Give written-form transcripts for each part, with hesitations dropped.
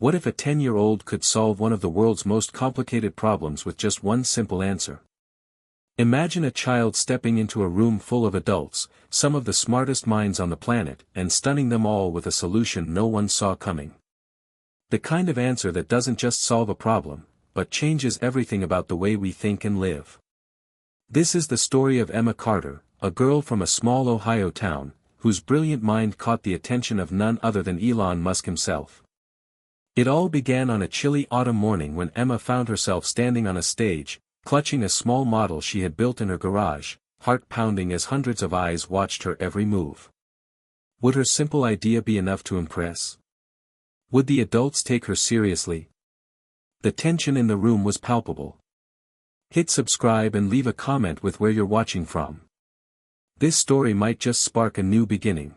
What if a 10-year-old could solve one of the world's most complicated problems with just one simple answer? Imagine a child stepping into a room full of adults, some of the smartest minds on the planet, and stunning them all with a solution no one saw coming. The kind of answer that doesn't just solve a problem, but changes everything about the way we think and live. This is the story of Emma Carter, a girl from a small Ohio town, whose brilliant mind caught the attention of none other than Elon Musk himself. It all began on a chilly autumn morning when Emma found herself standing on a stage, clutching a small model she had built in her garage, heart pounding as hundreds of eyes watched her every move. Would her simple idea be enough to impress? Would the adults take her seriously? The tension in the room was palpable. Hit subscribe and leave a comment with where you're watching from. This story might just spark a new beginning.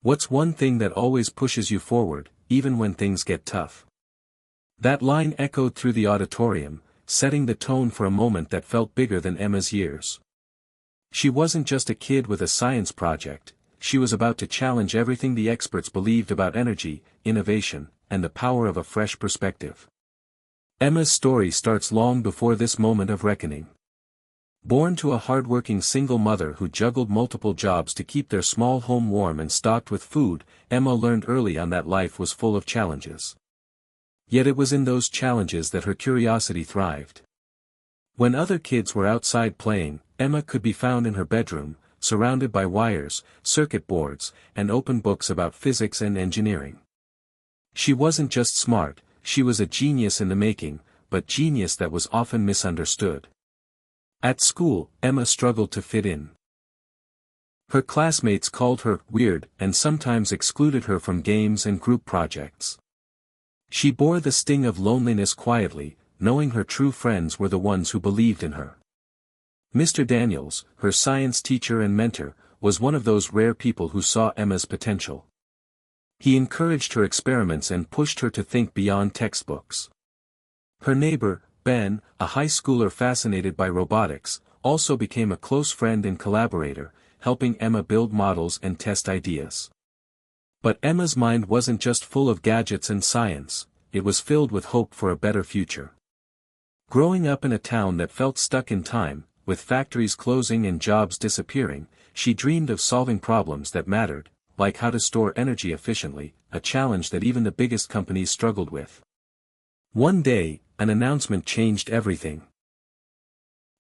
What's one thing that always pushes you forward, even when things get tough? That line echoed through the auditorium, setting the tone for a moment that felt bigger than Emma's years. She wasn't just a kid with a science project, she was about to challenge everything the experts believed about energy, innovation, and the power of a fresh perspective. Emma's story starts long before this moment of reckoning. Born to a hard-working single mother who juggled multiple jobs to keep their small home warm and stocked with food, Emma learned early on that life was full of challenges. Yet it was in those challenges that her curiosity thrived. When other kids were outside playing, Emma could be found in her bedroom, surrounded by wires, circuit boards, and open books about physics and engineering. She wasn't just smart, she was a genius in the making, but genius that was often misunderstood. At school, Emma struggled to fit in. Her classmates called her weird and sometimes excluded her from games and group projects. She bore the sting of loneliness quietly, knowing her true friends were the ones who believed in her. Mr. Daniels, her science teacher and mentor, was one of those rare people who saw Emma's potential. He encouraged her experiments and pushed her to think beyond textbooks. Her neighbor, Ben, a high schooler fascinated by robotics, also became a close friend and collaborator, helping Emma build models and test ideas. But Emma's mind wasn't just full of gadgets and science, it was filled with hope for a better future. Growing up in a town that felt stuck in time, with factories closing and jobs disappearing, she dreamed of solving problems that mattered, like how to store energy efficiently, a challenge that even the biggest companies struggled with. One day, an announcement changed everything.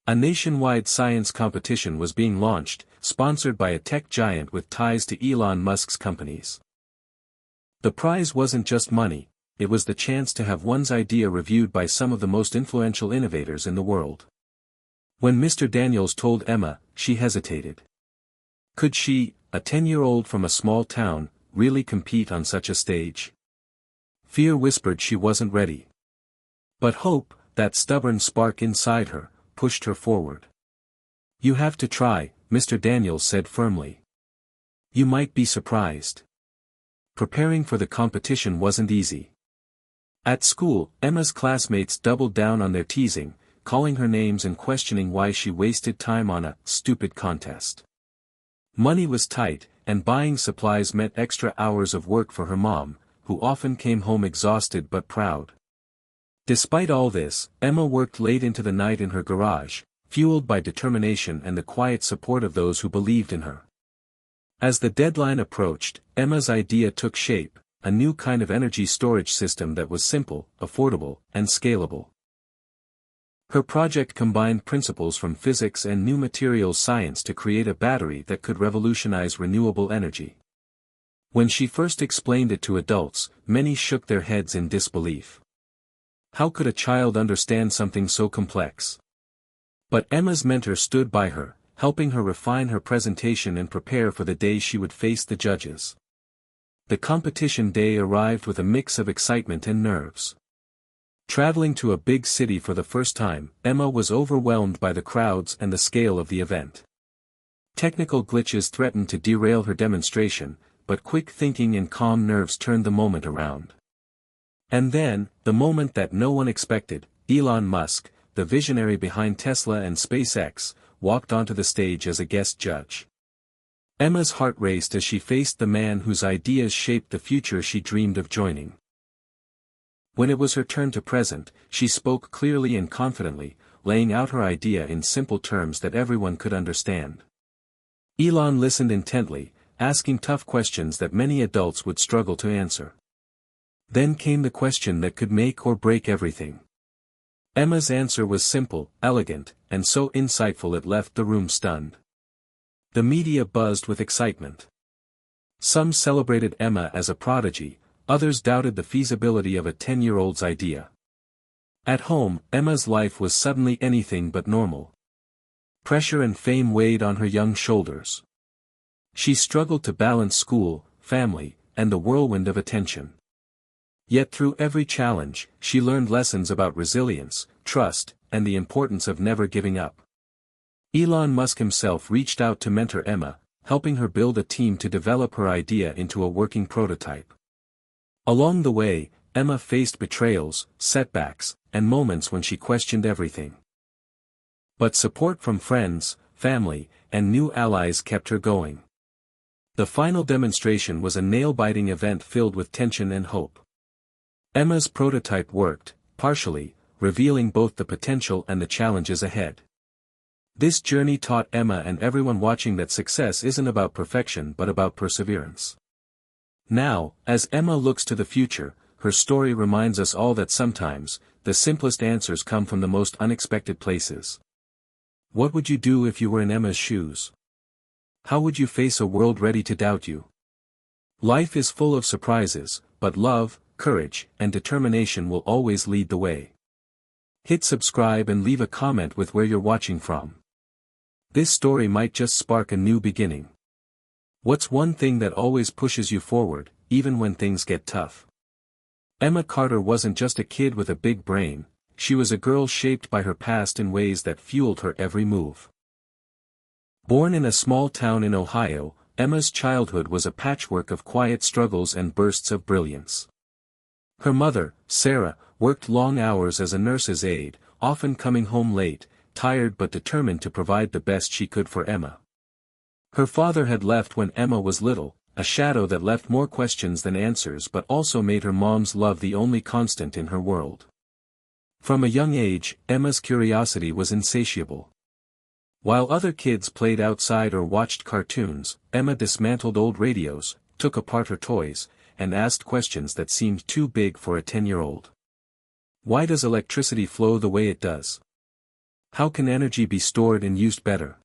A nationwide science competition was being launched, sponsored by a tech giant with ties to Elon Musk's companies. The prize wasn't just money, it was the chance to have one's idea reviewed by some of the most influential innovators in the world. When Mr. Daniels told Emma, she hesitated. Could she, a 10-year-old from a small town, really compete on such a stage? Fear whispered she wasn't ready. But hope, that stubborn spark inside her, pushed her forward. You have to try, Mr. Daniels said firmly. You might be surprised. Preparing for the competition wasn't easy. At school, Emma's classmates doubled down on their teasing, calling her names and questioning why she wasted time on a stupid contest. Money was tight, and buying supplies meant extra hours of work for her mom, who often came home exhausted but proud. Despite all this, Emma worked late into the night in her garage, fueled by determination and the quiet support of those who believed in her. As the deadline approached, Emma's idea took shape, a new kind of energy storage system that was simple, affordable, and scalable. Her project combined principles from physics and new materials science to create a battery that could revolutionize renewable energy. When she first explained it to adults, many shook their heads in disbelief. How could a child understand something so complex? But Emma's mentor stood by her, helping her refine her presentation and prepare for the day she would face the judges. The competition day arrived with a mix of excitement and nerves. Traveling to a big city for the first time, Emma was overwhelmed by the crowds and the scale of the event. Technical glitches threatened to derail her demonstration, but quick thinking and calm nerves turned the moment around. And then, the moment that no one expected, Elon Musk, the visionary behind Tesla and SpaceX, walked onto the stage as a guest judge. Emma's heart raced as she faced the man whose ideas shaped the future she dreamed of joining. When it was her turn to present, she spoke clearly and confidently, laying out her idea in simple terms that everyone could understand. Elon listened intently, asking tough questions that many adults would struggle to answer. Then came the question that could make or break everything. Emma's answer was simple, elegant, and so insightful it left the room stunned. The media buzzed with excitement. Some celebrated Emma as a prodigy, others doubted the feasibility of a 10-year-old's idea. At home, Emma's life was suddenly anything but normal. Pressure and fame weighed on her young shoulders. She struggled to balance school, family, and the whirlwind of attention. Yet through every challenge, she learned lessons about resilience, trust, and the importance of never giving up. Elon Musk himself reached out to mentor Emma, helping her build a team to develop her idea into a working prototype. Along the way, Emma faced betrayals, setbacks, and moments when she questioned everything. But support from friends, family, and new allies kept her going. The final demonstration was a nail-biting event filled with tension and hope. Emma's prototype worked, partially, revealing both the potential and the challenges ahead. This journey taught Emma and everyone watching that success isn't about perfection but about perseverance. Now, as Emma looks to the future, her story reminds us all that sometimes, the simplest answers come from the most unexpected places. What would you do if you were in Emma's shoes? How would you face a world ready to doubt you? Life is full of surprises, but love, courage, and determination will always lead the way. Hit subscribe and leave a comment with where you're watching from. This story might just spark a new beginning. What's one thing that always pushes you forward, even when things get tough? Emma Carter wasn't just a kid with a big brain, she was a girl shaped by her past in ways that fueled her every move. Born in a small town in Ohio, Emma's childhood was a patchwork of quiet struggles and bursts of brilliance. Her mother, Sarah, worked long hours as a nurse's aide, often coming home late, tired but determined to provide the best she could for Emma. Her father had left when Emma was little, a shadow that left more questions than answers but also made her mom's love the only constant in her world. From a young age, Emma's curiosity was insatiable. While other kids played outside or watched cartoons, Emma dismantled old radios, took apart her toys, and asked questions that seemed too big for a 10-year-old. Why does electricity flow the way it does? How can energy be stored and used better?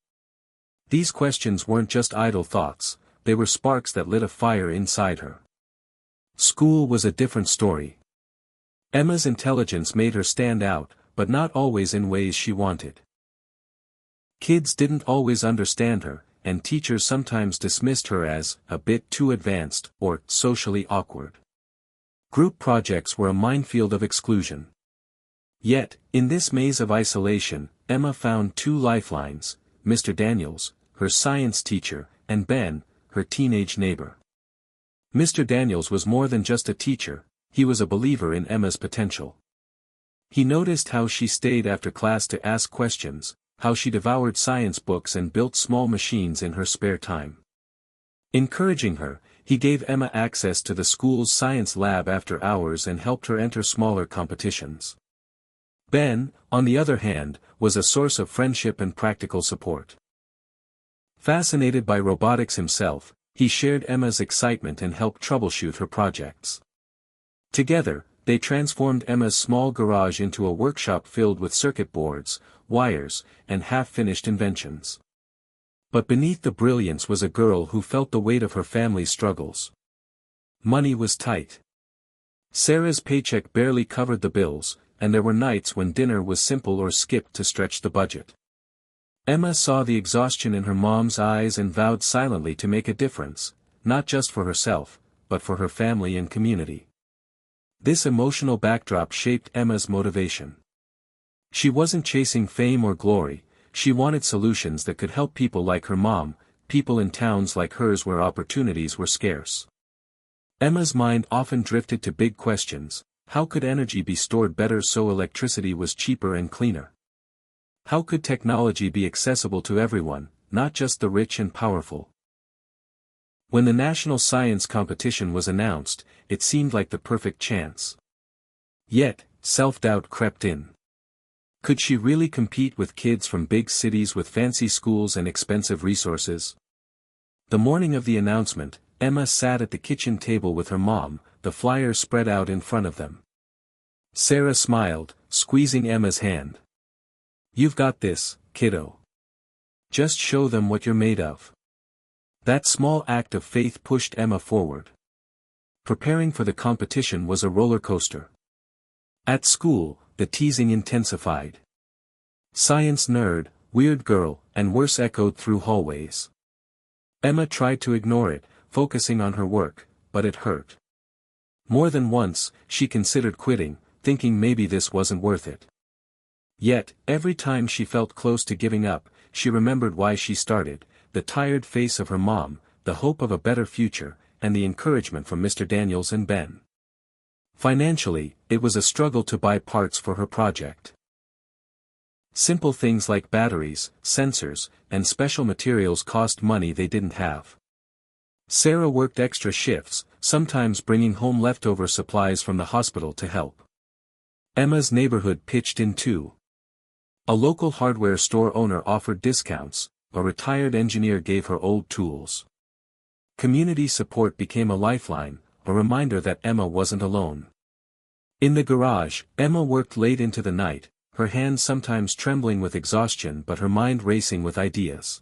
These questions weren't just idle thoughts, they were sparks that lit a fire inside her. School was a different story. Emma's intelligence made her stand out, but not always in ways she wanted. Kids didn't always understand her, and teachers sometimes dismissed her as a bit too advanced or socially awkward. Group projects were a minefield of exclusion. Yet, in this maze of isolation, Emma found two lifelines: Mr. Daniels, her science teacher, and Ben, her teenage neighbor. Mr. Daniels was more than just a teacher, he was a believer in Emma's potential. He noticed how she stayed after class to ask questions, how she devoured science books and built small machines in her spare time. Encouraging her, he gave Emma access to the school's science lab after hours and helped her enter smaller competitions. Ben, on the other hand, was a source of friendship and practical support. Fascinated by robotics himself, he shared Emma's excitement and helped troubleshoot her projects. Together, they transformed Emma's small garage into a workshop filled with circuit boards, wires, and half-finished inventions. But beneath the brilliance was a girl who felt the weight of her family's struggles. Money was tight. Sarah's paycheck barely covered the bills, and there were nights when dinner was simple or skipped to stretch the budget. Emma saw the exhaustion in her mom's eyes and vowed silently to make a difference, not just for herself, but for her family and community. This emotional backdrop shaped Emma's motivation. She wasn't chasing fame or glory, she wanted solutions that could help people like her mom, people in towns like hers where opportunities were scarce. Emma's mind often drifted to big questions: how could energy be stored better so electricity was cheaper and cleaner? How could technology be accessible to everyone, not just the rich and powerful? When the national science competition was announced, it seemed like the perfect chance. Yet, self-doubt crept in. Could she really compete with kids from big cities with fancy schools and expensive resources? The morning of the announcement, Emma sat at the kitchen table with her mom, the flyers spread out in front of them. Sarah smiled, squeezing Emma's hand. "You've got this, kiddo. Just show them what you're made of." That small act of faith pushed Emma forward. Preparing for the competition was a roller coaster. At school, the teasing intensified. "Science nerd," "weird girl," and worse echoed through hallways. Emma tried to ignore it, focusing on her work, but it hurt. More than once, she considered quitting, thinking maybe this wasn't worth it. Yet, every time she felt close to giving up, she remembered why she started: the tired face of her mom, the hope of a better future, and the encouragement from Mr. Daniels and Ben. Financially, it was a struggle to buy parts for her project. Simple things like batteries, sensors, and special materials cost money they didn't have. Sarah worked extra shifts, sometimes bringing home leftover supplies from the hospital to help. Emma's neighborhood pitched in too. A local hardware store owner offered discounts, a retired engineer gave her old tools. Community support became a lifeline, a reminder that Emma wasn't alone. In the garage, Emma worked late into the night, her hands sometimes trembling with exhaustion but her mind racing with ideas.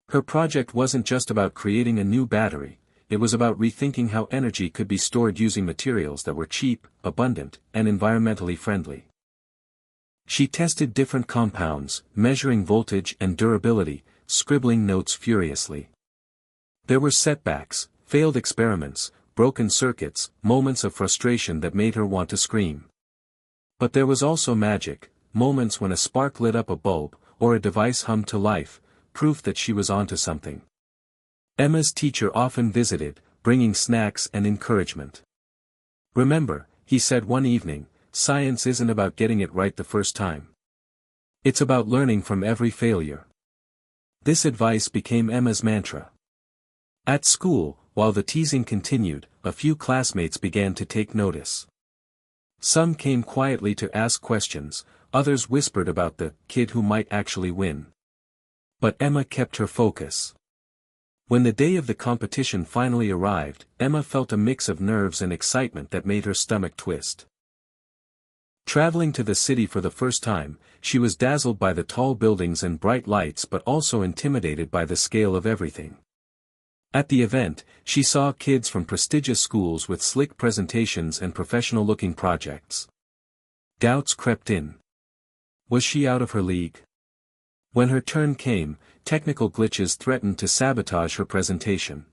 Her project wasn't just about creating a new battery, it was about rethinking how energy could be stored using materials that were cheap, abundant, and environmentally friendly. She tested different compounds, measuring voltage and durability, scribbling notes furiously. There were setbacks, failed experiments, broken circuits, moments of frustration that made her want to scream. But there was also magic, moments when a spark lit up a bulb, or a device hummed to life, proof that she was onto something. Emma's teacher often visited, bringing snacks and encouragement. "Remember," he said one evening, "science isn't about getting it right the first time. It's about learning from every failure." This advice became Emma's mantra. At school, while the teasing continued, a few classmates began to take notice. Some came quietly to ask questions, others whispered about the kid who might actually win. But Emma kept her focus. When the day of the competition finally arrived, Emma felt a mix of nerves and excitement that made her stomach twist. Traveling to the city for the first time, she was dazzled by the tall buildings and bright lights but also intimidated by the scale of everything. At the event, she saw kids from prestigious schools with slick presentations and professional-looking projects. Doubts crept in. Was she out of her league? When her turn came, technical glitches threatened to sabotage her presentation.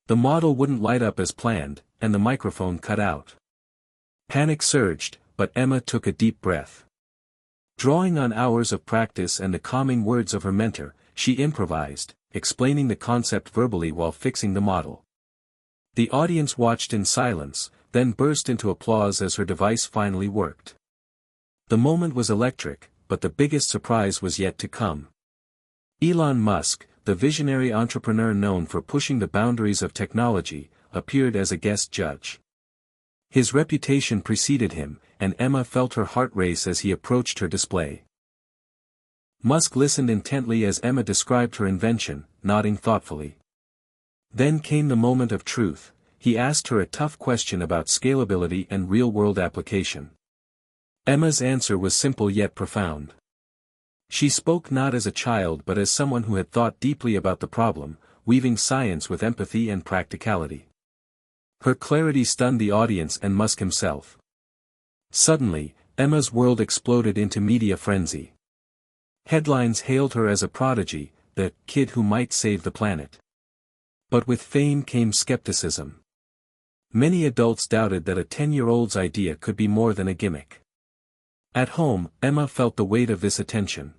The model wouldn't light up as planned, and the microphone cut out. Panic surged, but Emma took a deep breath. Drawing on hours of practice and the calming words of her mentor, she improvised, explaining the concept verbally while fixing the model. The audience watched in silence, then burst into applause as her device finally worked. The moment was electric, but the biggest surprise was yet to come. Elon Musk, the visionary entrepreneur known for pushing the boundaries of technology, appeared as a guest judge. His reputation preceded him, and Emma felt her heart race as he approached her display. Musk listened intently as Emma described her invention, nodding thoughtfully. Then came the moment of truth. He asked her a tough question about scalability and real-world application. Emma's answer was simple yet profound. She spoke not as a child but as someone who had thought deeply about the problem, weaving science with empathy and practicality. Her clarity stunned the audience and Musk himself. Suddenly, Emma's world exploded into media frenzy. Headlines hailed her as a prodigy, the kid who might save the planet. But with fame came skepticism. Many adults doubted that a 10-year-old's idea could be more than a gimmick. At home, Emma felt the weight of this attention.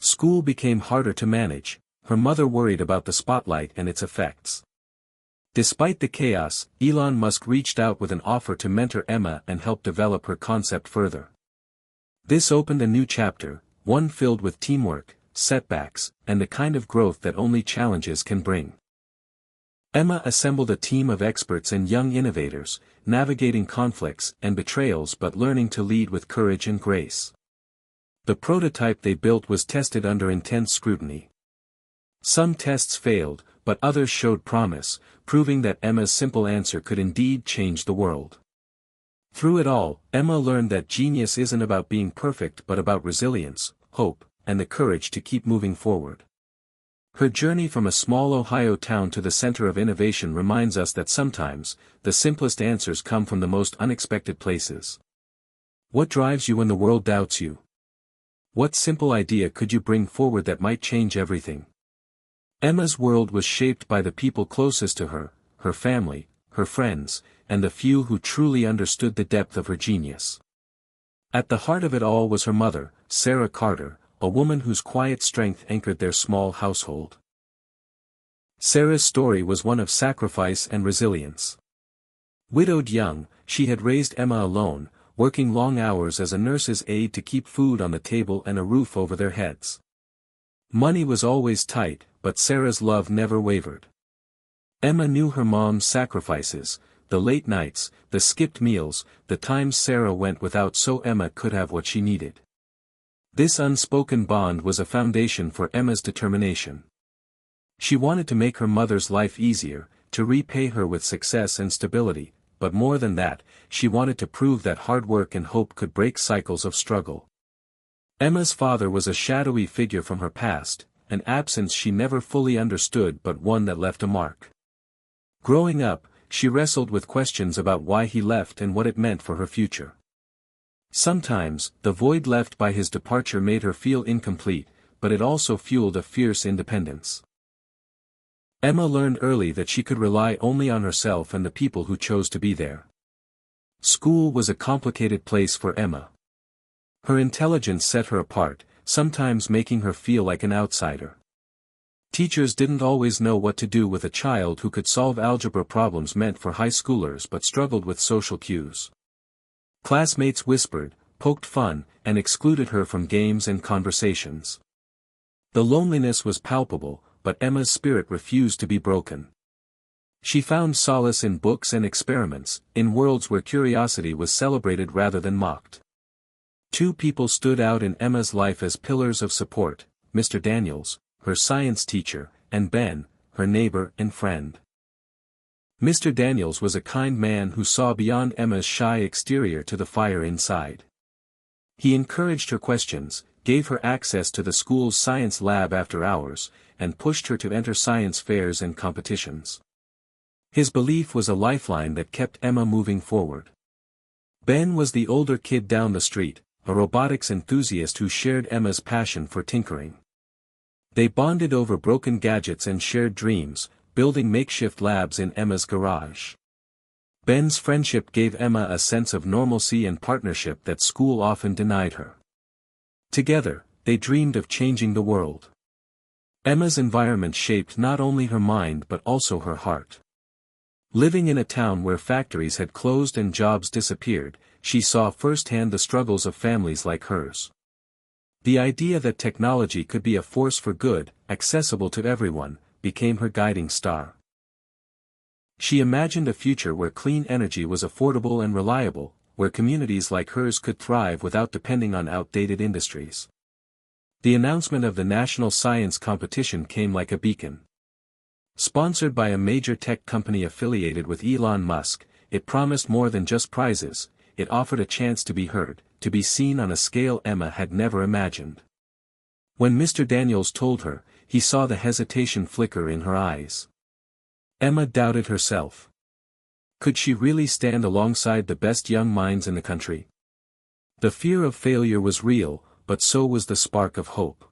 School became harder to manage, her mother worried about the spotlight and its effects. Despite the chaos, Elon Musk reached out with an offer to mentor Emma and help develop her concept further. This opened a new chapter, one filled with teamwork, setbacks, and the kind of growth that only challenges can bring. Emma assembled a team of experts and young innovators, navigating conflicts and betrayals but learning to lead with courage and grace. The prototype they built was tested under intense scrutiny. Some tests failed, but others showed promise, proving that Emma's simple answer could indeed change the world. Through it all, Emma learned that genius isn't about being perfect but about resilience, hope, and the courage to keep moving forward. Her journey from a small Ohio town to the center of innovation reminds us that sometimes, the simplest answers come from the most unexpected places. What drives you when the world doubts you? What simple idea could you bring forward that might change everything? Emma's world was shaped by the people closest to her, her family, her friends, and the few who truly understood the depth of her genius. At the heart of it all was her mother, Sarah Carter, a woman whose quiet strength anchored their small household. Sarah's story was one of sacrifice and resilience. Widowed young, she had raised Emma alone, working long hours as a nurse's aide to keep food on the table and a roof over their heads. Money was always tight, but Sarah's love never wavered. Emma knew her mom's sacrifices, the late nights, the skipped meals, the times Sarah went without so Emma could have what she needed. This unspoken bond was a foundation for Emma's determination. She wanted to make her mother's life easier, to repay her with success and stability, but more than that, she wanted to prove that hard work and hope could break cycles of struggle. Emma's father was a shadowy figure from her past, an absence she never fully understood but one that left a mark. Growing up, she wrestled with questions about why he left and what it meant for her future. Sometimes, the void left by his departure made her feel incomplete, but it also fueled a fierce independence. Emma learned early that she could rely only on herself and the people who chose to be there. School was a complicated place for Emma. Her intelligence set her apart, sometimes making her feel like an outsider. Teachers didn't always know what to do with a child who could solve algebra problems meant for high schoolers but struggled with social cues. Classmates whispered, poked fun, and excluded her from games and conversations. The loneliness was palpable, but Emma's spirit refused to be broken. She found solace in books and experiments, in worlds where curiosity was celebrated rather than mocked. Two people stood out in Emma's life as pillars of support: Mr. Daniels, her science teacher, and Ben, her neighbor and friend. Mr. Daniels was a kind man who saw beyond Emma's shy exterior to the fire inside. He encouraged her questions, gave her access to the school's science lab after hours, and pushed her to enter science fairs and competitions. His belief was a lifeline that kept Emma moving forward. Ben was the older kid down the street, a robotics enthusiast who shared Emma's passion for tinkering. They bonded over broken gadgets and shared dreams, building makeshift labs in Emma's garage. Ben's friendship gave Emma a sense of normalcy and partnership that school often denied her. Together, they dreamed of changing the world. Emma's environment shaped not only her mind but also her heart. Living in a town where factories had closed and jobs disappeared, she saw firsthand the struggles of families like hers. The idea that technology could be a force for good, accessible to everyone, became her guiding star. She imagined a future where clean energy was affordable and reliable, where communities like hers could thrive without depending on outdated industries. The announcement of the national science competition came like a beacon. Sponsored by a major tech company affiliated with Elon Musk, it promised more than just prizes. It offered a chance to be heard, to be seen on a scale Emma had never imagined. When Mr. Daniels told her, he saw the hesitation flicker in her eyes. Emma doubted herself. Could she really stand alongside the best young minds in the country? The fear of failure was real, but so was the spark of hope.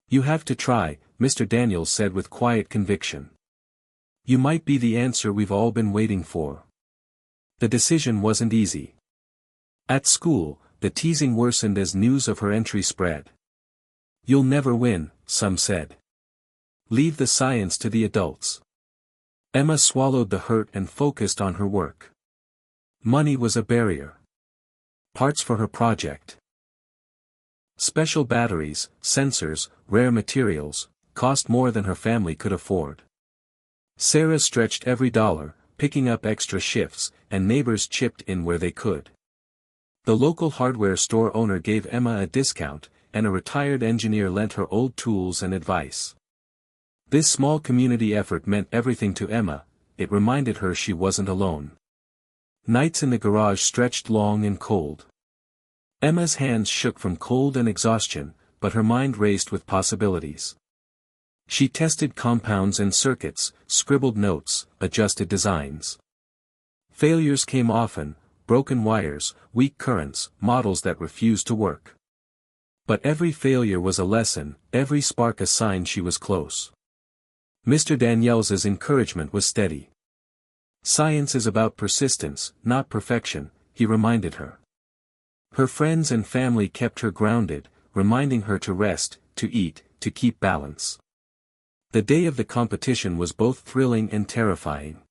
"You have to try," Mr. Daniels said with quiet conviction. "You might be the answer we've all been waiting for." The decision wasn't easy. At school, the teasing worsened as news of her entry spread. "You'll never win," some said. "Leave the science to the adults." Emma swallowed the hurt and focused on her work. Money was a barrier. Parts for her project. Special batteries, sensors, rare materials, cost more than her family could afford. Sarah stretched every dollar, picking up extra shifts, and neighbors chipped in where they could. The local hardware store owner gave Emma a discount, and a retired engineer lent her old tools and advice. This small community effort meant everything to Emma. It reminded her she wasn't alone. Nights in the garage stretched long and cold. Emma's hands shook from cold and exhaustion, but her mind raced with possibilities. She tested compounds and circuits, scribbled notes, adjusted designs. Failures came often: broken wires, weak currents, models that refused to work. But every failure was a lesson, every spark a sign she was close. Mr. Daniels's encouragement was steady. Science is about persistence, not perfection, he reminded her. Her friends and family kept her grounded, reminding her to rest, to eat, to keep balance. The day of the competition was both thrilling and terrifying.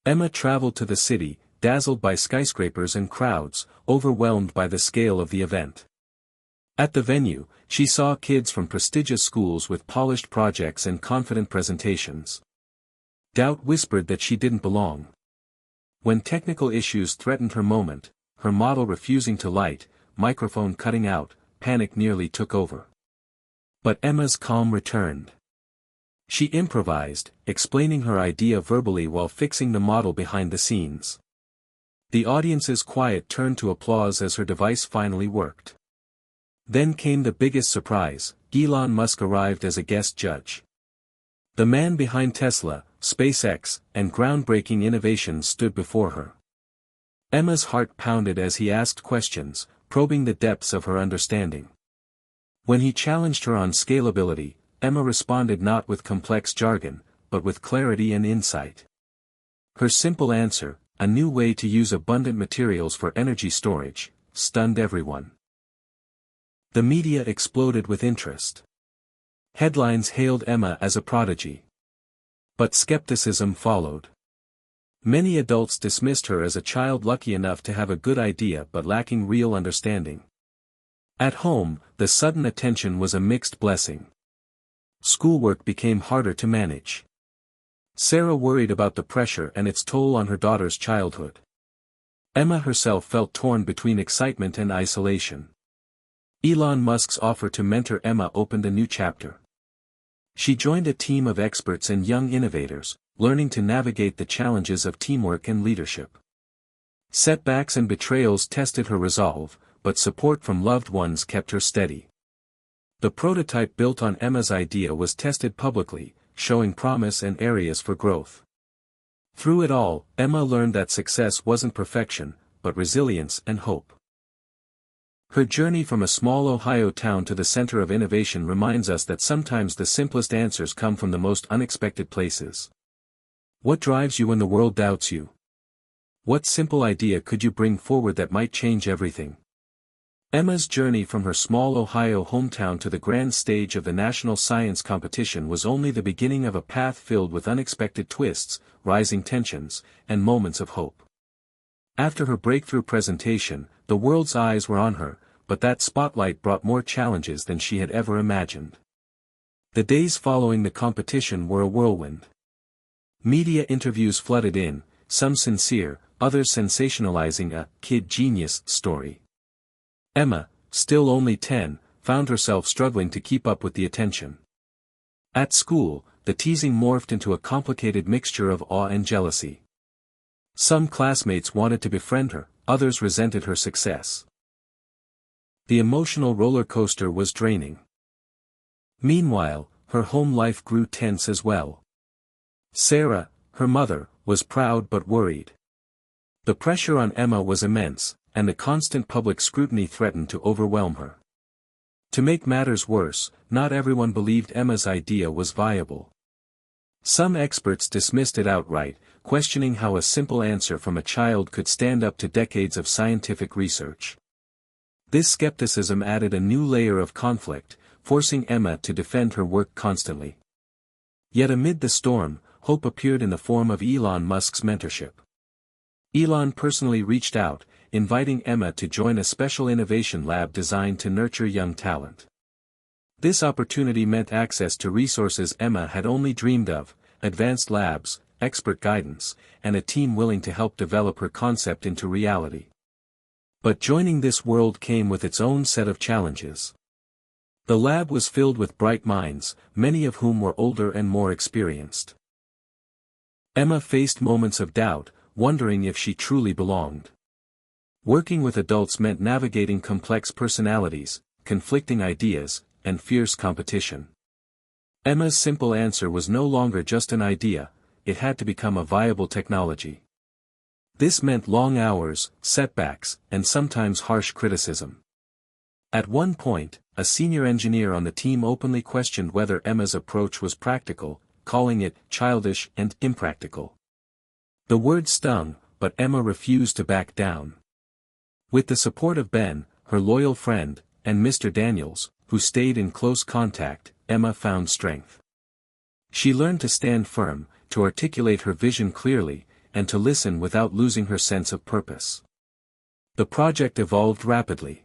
Emma traveled to the city, dazzled by skyscrapers and crowds, overwhelmed by the scale of the event. At the venue, she saw kids from prestigious schools with polished projects and confident presentations. Doubt whispered that she didn't belong. When technical issues threatened her moment, her model refusing to light, microphone cutting out, panic nearly took over. But Emma's calm returned. She improvised, explaining her idea verbally while fixing the model behind the scenes. The audience's quiet turned to applause as her device finally worked. Then came the biggest surprise: Elon Musk arrived as a guest judge. The man behind Tesla, SpaceX, and groundbreaking innovations stood before her. Emma's heart pounded as he asked questions, probing the depths of her understanding. When he challenged her on scalability, Emma responded not with complex jargon, but with clarity and insight. Her simple answer, a new way to use abundant materials for energy storage, stunned everyone. The media exploded with interest. Headlines hailed Emma as a prodigy. But skepticism followed. Many adults dismissed her as a child lucky enough to have a good idea but lacking real understanding. At home, the sudden attention was a mixed blessing. Schoolwork became harder to manage. Sarah worried about the pressure and its toll on her daughter's childhood. Emma herself felt torn between excitement and isolation. Elon Musk's offer to mentor Emma opened a new chapter. She joined a team of experts and young innovators, learning to navigate the challenges of teamwork and leadership. Setbacks and betrayals tested her resolve, but support from loved ones kept her steady. The prototype built on Emma's idea was tested publicly, showing promise and areas for growth. Through it all, Emma learned that success wasn't perfection, but resilience and hope. Her journey from a small Ohio town to the center of innovation reminds us that sometimes the simplest answers come from the most unexpected places. What drives you when the world doubts you? What simple idea could you bring forward that might change everything? Emma's journey from her small Ohio hometown to the grand stage of the national science competition was only the beginning of a path filled with unexpected twists, rising tensions, and moments of hope. After her breakthrough presentation, the world's eyes were on her, but that spotlight brought more challenges than she had ever imagined. The days following the competition were a whirlwind. Media interviews flooded in, some sincere, others sensationalizing a kid genius story. Emma, still only 10, found herself struggling to keep up with the attention. At school, the teasing morphed into a complicated mixture of awe and jealousy. Some classmates wanted to befriend her, others resented her success. The emotional roller coaster was draining. Meanwhile, her home life grew tense as well. Sarah, her mother, was proud but worried. The pressure on Emma was immense, and the constant public scrutiny threatened to overwhelm her. To make matters worse, not everyone believed Emma's idea was viable. Some experts dismissed it outright, questioning how a simple answer from a child could stand up to decades of scientific research. This skepticism added a new layer of conflict, forcing Emma to defend her work constantly. Yet amid the storm, hope appeared in the form of Elon Musk's mentorship. Elon personally reached out, inviting Emma to join a special innovation lab designed to nurture young talent. This opportunity meant access to resources Emma had only dreamed of, advanced labs, expert guidance, and a team willing to help develop her concept into reality. But joining this world came with its own set of challenges. The lab was filled with bright minds, many of whom were older and more experienced. Emma faced moments of doubt, wondering if she truly belonged. Working with adults meant navigating complex personalities, conflicting ideas, and fierce competition. Emma's simple answer was no longer just an idea, it had to become a viable technology. This meant long hours, setbacks, and sometimes harsh criticism. At one point, a senior engineer on the team openly questioned whether Emma's approach was practical, calling it childish and impractical. The word stung, but Emma refused to back down. With the support of Ben, her loyal friend, and Mr. Daniels, who stayed in close contact, Emma found strength. She learned to stand firm, to articulate her vision clearly, and to listen without losing her sense of purpose. The project evolved rapidly.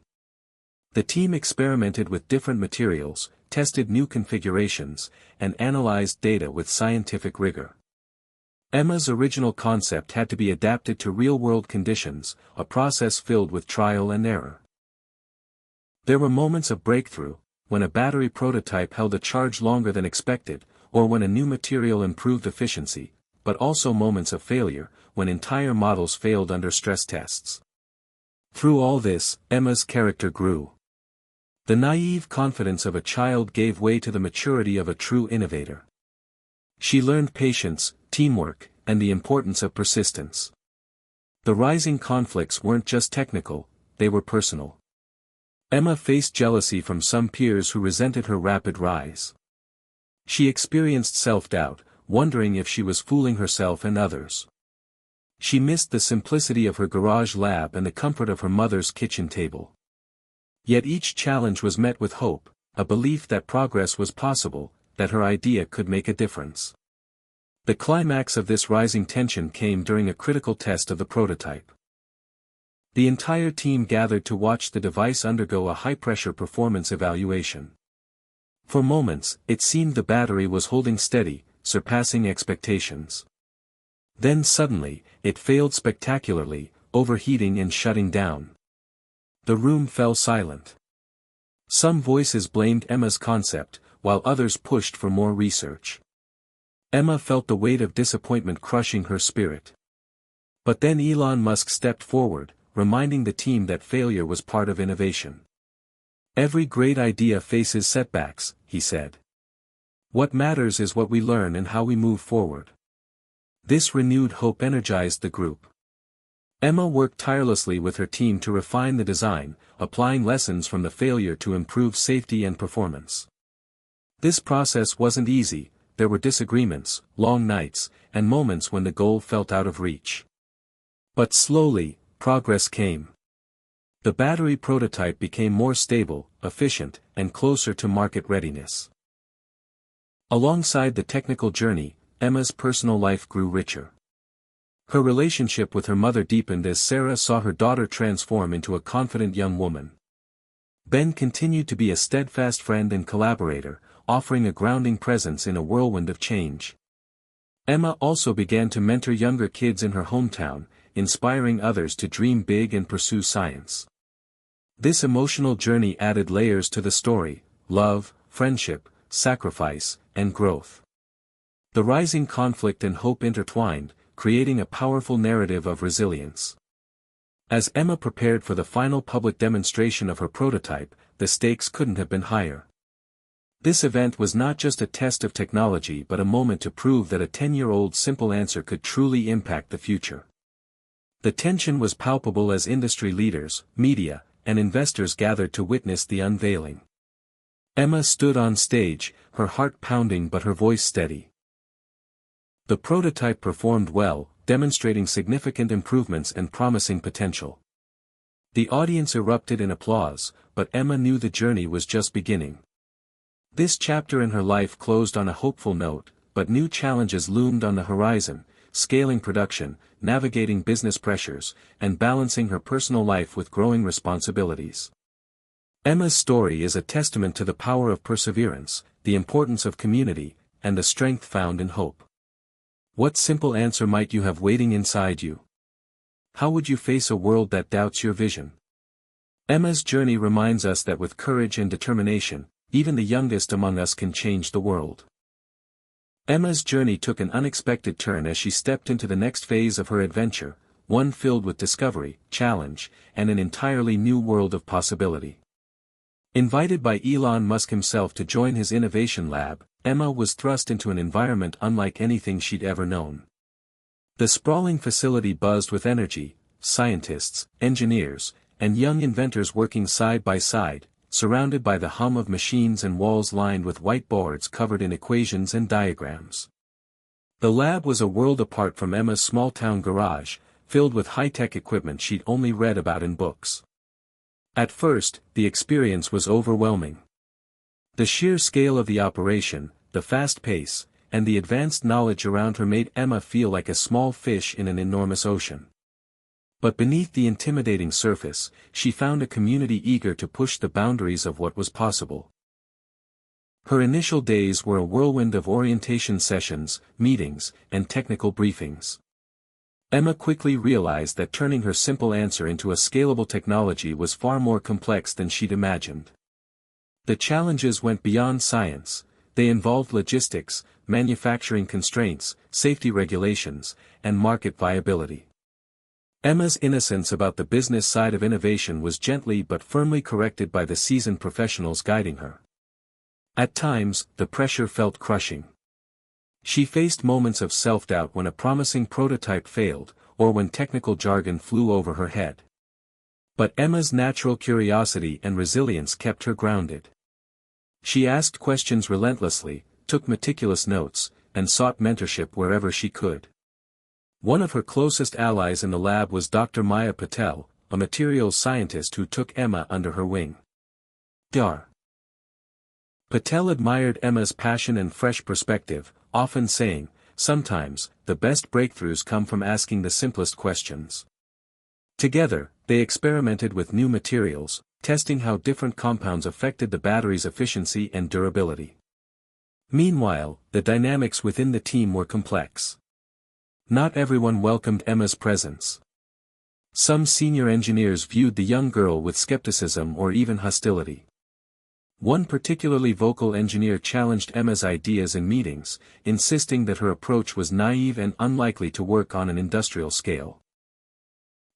The team experimented with different materials, tested new configurations, and analyzed data with scientific rigor. Emma's original concept had to be adapted to real-world conditions, a process filled with trial and error. There were moments of breakthrough, when a battery prototype held a charge longer than expected, or when a new material improved efficiency, but also moments of failure, when entire models failed under stress tests. Through all this, Emma's character grew. The naive confidence of a child gave way to the maturity of a true innovator. She learned patience, teamwork, and the importance of persistence. The rising conflicts weren't just technical, they were personal. Emma faced jealousy from some peers who resented her rapid rise. She experienced self-doubt, wondering if she was fooling herself and others. She missed the simplicity of her garage lab and the comfort of her mother's kitchen table. Yet each challenge was met with hope, a belief that progress was possible, that her idea could make a difference. The climax of this rising tension came during a critical test of the prototype. The entire team gathered to watch the device undergo a high-pressure performance evaluation. For moments, it seemed the battery was holding steady, surpassing expectations. Then suddenly, it failed spectacularly, overheating and shutting down. The room fell silent. Some voices blamed Emma's concept, while others pushed for more research. Emma felt the weight of disappointment crushing her spirit. But then Elon Musk stepped forward, reminding the team that failure was part of innovation. Every great idea faces setbacks, he said. What matters is what we learn and how we move forward. This renewed hope energized the group. Emma worked tirelessly with her team to refine the design, applying lessons from the failure to improve safety and performance. This process wasn't easy, there were disagreements, long nights, and moments when the goal felt out of reach. But slowly, progress came. The battery prototype became more stable, efficient, and closer to market readiness. Alongside the technical journey, Emma's personal life grew richer. Her relationship with her mother deepened as Sarah saw her daughter transform into a confident young woman. Ben continued to be a steadfast friend and collaborator, offering a grounding presence in a whirlwind of change. Emma also began to mentor younger kids in her hometown, inspiring others to dream big and pursue science. This emotional journey added layers to the story: love, friendship, sacrifice, and growth. The rising conflict and hope intertwined, creating a powerful narrative of resilience. As Emma prepared for the final public demonstration of her prototype, the stakes couldn't have been higher. This event was not just a test of technology but a moment to prove that a 10-year-old simple answer could truly impact the future. The tension was palpable as industry leaders, media, and investors gathered to witness the unveiling. Emma stood on stage, her heart pounding but her voice steady. The prototype performed well, demonstrating significant improvements and promising potential. The audience erupted in applause, but Emma knew the journey was just beginning. This chapter in her life closed on a hopeful note, but new challenges loomed on the horizon: scaling production, navigating business pressures, and balancing her personal life with growing responsibilities. Emma's story is a testament to the power of perseverance, the importance of community, and the strength found in hope. What simple answer might you have waiting inside you? How would you face a world that doubts your vision? Emma's journey reminds us that with courage and determination, even the youngest among us can change the world. Emma's journey took an unexpected turn as she stepped into the next phase of her adventure, one filled with discovery, challenge, and an entirely new world of possibility. Invited by Elon Musk himself to join his innovation lab, Emma was thrust into an environment unlike anything she'd ever known. The sprawling facility buzzed with energy, scientists, engineers, and young inventors working side by side, surrounded by the hum of machines and walls lined with whiteboards covered in equations and diagrams. The lab was a world apart from Emma's small-town garage, filled with high-tech equipment she'd only read about in books. At first, the experience was overwhelming. The sheer scale of the operation, the fast pace, and the advanced knowledge around her made Emma feel like a small fish in an enormous ocean. But beneath the intimidating surface, she found a community eager to push the boundaries of what was possible. Her initial days were a whirlwind of orientation sessions, meetings, and technical briefings. Emma quickly realized that turning her simple answer into a scalable technology was far more complex than she'd imagined. The challenges went beyond science. They involved logistics, manufacturing constraints, safety regulations, and market viability. Emma's innocence about the business side of innovation was gently but firmly corrected by the seasoned professionals guiding her. At times, the pressure felt crushing. She faced moments of self-doubt when a promising prototype failed, or when technical jargon flew over her head. But Emma's natural curiosity and resilience kept her grounded. She asked questions relentlessly, took meticulous notes, and sought mentorship wherever she could. One of her closest allies in the lab was Dr. Maya Patel, a materials scientist who took Emma under her wing. Dr. Patel admired Emma's passion and fresh perspective, often saying, "Sometimes, the best breakthroughs come from asking the simplest questions." Together, they experimented with new materials, testing how different compounds affected the battery's efficiency and durability. Meanwhile, the dynamics within the team were complex. Not everyone welcomed Emma's presence. Some senior engineers viewed the young girl with skepticism or even hostility. One particularly vocal engineer challenged Emma's ideas in meetings, insisting that her approach was naive and unlikely to work on an industrial scale.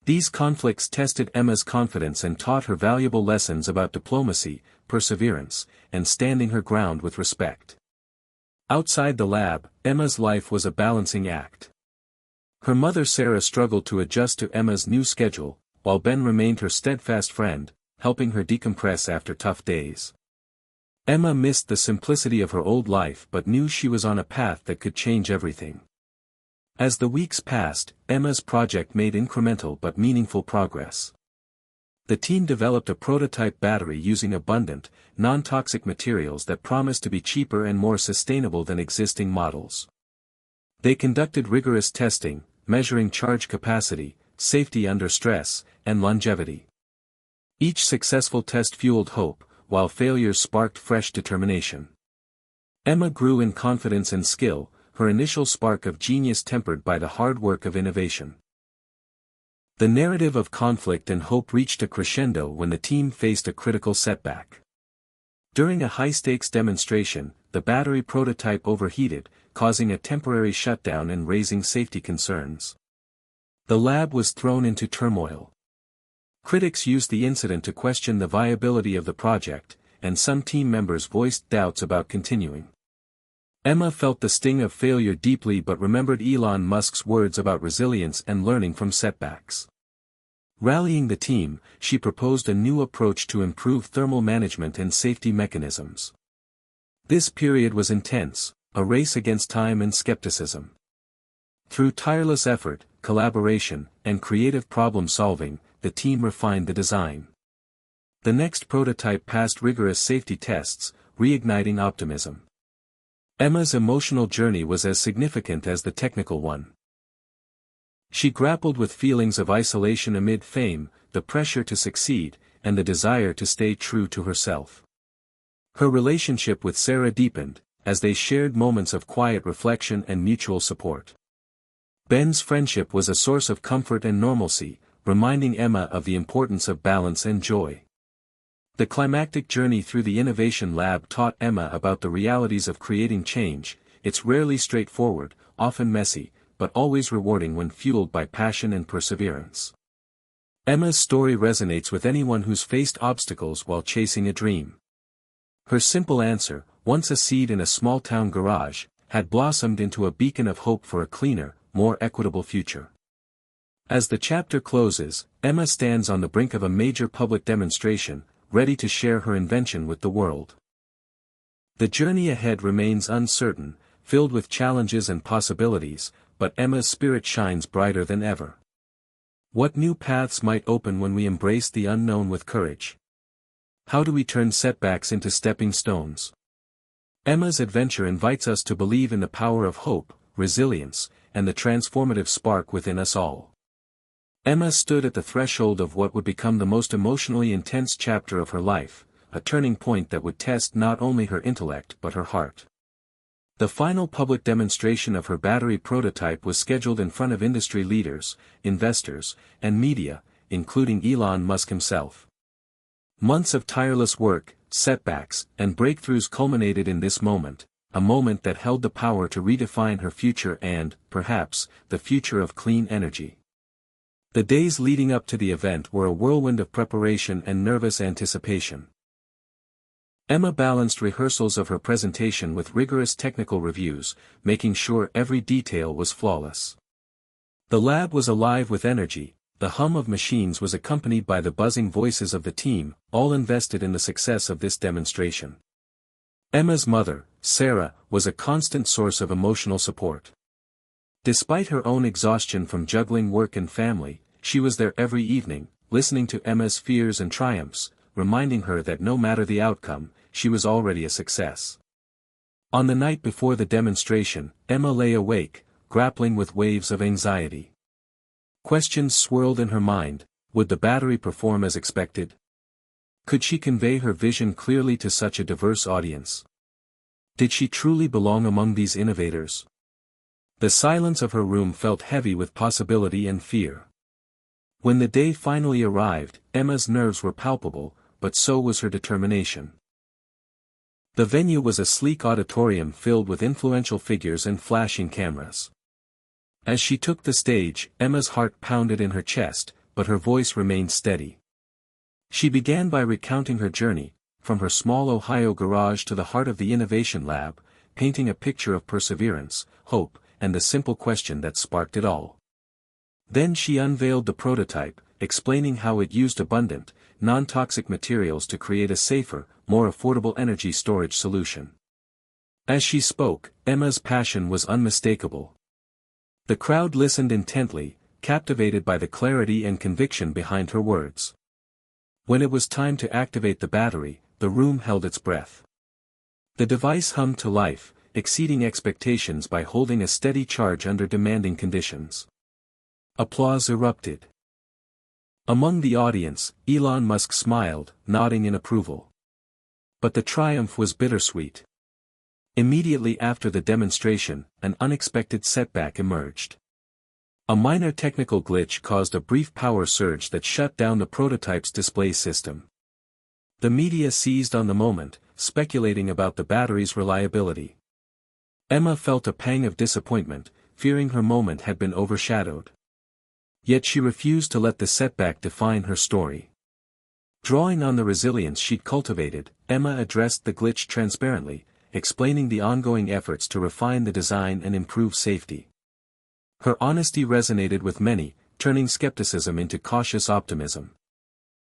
These conflicts tested Emma's confidence and taught her valuable lessons about diplomacy, perseverance, and standing her ground with respect. Outside the lab, Emma's life was a balancing act. Her mother Sarah struggled to adjust to Emma's new schedule, while Ben remained her steadfast friend, helping her decompress after tough days. Emma missed the simplicity of her old life but knew she was on a path that could change everything. As the weeks passed, Emma's project made incremental but meaningful progress. The team developed a prototype battery using abundant, non-toxic materials that promised to be cheaper and more sustainable than existing models. They conducted rigorous testing, measuring charge capacity, safety under stress, and longevity. Each successful test fueled hope, while failures sparked fresh determination. Emma grew in confidence and skill, her initial spark of genius tempered by the hard work of innovation. The narrative of conflict and hope reached a crescendo when the team faced a critical setback. During a high-stakes demonstration, the battery prototype overheated, causing a temporary shutdown and raising safety concerns. The lab was thrown into turmoil. Critics used the incident to question the viability of the project, and some team members voiced doubts about continuing. Emma felt the sting of failure deeply but remembered Elon Musk's words about resilience and learning from setbacks. Rallying the team, she proposed a new approach to improve thermal management and safety mechanisms. This period was intense, a race against time and skepticism. Through tireless effort, collaboration, and creative problem-solving, the team refined the design. The next prototype passed rigorous safety tests, reigniting optimism. Emma's emotional journey was as significant as the technical one. She grappled with feelings of isolation amid fame, the pressure to succeed, and the desire to stay true to herself. Her relationship with Sarah deepened, as they shared moments of quiet reflection and mutual support. Ben's friendship was a source of comfort and normalcy, reminding Emma of the importance of balance and joy. The climactic journey through the innovation lab taught Emma about the realities of creating change. It's rarely straightforward, often messy, but always rewarding when fueled by passion and perseverance. Emma's story resonates with anyone who's faced obstacles while chasing a dream. Her simple answer, once a seed in a small-town garage, had blossomed into a beacon of hope for a cleaner, more equitable future. As the chapter closes, Emma stands on the brink of a major public demonstration, ready to share her invention with the world. The journey ahead remains uncertain, filled with challenges and possibilities, but Emma's spirit shines brighter than ever. What new paths might open when we embrace the unknown with courage? How do we turn setbacks into stepping stones? Emma's adventure invites us to believe in the power of hope, resilience, and the transformative spark within us all. Emma stood at the threshold of what would become the most emotionally intense chapter of her life, a turning point that would test not only her intellect but her heart. The final public demonstration of her battery prototype was scheduled in front of industry leaders, investors, and media, including Elon Musk himself. Months of tireless work, setbacks, and breakthroughs culminated in this moment, a moment that held the power to redefine her future and, perhaps, the future of clean energy. The days leading up to the event were a whirlwind of preparation and nervous anticipation. Emma balanced rehearsals of her presentation with rigorous technical reviews, making sure every detail was flawless. The lab was alive with energy, the hum of machines was accompanied by the buzzing voices of the team, all invested in the success of this demonstration. Emma's mother, Sarah, was a constant source of emotional support. Despite her own exhaustion from juggling work and family, she was there every evening, listening to Emma's fears and triumphs, reminding her that no matter the outcome, she was already a success. On the night before the demonstration, Emma lay awake, grappling with waves of anxiety. Questions swirled in her mind: would the battery perform as expected? Could she convey her vision clearly to such a diverse audience? Did she truly belong among these innovators? The silence of her room felt heavy with possibility and fear. When the day finally arrived, Emma's nerves were palpable, but so was her determination. The venue was a sleek auditorium filled with influential figures and flashing cameras. As she took the stage, Emma's heart pounded in her chest, but her voice remained steady. She began by recounting her journey, from her small Ohio garage to the heart of the innovation lab, painting a picture of perseverance, hope, and the simple question that sparked it all. Then she unveiled the prototype, explaining how it used abundant, non-toxic materials to create a safer, more affordable energy storage solution. As she spoke, Emma's passion was unmistakable. The crowd listened intently, captivated by the clarity and conviction behind her words. When it was time to activate the battery, the room held its breath. The device hummed to life, exceeding expectations by holding a steady charge under demanding conditions. Applause erupted. Among the audience, Elon Musk smiled, nodding in approval. But the triumph was bittersweet. Immediately after the demonstration, an unexpected setback emerged. A minor technical glitch caused a brief power surge that shut down the prototype's display system. The media seized on the moment, speculating about the battery's reliability. Emma felt a pang of disappointment, fearing her moment had been overshadowed. Yet she refused to let the setback define her story. Drawing on the resilience she'd cultivated, Emma addressed the glitch transparently, explaining the ongoing efforts to refine the design and improve safety. Her honesty resonated with many, turning skepticism into cautious optimism.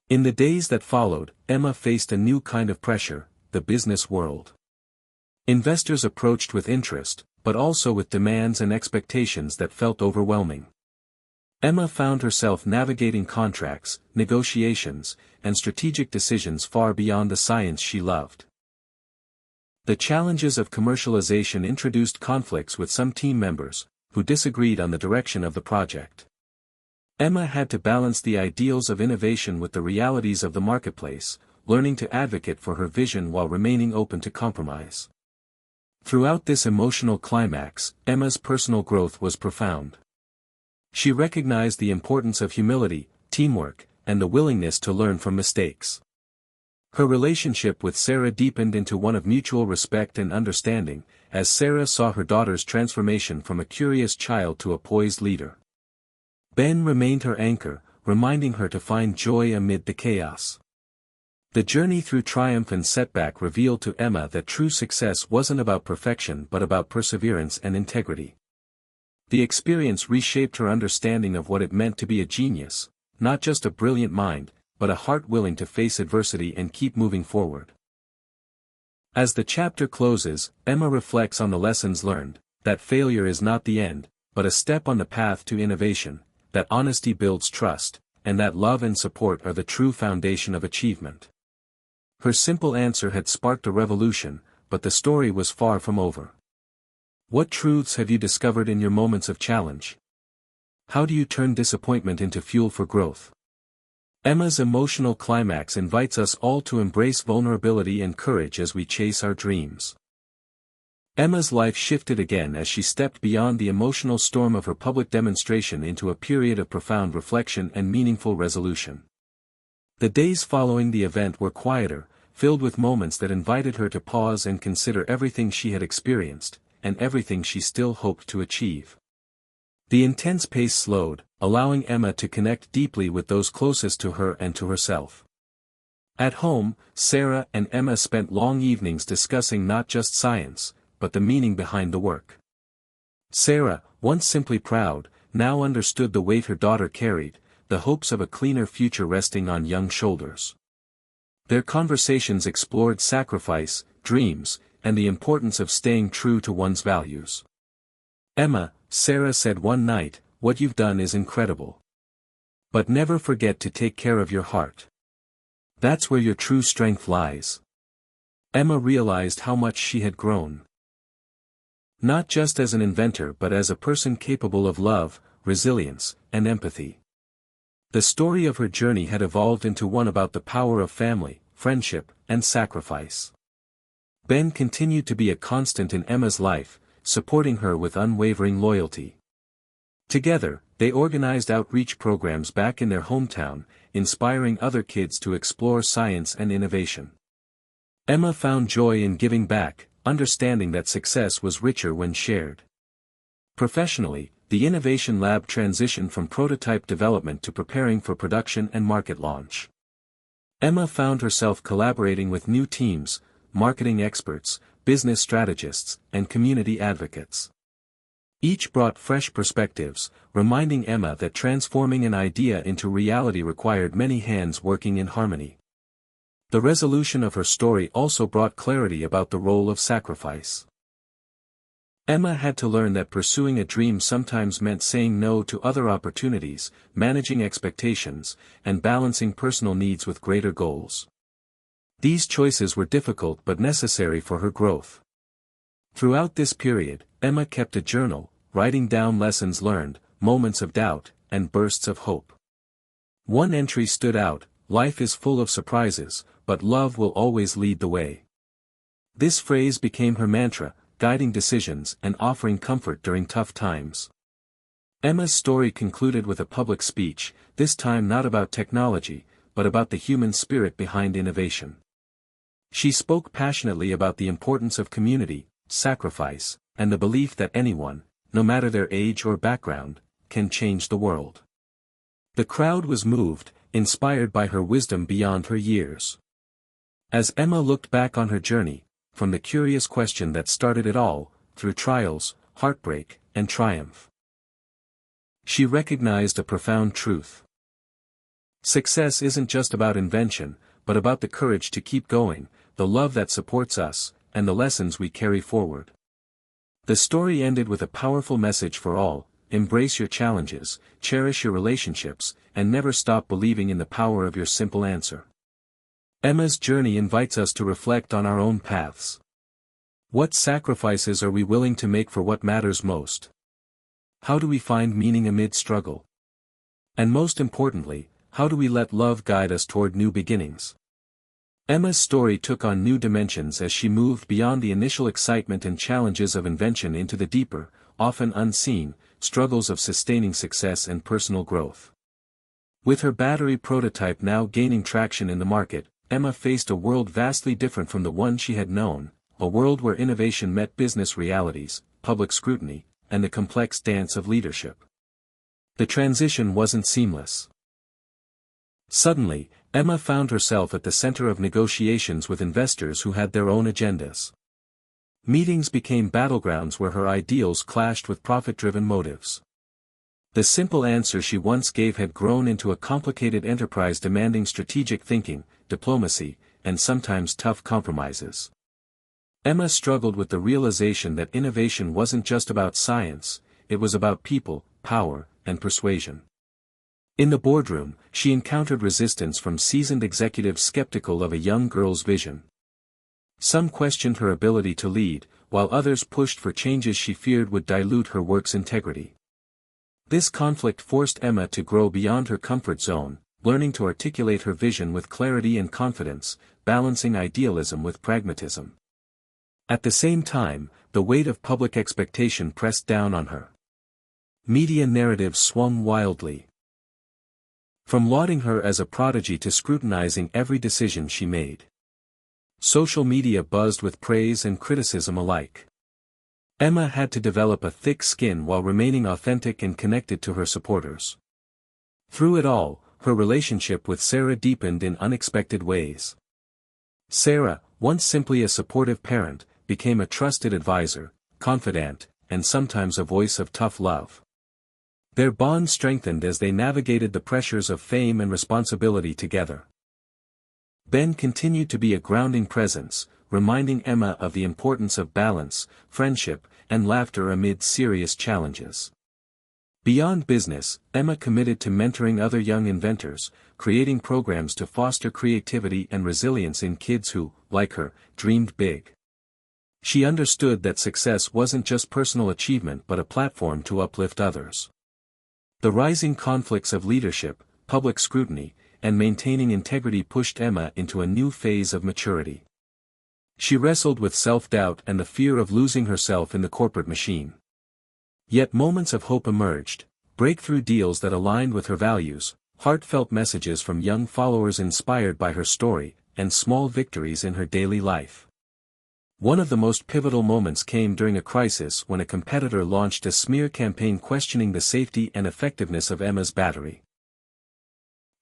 In the days that followed, Emma faced a new kind of pressure: the business world. Investors approached with interest, but also with demands and expectations that felt overwhelming. Emma found herself navigating contracts, negotiations, and strategic decisions far beyond the science she loved. The challenges of commercialization introduced conflicts with some team members, who disagreed on the direction of the project. Emma had to balance the ideals of innovation with the realities of the marketplace, learning to advocate for her vision while remaining open to compromise. Throughout this emotional climax, Emma's personal growth was profound. She recognized the importance of humility, teamwork, and the willingness to learn from mistakes. Her relationship with Sarah deepened into one of mutual respect and understanding, as Sarah saw her daughter's transformation from a curious child to a poised leader. Ben remained her anchor, reminding her to find joy amid the chaos. The journey through triumph and setback revealed to Emma that true success wasn't about perfection but about perseverance and integrity. The experience reshaped her understanding of what it meant to be a genius, not just a brilliant mind, but a heart willing to face adversity and keep moving forward. As the chapter closes, Emma reflects on the lessons learned, that failure is not the end, but a step on the path to innovation, that honesty builds trust, and that love and support are the true foundation of achievement. Her simple answer had sparked a revolution, but the story was far from over. What truths have you discovered in your moments of challenge? How do you turn disappointment into fuel for growth? Emma's emotional climax invites us all to embrace vulnerability and courage as we chase our dreams. Emma's life shifted again as she stepped beyond the emotional storm of her public demonstration into a period of profound reflection and meaningful resolution. The days following the event were quieter, filled with moments that invited her to pause and consider everything she had experienced, and everything she still hoped to achieve. The intense pace slowed, allowing Emma to connect deeply with those closest to her and to herself. At home, Sarah and Emma spent long evenings discussing not just science, but the meaning behind the work. Sarah, once simply proud, now understood the weight her daughter carried, the hopes of a cleaner future resting on young shoulders. Their conversations explored sacrifice, dreams, and the importance of staying true to one's values. Emma, Sarah said one night, "What you've done is incredible. But never forget to take care of your heart. That's where your true strength lies." Emma realized how much she had grown. Not just as an inventor but as a person capable of love, resilience, and empathy. The story of her journey had evolved into one about the power of family, friendship, and sacrifice. Ben continued to be a constant in Emma's life, supporting her with unwavering loyalty. Together, they organized outreach programs back in their hometown, inspiring other kids to explore science and innovation. Emma found joy in giving back, understanding that success was richer when shared. Professionally, the Innovation Lab transitioned from prototype development to preparing for production and market launch. Emma found herself collaborating with new teams, marketing experts, business strategists, and community advocates. Each brought fresh perspectives, reminding Emma that transforming an idea into reality required many hands working in harmony. The resolution of her story also brought clarity about the role of sacrifice. Emma had to learn that pursuing a dream sometimes meant saying no to other opportunities, managing expectations, and balancing personal needs with greater goals. These choices were difficult but necessary for her growth. Throughout this period, Emma kept a journal, writing down lessons learned, moments of doubt, and bursts of hope. One entry stood out: "Life is full of surprises, but love will always lead the way." This phrase became her mantra, guiding decisions and offering comfort during tough times. Emma's story concluded with a public speech, this time not about technology, but about the human spirit behind innovation. She spoke passionately about the importance of community, sacrifice, and the belief that anyone, no matter their age or background, can change the world. The crowd was moved, inspired by her wisdom beyond her years. As Emma looked back on her journey, from the curious question that started it all, through trials, heartbreak, and triumph, she recognized a profound truth. Success isn't just about invention, but about the courage to keep going, the love that supports us, and the lessons we carry forward. The story ended with a powerful message for all: embrace your challenges, cherish your relationships, and never stop believing in the power of your simple answer. Emma's journey invites us to reflect on our own paths. What sacrifices are we willing to make for what matters most? How do we find meaning amid struggle? And most importantly, how do we let love guide us toward new beginnings? Emma's story took on new dimensions as she moved beyond the initial excitement and challenges of invention into the deeper, often unseen, struggles of sustaining success and personal growth. With her battery prototype now gaining traction in the market, Emma faced a world vastly different from the one she had known, a world where innovation met business realities, public scrutiny, and the complex dance of leadership. The transition wasn't seamless. Suddenly, Emma found herself at the center of negotiations with investors who had their own agendas. Meetings became battlegrounds where her ideals clashed with profit-driven motives. The simple answer she once gave had grown into a complicated enterprise demanding strategic thinking, diplomacy, and sometimes tough compromises. Emma struggled with the realization that innovation wasn't just about science, it was about people, power, and persuasion. In the boardroom, she encountered resistance from seasoned executives skeptical of a young girl's vision. Some questioned her ability to lead, while others pushed for changes she feared would dilute her work's integrity. This conflict forced Emma to grow beyond her comfort zone, learning to articulate her vision with clarity and confidence, balancing idealism with pragmatism. At the same time, the weight of public expectation pressed down on her. Media narratives swung wildly. From lauding her as a prodigy to scrutinizing every decision she made. Social media buzzed with praise and criticism alike. Emma had to develop a thick skin while remaining authentic and connected to her supporters. Through it all, her relationship with Sarah deepened in unexpected ways. Sarah, once simply a supportive parent, became a trusted advisor, confidant, and sometimes a voice of tough love. Their bond strengthened as they navigated the pressures of fame and responsibility together. Ben continued to be a grounding presence, reminding Emma of the importance of balance, friendship, and laughter amid serious challenges. Beyond business, Emma committed to mentoring other young inventors, creating programs to foster creativity and resilience in kids who, like her, dreamed big. She understood that success wasn't just personal achievement but a platform to uplift others. The rising conflicts of leadership, public scrutiny, and maintaining integrity pushed Emma into a new phase of maturity. She wrestled with self-doubt and the fear of losing herself in the corporate machine. Yet moments of hope emerged, breakthrough deals that aligned with her values, heartfelt messages from young followers inspired by her story, and small victories in her daily life. One of the most pivotal moments came during a crisis when a competitor launched a smear campaign questioning the safety and effectiveness of Emma's battery.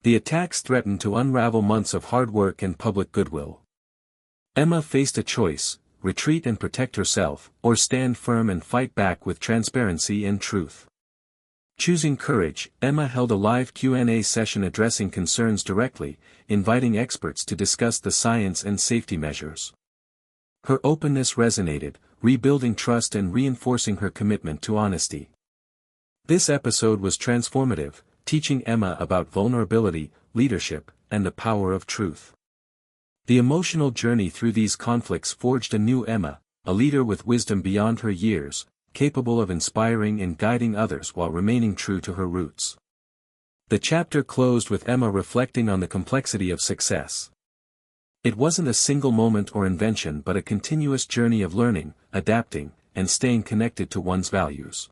The attacks threatened to unravel months of hard work and public goodwill. Emma faced a choice: retreat and protect herself, or stand firm and fight back with transparency and truth. Choosing courage, Emma held a live Q&A session addressing concerns directly, inviting experts to discuss the science and safety measures. Her openness resonated, rebuilding trust and reinforcing her commitment to honesty. This episode was transformative, teaching Emma about vulnerability, leadership, and the power of truth. The emotional journey through these conflicts forged a new Emma, a leader with wisdom beyond her years, capable of inspiring and guiding others while remaining true to her roots. The chapter closed with Emma reflecting on the complexity of success. It wasn't a single moment or invention but a continuous journey of learning, adapting, and staying connected to one's values.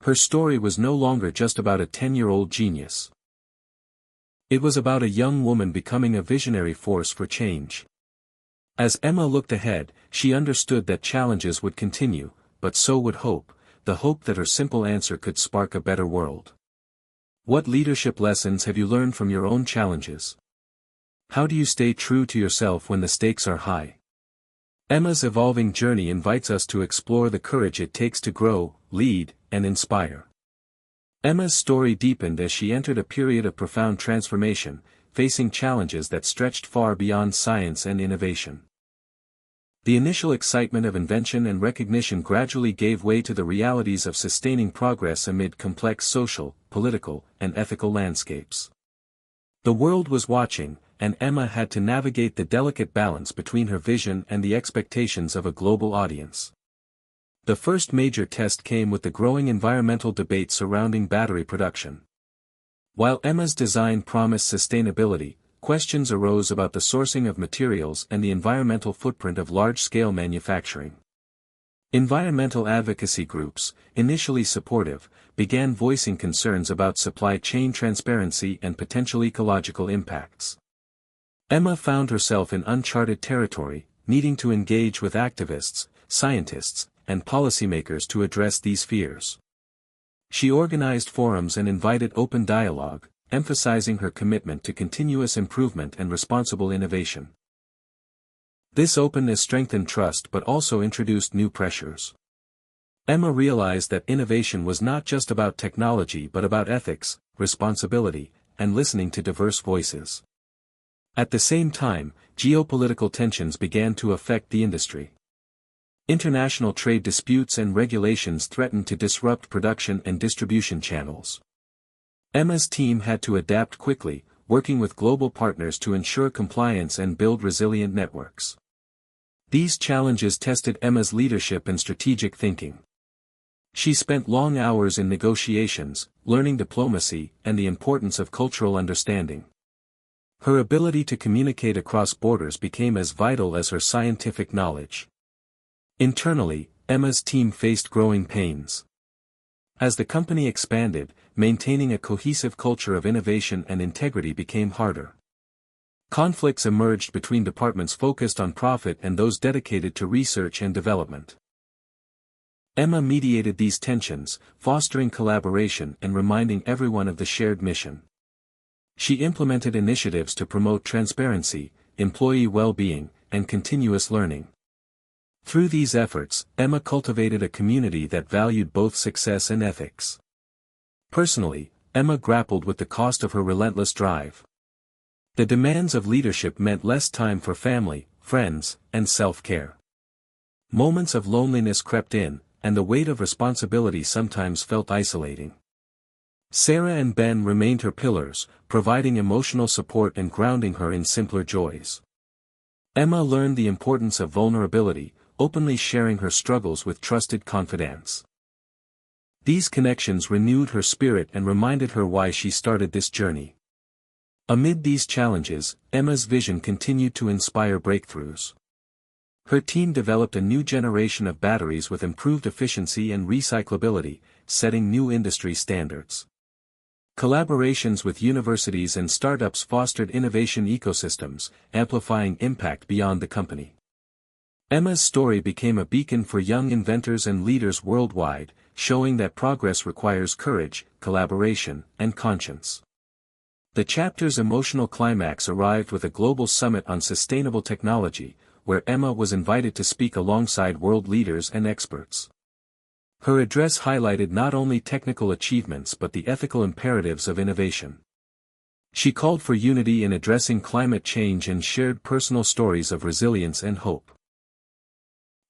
Her story was no longer just about a 10-year-old genius. It was about a young woman becoming a visionary force for change. As Emma looked ahead, she understood that challenges would continue, but so would hope, the hope that her simple answer could spark a better world. What leadership lessons have you learned from your own challenges? How do you stay true to yourself when the stakes are high? Emma's evolving journey invites us to explore the courage it takes to grow, lead, and inspire. Emma's story deepened as she entered a period of profound transformation, facing challenges that stretched far beyond science and innovation. The initial excitement of invention and recognition gradually gave way to the realities of sustaining progress amid complex social, political, and ethical landscapes. The world was watching, and Emma had to navigate the delicate balance between her vision and the expectations of a global audience. The first major test came with the growing environmental debate surrounding battery production. While Emma's design promised sustainability, questions arose about the sourcing of materials and the environmental footprint of large-scale manufacturing. Environmental advocacy groups, initially supportive, began voicing concerns about supply chain transparency and potential ecological impacts. Emma found herself in uncharted territory, needing to engage with activists, scientists, and policymakers to address these fears. She organized forums and invited open dialogue, emphasizing her commitment to continuous improvement and responsible innovation. This openness strengthened trust but also introduced new pressures. Emma realized that innovation was not just about technology but about ethics, responsibility, and listening to diverse voices. At the same time, geopolitical tensions began to affect the industry. International trade disputes and regulations threatened to disrupt production and distribution channels. Emma's team had to adapt quickly, working with global partners to ensure compliance and build resilient networks. These challenges tested Emma's leadership and strategic thinking. She spent long hours in negotiations, learning diplomacy and the importance of cultural understanding. Her ability to communicate across borders became as vital as her scientific knowledge. Internally, Emma's team faced growing pains. As the company expanded, maintaining a cohesive culture of innovation and integrity became harder. Conflicts emerged between departments focused on profit and those dedicated to research and development. Emma mediated these tensions, fostering collaboration and reminding everyone of the shared mission. She implemented initiatives to promote transparency, employee well-being, and continuous learning. Through these efforts, Emma cultivated a community that valued both success and ethics. Personally, Emma grappled with the cost of her relentless drive. The demands of leadership meant less time for family, friends, and self-care. Moments of loneliness crept in, and the weight of responsibility sometimes felt isolating. Sarah and Ben remained her pillars, providing emotional support and grounding her in simpler joys. Emma learned the importance of vulnerability, openly sharing her struggles with trusted confidants. These connections renewed her spirit and reminded her why she started this journey. Amid these challenges, Emma's vision continued to inspire breakthroughs. Her team developed a new generation of batteries with improved efficiency and recyclability, setting new industry standards. Collaborations with universities and startups fostered innovation ecosystems, amplifying impact beyond the company. Emma's story became a beacon for young inventors and leaders worldwide, showing that progress requires courage, collaboration, and conscience. The chapter's emotional climax arrived with a global summit on sustainable technology, where Emma was invited to speak alongside world leaders and experts. Her address highlighted not only technical achievements but the ethical imperatives of innovation. She called for unity in addressing climate change and shared personal stories of resilience and hope.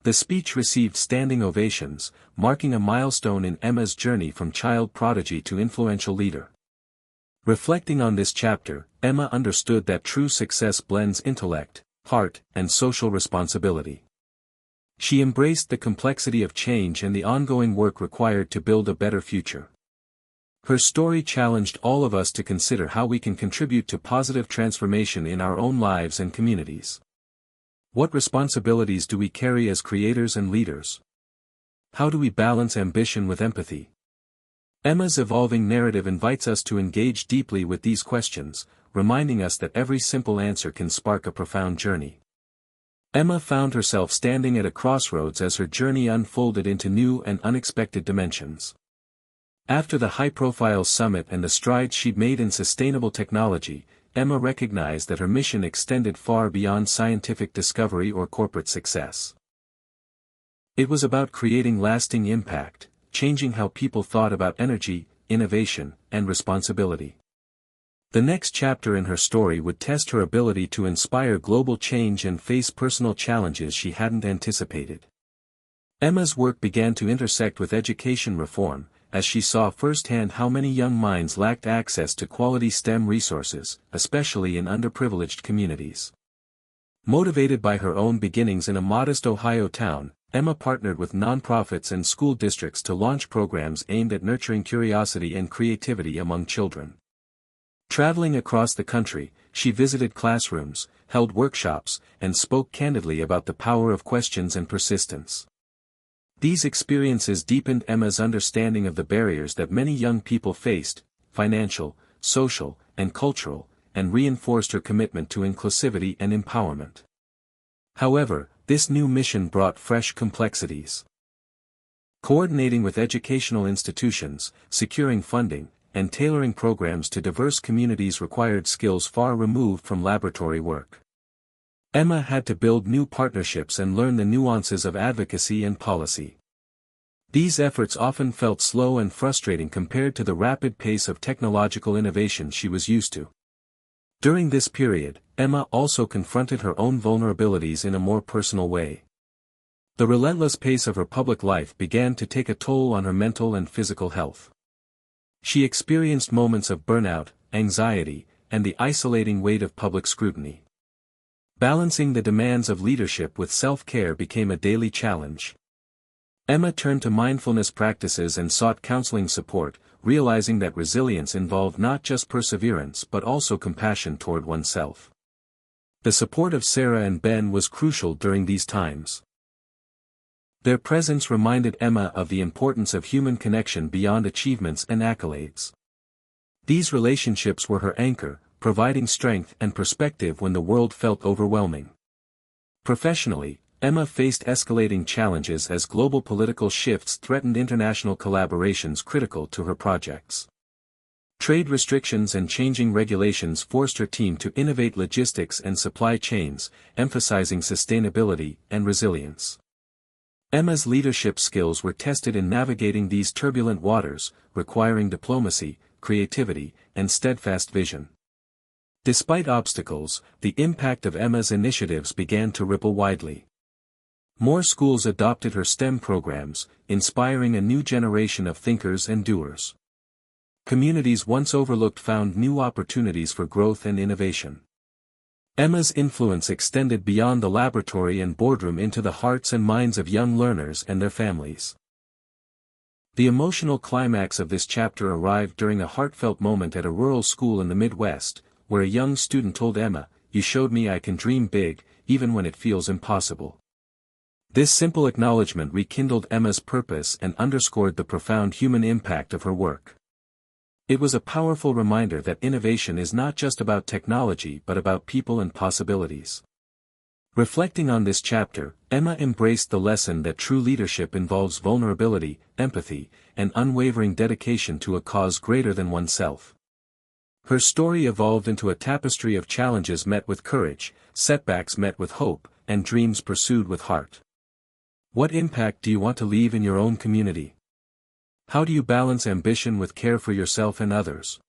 The speech received standing ovations, marking a milestone in Emma's journey from child prodigy to influential leader. Reflecting on this chapter, Emma understood that true success blends intellect, heart, and social responsibility. She embraced the complexity of change and the ongoing work required to build a better future. Her story challenged all of us to consider how we can contribute to positive transformation in our own lives and communities. What responsibilities do we carry as creators and leaders? How do we balance ambition with empathy? Emma's evolving narrative invites us to engage deeply with these questions, reminding us that every simple answer can spark a profound journey. Emma found herself standing at a crossroads as her journey unfolded into new and unexpected dimensions. After the high-profile summit and the strides she'd made in sustainable technology, Emma recognized that her mission extended far beyond scientific discovery or corporate success. It was about creating lasting impact, changing how people thought about energy, innovation, and responsibility. The next chapter in her story would test her ability to inspire global change and face personal challenges she hadn't anticipated. Emma's work began to intersect with education reform, as she saw firsthand how many young minds lacked access to quality STEM resources, especially in underprivileged communities. Motivated by her own beginnings in a modest Ohio town, Emma partnered with nonprofits and school districts to launch programs aimed at nurturing curiosity and creativity among children. Traveling across the country, she visited classrooms, held workshops, and spoke candidly about the power of questions and persistence. These experiences deepened Emma's understanding of the barriers that many young people faced, financial, social, and cultural, and reinforced her commitment to inclusivity and empowerment. However, this new mission brought fresh complexities. Coordinating with educational institutions, securing funding, and tailoring programs to diverse communities required skills far removed from laboratory work. Emma had to build new partnerships and learn the nuances of advocacy and policy. These efforts often felt slow and frustrating compared to the rapid pace of technological innovation she was used to. During this period, Emma also confronted her own vulnerabilities in a more personal way. The relentless pace of her public life began to take a toll on her mental and physical health. She experienced moments of burnout, anxiety, and the isolating weight of public scrutiny. Balancing the demands of leadership with self-care became a daily challenge. Emma turned to mindfulness practices and sought counseling support, realizing that resilience involved not just perseverance but also compassion toward oneself. The support of Sarah and Ben was crucial during these times. Their presence reminded Emma of the importance of human connection beyond achievements and accolades. These relationships were her anchor, providing strength and perspective when the world felt overwhelming. Professionally, Emma faced escalating challenges as global political shifts threatened international collaborations critical to her projects. Trade restrictions and changing regulations forced her team to innovate logistics and supply chains, emphasizing sustainability and resilience. Emma's leadership skills were tested in navigating these turbulent waters, requiring diplomacy, creativity, and steadfast vision. Despite obstacles, the impact of Emma's initiatives began to ripple widely. More schools adopted her STEM programs, inspiring a new generation of thinkers and doers. Communities once overlooked found new opportunities for growth and innovation. Emma's influence extended beyond the laboratory and boardroom into the hearts and minds of young learners and their families. The emotional climax of this chapter arrived during a heartfelt moment at a rural school in the Midwest, where a young student told Emma, "You showed me I can dream big, even when it feels impossible." This simple acknowledgement rekindled Emma's purpose and underscored the profound human impact of her work. It was a powerful reminder that innovation is not just about technology but about people and possibilities. Reflecting on this chapter, Emma embraced the lesson that true leadership involves vulnerability, empathy, and unwavering dedication to a cause greater than oneself. Her story evolved into a tapestry of challenges met with courage, setbacks met with hope, and dreams pursued with heart. What impact do you want to leave in your own community? How do you balance ambition with care for yourself and others?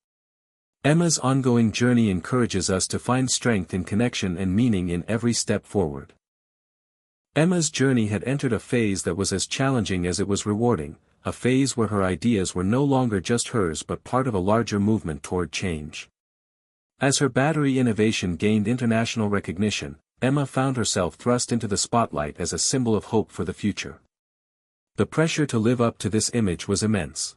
Emma's ongoing journey encourages us to find strength in connection and meaning in every step forward. Emma's journey had entered a phase that was as challenging as it was rewarding, a phase where her ideas were no longer just hers but part of a larger movement toward change. As her battery innovation gained international recognition, Emma found herself thrust into the spotlight as a symbol of hope for the future. The pressure to live up to this image was immense.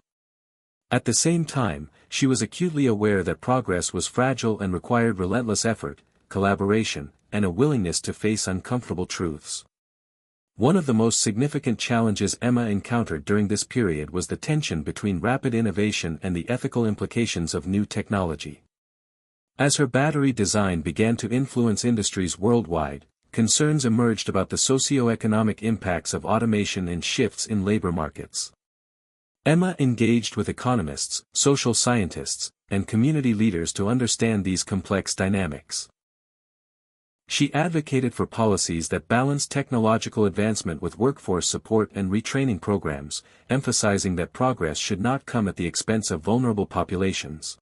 At the same time, she was acutely aware that progress was fragile and required relentless effort, collaboration, and a willingness to face uncomfortable truths. One of the most significant challenges Emma encountered during this period was the tension between rapid innovation and the ethical implications of new technology. As her battery design began to influence industries worldwide, concerns emerged about the socio-economic impacts of automation and shifts in labor markets. Emma engaged with economists, social scientists, and community leaders to understand these complex dynamics. She advocated for policies that balanced technological advancement with workforce support and retraining programs, emphasizing that progress should not come at the expense of vulnerable populations.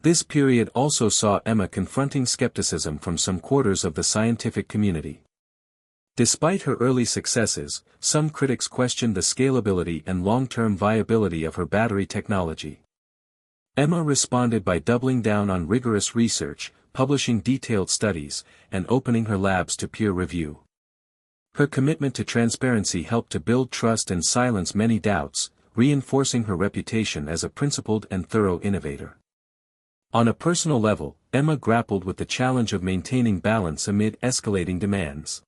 This period also saw Emma confronting skepticism from some quarters of the scientific community. Despite her early successes, some critics questioned the scalability and long-term viability of her battery technology. Emma responded by doubling down on rigorous research, publishing detailed studies, and opening her labs to peer review. Her commitment to transparency helped to build trust and silence many doubts, reinforcing her reputation as a principled and thorough innovator. On a personal level, Emma grappled with the challenge of maintaining balance amid escalating demands.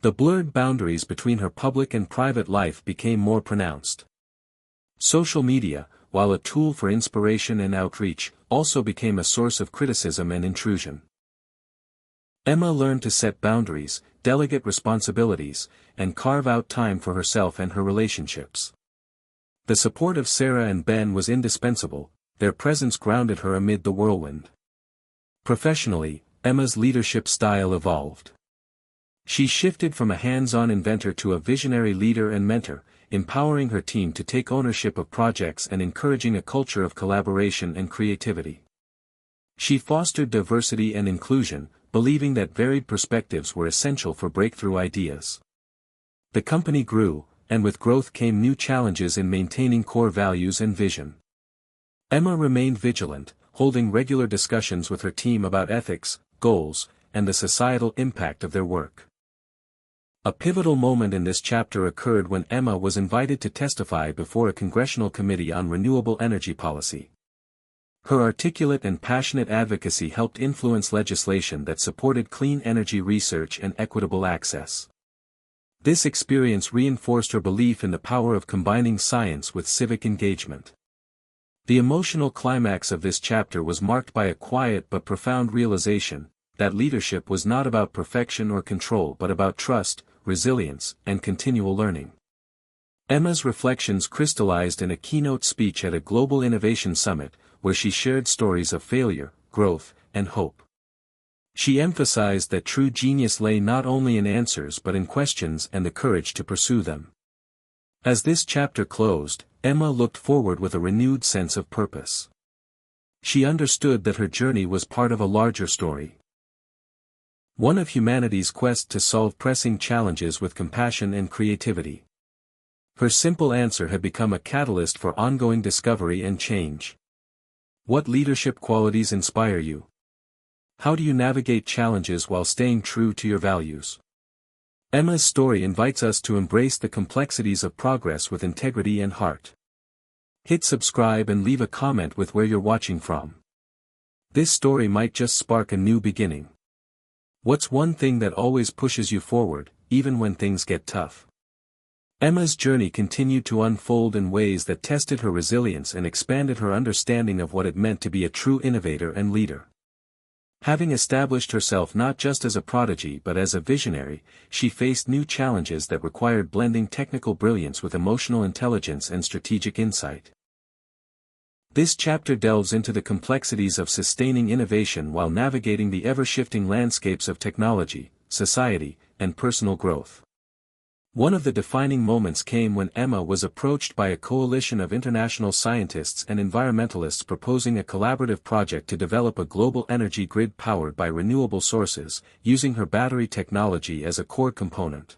The blurred boundaries between her public and private life became more pronounced. Social media, while a tool for inspiration and outreach, also became a source of criticism and intrusion. Emma learned to set boundaries, delegate responsibilities, and carve out time for herself and her relationships. The support of Sarah and Ben was indispensable, their presence grounded her amid the whirlwind. Professionally, Emma's leadership style evolved. She shifted from a hands-on inventor to a visionary leader and mentor, empowering her team to take ownership of projects and encouraging a culture of collaboration and creativity. She fostered diversity and inclusion, believing that varied perspectives were essential for breakthrough ideas. The company grew, and with growth came new challenges in maintaining core values and vision. Emma remained vigilant, holding regular discussions with her team about ethics, goals, and the societal impact of their work. A pivotal moment in this chapter occurred when Emma was invited to testify before a congressional committee on renewable energy policy. Her articulate and passionate advocacy helped influence legislation that supported clean energy research and equitable access. This experience reinforced her belief in the power of combining science with civic engagement. The emotional climax of this chapter was marked by a quiet but profound realization that leadership was not about perfection or control but about trust, resilience, and continual learning. Emma's reflections crystallized in a keynote speech at a global innovation summit, where she shared stories of failure, growth, and hope. She emphasized that true genius lay not only in answers but in questions and the courage to pursue them. As this chapter closed, Emma looked forward with a renewed sense of purpose. She understood that her journey was part of a larger story. One of humanity's quest to solve pressing challenges with compassion and creativity. Her simple answer had become a catalyst for ongoing discovery and change. What leadership qualities inspire you? How do you navigate challenges while staying true to your values? Emma's story invites us to embrace the complexities of progress with integrity and heart. Hit subscribe and leave a comment with where you're watching from. This story might just spark a new beginning. What's one thing that always pushes you forward, even when things get tough? Emma's journey continued to unfold in ways that tested her resilience and expanded her understanding of what it meant to be a true innovator and leader. Having established herself not just as a prodigy but as a visionary, she faced new challenges that required blending technical brilliance with emotional intelligence and strategic insight. This chapter delves into the complexities of sustaining innovation while navigating the ever-shifting landscapes of technology, society, and personal growth. One of the defining moments came when Emma was approached by a coalition of international scientists and environmentalists proposing a collaborative project to develop a global energy grid powered by renewable sources, using her battery technology as a core component.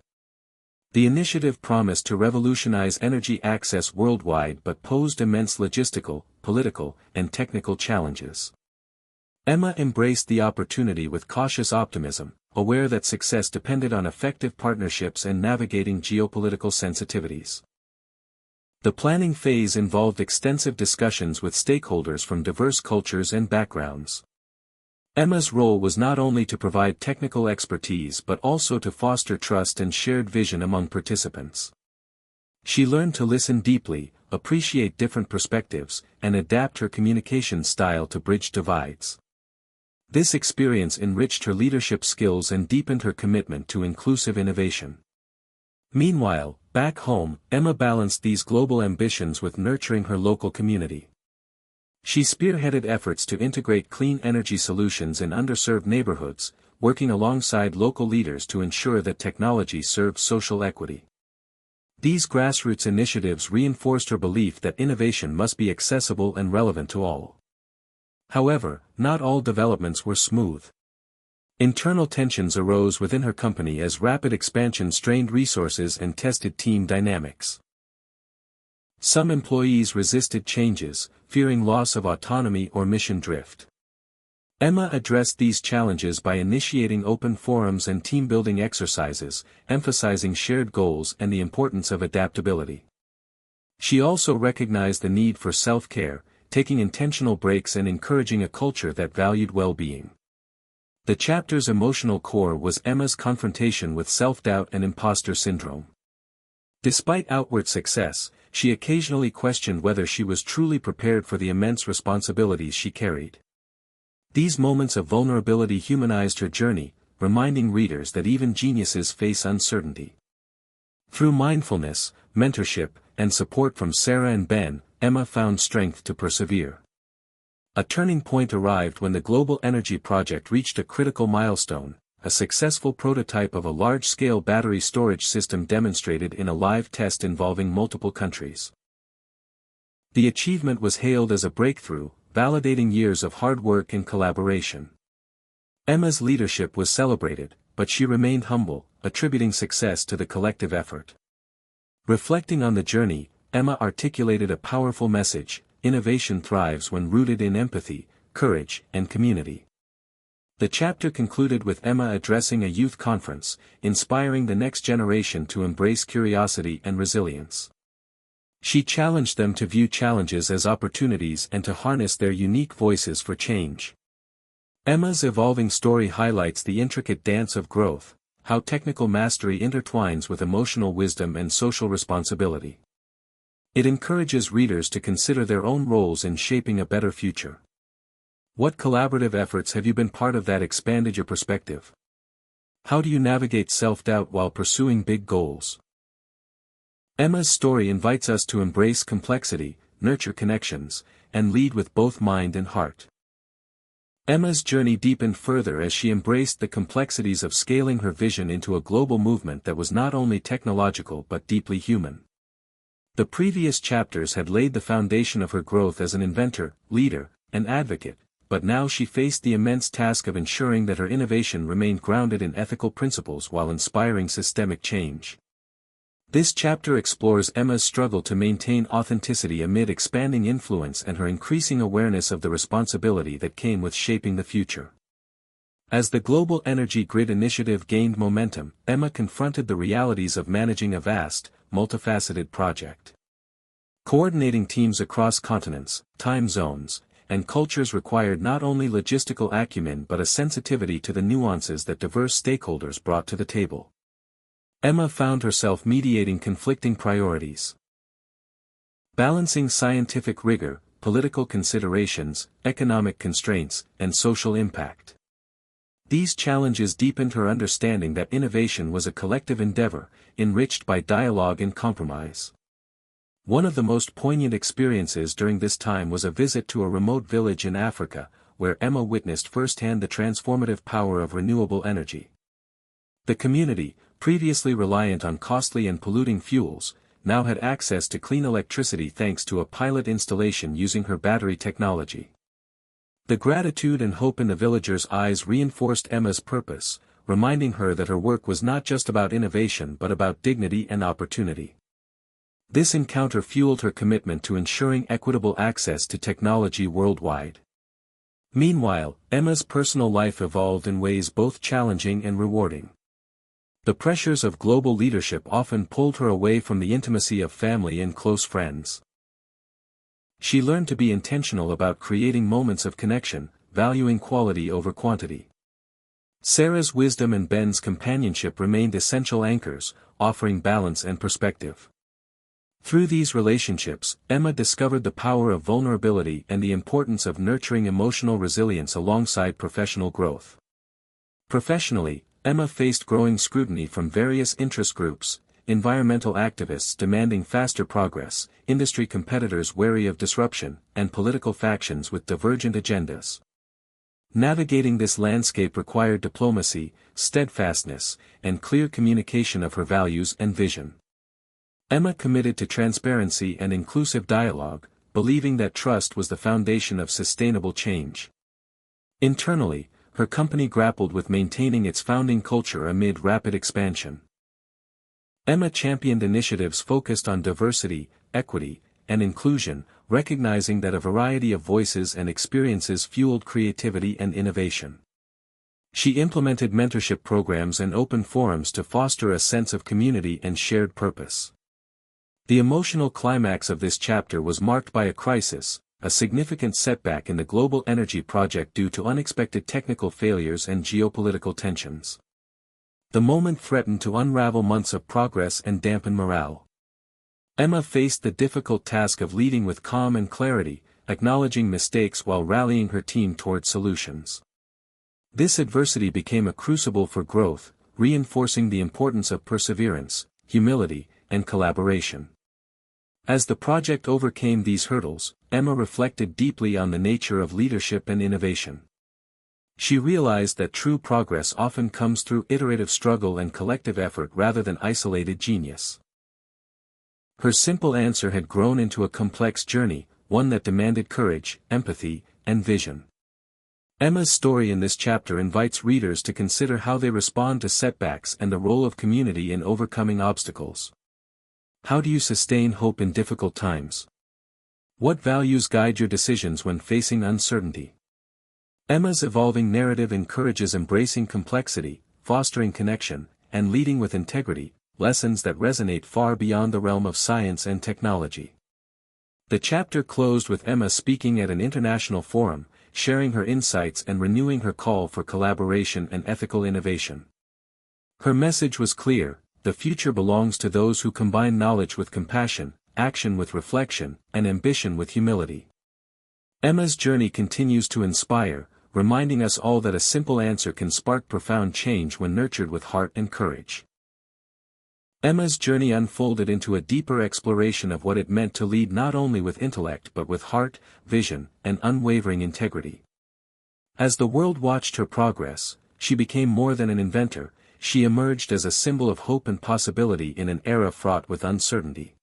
The initiative promised to revolutionize energy access worldwide but posed immense logistical, political, and technical challenges. Emma embraced the opportunity with cautious optimism, aware that success depended on effective partnerships and navigating geopolitical sensitivities. The planning phase involved extensive discussions with stakeholders from diverse cultures and backgrounds. Emma's role was not only to provide technical expertise but also to foster trust and shared vision among participants. She learned to listen deeply, appreciate different perspectives, and adapt her communication style to bridge divides. This experience enriched her leadership skills and deepened her commitment to inclusive innovation. Meanwhile, back home, Emma balanced these global ambitions with nurturing her local community. She spearheaded efforts to integrate clean energy solutions in underserved neighborhoods, working alongside local leaders to ensure that technology served social equity. These grassroots initiatives reinforced her belief that innovation must be accessible and relevant to all. However, not all developments were smooth. Internal tensions arose within her company as rapid expansion strained resources and tested team dynamics. Some employees resisted changes, fearing loss of autonomy or mission drift. Emma addressed these challenges by initiating open forums and team-building exercises, emphasizing shared goals and the importance of adaptability. She also recognized the need for self-care, taking intentional breaks and encouraging a culture that valued well-being. The chapter's emotional core was Emma's confrontation with self-doubt and imposter syndrome. Despite outward success, she occasionally questioned whether she was truly prepared for the immense responsibilities she carried. These moments of vulnerability humanized her journey, reminding readers that even geniuses face uncertainty. Through mindfulness, mentorship, and support from Sarah and Ben, Emma found strength to persevere. A turning point arrived when the global energy project reached a critical milestone. A successful prototype of a large-scale battery storage system demonstrated in a live test involving multiple countries. The achievement was hailed as a breakthrough, validating years of hard work and collaboration. Emma's leadership was celebrated, but she remained humble, attributing success to the collective effort. Reflecting on the journey, Emma articulated a powerful message: innovation thrives when rooted in empathy, courage, and community. The chapter concluded with Emma addressing a youth conference, inspiring the next generation to embrace curiosity and resilience. She challenged them to view challenges as opportunities and to harness their unique voices for change. Emma's evolving story highlights the intricate dance of growth, how technical mastery intertwines with emotional wisdom and social responsibility. It encourages readers to consider their own roles in shaping a better future. What collaborative efforts have you been part of that expanded your perspective? How do you navigate self-doubt while pursuing big goals? Emma's story invites us to embrace complexity, nurture connections, and lead with both mind and heart. Emma's journey deepened further as she embraced the complexities of scaling her vision into a global movement that was not only technological but deeply human. The previous chapters had laid the foundation of her growth as an inventor, leader, and advocate, but now she faced the immense task of ensuring that her innovation remained grounded in ethical principles while inspiring systemic change. This chapter explores Emma's struggle to maintain authenticity amid expanding influence and her increasing awareness of the responsibility that came with shaping the future. As the Global Energy Grid Initiative gained momentum, Emma confronted the realities of managing a vast, multifaceted project. Coordinating teams across continents, time zones, and cultures required not only logistical acumen but a sensitivity to the nuances that diverse stakeholders brought to the table. Emma found herself mediating conflicting priorities. Balancing scientific rigor, political considerations, economic constraints, and social impact. These challenges deepened her understanding that innovation was a collective endeavor, enriched by dialogue and compromise. One of the most poignant experiences during this time was a visit to a remote village in Africa, where Emma witnessed firsthand the transformative power of renewable energy. The community, previously reliant on costly and polluting fuels, now had access to clean electricity thanks to a pilot installation using her battery technology. The gratitude and hope in the villagers' eyes reinforced Emma's purpose, reminding her that her work was not just about innovation but about dignity and opportunity. This encounter fueled her commitment to ensuring equitable access to technology worldwide. Meanwhile, Emma's personal life evolved in ways both challenging and rewarding. The pressures of global leadership often pulled her away from the intimacy of family and close friends. She learned to be intentional about creating moments of connection, valuing quality over quantity. Sarah's wisdom and Ben's companionship remained essential anchors, offering balance and perspective. Through these relationships, Emma discovered the power of vulnerability and the importance of nurturing emotional resilience alongside professional growth. Professionally, Emma faced growing scrutiny from various interest groups, environmental activists demanding faster progress, industry competitors wary of disruption, and political factions with divergent agendas. Navigating this landscape required diplomacy, steadfastness, and clear communication of her values and vision. Emma committed to transparency and inclusive dialogue, believing that trust was the foundation of sustainable change. Internally, her company grappled with maintaining its founding culture amid rapid expansion. Emma championed initiatives focused on diversity, equity, and inclusion, recognizing that a variety of voices and experiences fueled creativity and innovation. She implemented mentorship programs and open forums to foster a sense of community and shared purpose. The emotional climax of this chapter was marked by a crisis, a significant setback in the global energy project due to unexpected technical failures and geopolitical tensions. The moment threatened to unravel months of progress and dampen morale. Emma faced the difficult task of leading with calm and clarity, acknowledging mistakes while rallying her team towards solutions. This adversity became a crucible for growth, reinforcing the importance of perseverance, humility, and collaboration. As the project overcame these hurdles, Emma reflected deeply on the nature of leadership and innovation. She realized that true progress often comes through iterative struggle and collective effort rather than isolated genius. Her simple answer had grown into a complex journey, one that demanded courage, empathy, and vision. Emma's story in this chapter invites readers to consider how they respond to setbacks and the role of community in overcoming obstacles. How do you sustain hope in difficult times? What values guide your decisions when facing uncertainty? Emma's evolving narrative encourages embracing complexity, fostering connection, and leading with integrity, lessons that resonate far beyond the realm of science and technology. The chapter closed with Emma speaking at an international forum, sharing her insights and renewing her call for collaboration and ethical innovation. Her message was clear: the future belongs to those who combine knowledge with compassion, action with reflection, and ambition with humility. Emma's journey continues to inspire, reminding us all that a simple answer can spark profound change when nurtured with heart and courage. Emma's journey unfolded into a deeper exploration of what it meant to lead not only with intellect but with heart, vision, and unwavering integrity. As the world watched her progress, she became more than an inventor. She emerged as a symbol of hope and possibility in an era fraught with uncertainty.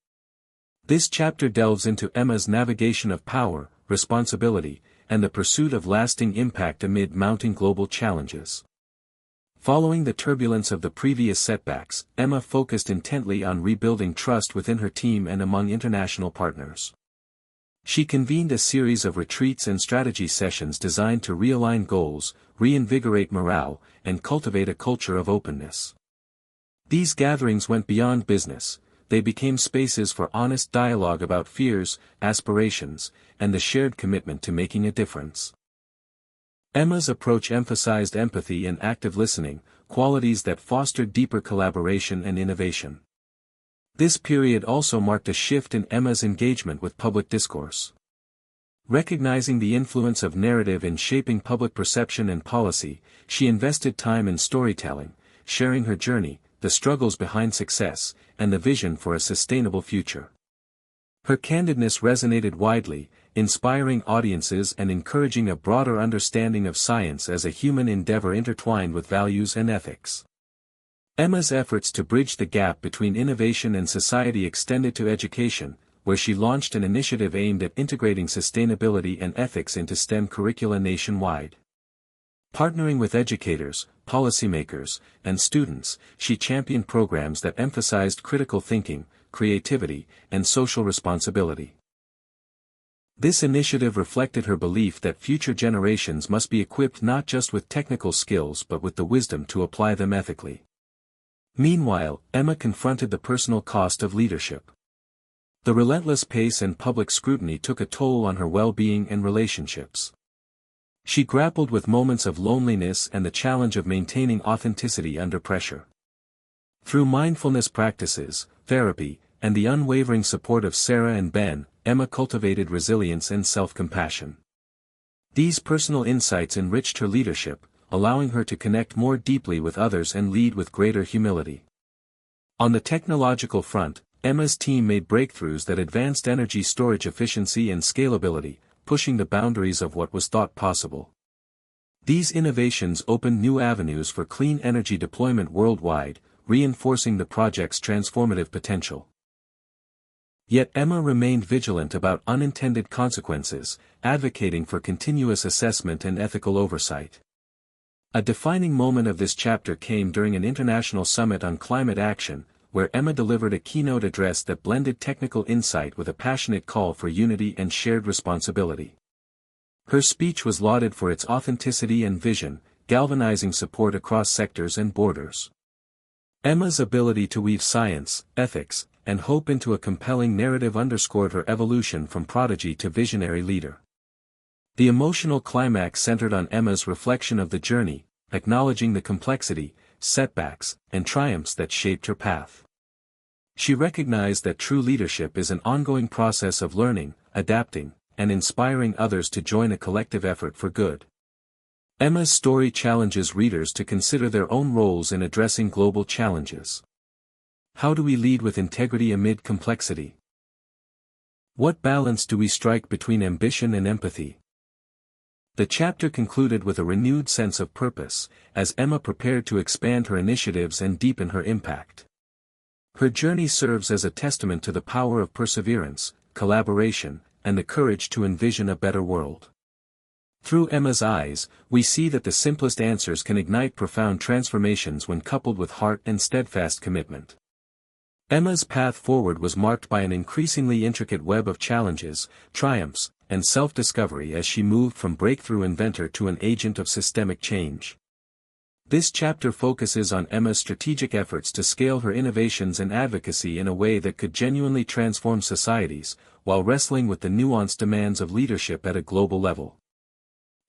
This chapter delves into Emma's navigation of power, responsibility, and the pursuit of lasting impact amid mounting global challenges. Following the turbulence of the previous setbacks, Emma focused intently on rebuilding trust within her team and among international partners. She convened a series of retreats and strategy sessions designed to realign goals, reinvigorate morale, and cultivate a culture of openness. These gatherings went beyond business. They became spaces for honest dialogue about fears, aspirations, and the shared commitment to making a difference. Emma's approach emphasized empathy and active listening, qualities that fostered deeper collaboration and innovation. This period also marked a shift in Emma's engagement with public discourse. Recognizing the influence of narrative in shaping public perception and policy, she invested time in storytelling, sharing her journey, the struggles behind success, and the vision for a sustainable future. Her candidness resonated widely, inspiring audiences and encouraging a broader understanding of science as a human endeavor intertwined with values and ethics. Emma's efforts to bridge the gap between innovation and society extended to education, where she launched an initiative aimed at integrating sustainability and ethics into STEM curricula nationwide. Partnering with educators, policymakers, and students, she championed programs that emphasized critical thinking, creativity, and social responsibility. This initiative reflected her belief that future generations must be equipped not just with technical skills but with the wisdom to apply them ethically. Meanwhile, Emma confronted the personal cost of leadership. The relentless pace and public scrutiny took a toll on her well-being and relationships. She grappled with moments of loneliness and the challenge of maintaining authenticity under pressure. Through mindfulness practices, therapy, and the unwavering support of Sarah and Ben, Emma cultivated resilience and self-compassion. These personal insights enriched her leadership, allowing her to connect more deeply with others and lead with greater humility. On the technological front, Emma's team made breakthroughs that advanced energy storage efficiency and scalability, pushing the boundaries of what was thought possible. These innovations opened new avenues for clean energy deployment worldwide, reinforcing the project's transformative potential. Yet Emma remained vigilant about unintended consequences, advocating for continuous assessment and ethical oversight. A defining moment of this chapter came during an international summit on climate action, where Emma delivered a keynote address that blended technical insight with a passionate call for unity and shared responsibility. Her speech was lauded for its authenticity and vision, galvanizing support across sectors and borders. Emma's ability to weave science, ethics, and hope into a compelling narrative underscored her evolution from prodigy to visionary leader. The emotional climax centered on Emma's reflection of the journey, acknowledging the complexity, setbacks, and triumphs that shaped her path. She recognized that true leadership is an ongoing process of learning, adapting, and inspiring others to join a collective effort for good. Emma's story challenges readers to consider their own roles in addressing global challenges. How do we lead with integrity amid complexity? What balance do we strike between ambition and empathy? The chapter concluded with a renewed sense of purpose, as Emma prepared to expand her initiatives and deepen her impact. Her journey serves as a testament to the power of perseverance, collaboration, and the courage to envision a better world. Through Emma's eyes, we see that the simplest answers can ignite profound transformations when coupled with heart and steadfast commitment. Emma's path forward was marked by an increasingly intricate web of challenges, triumphs, and self-discovery as she moved from breakthrough inventor to an agent of systemic change. This chapter focuses on Emma's strategic efforts to scale her innovations and advocacy in a way that could genuinely transform societies, while wrestling with the nuanced demands of leadership at a global level.